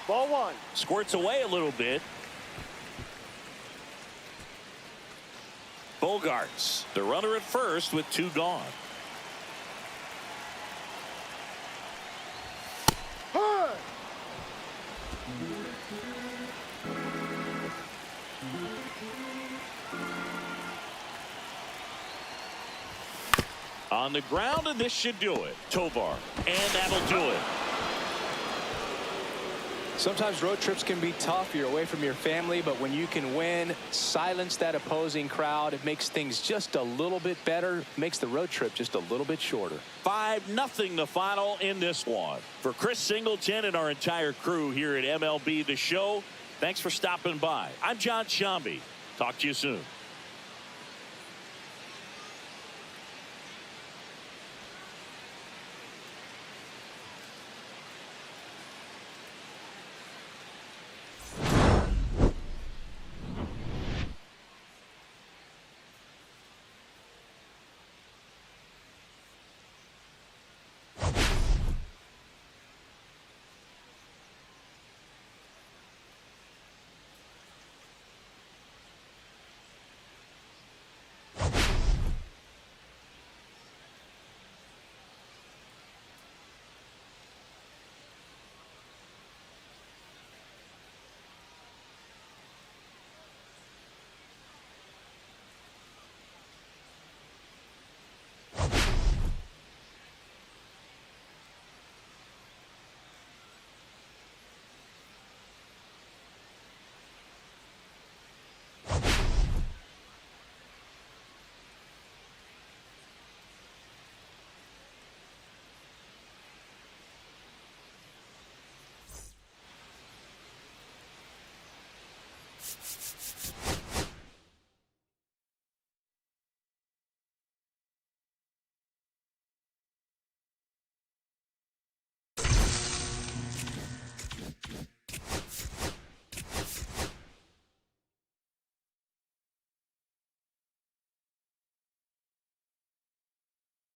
Ball 1. Squirts away a little bit. Bogarts, the runner at first with 2 gone. High. On the ground, and this should do it. Tovar, and that'll do it. Sometimes road trips can be tough. You're away from your family, but when you can win, silence that opposing crowd, it makes things just a little bit better, makes the road trip just a little bit shorter. 5-0 the final in this one. For Chris Singleton and our entire crew here at MLB The Show, thanks for stopping by. I'm John Shambi. Talk to you soon.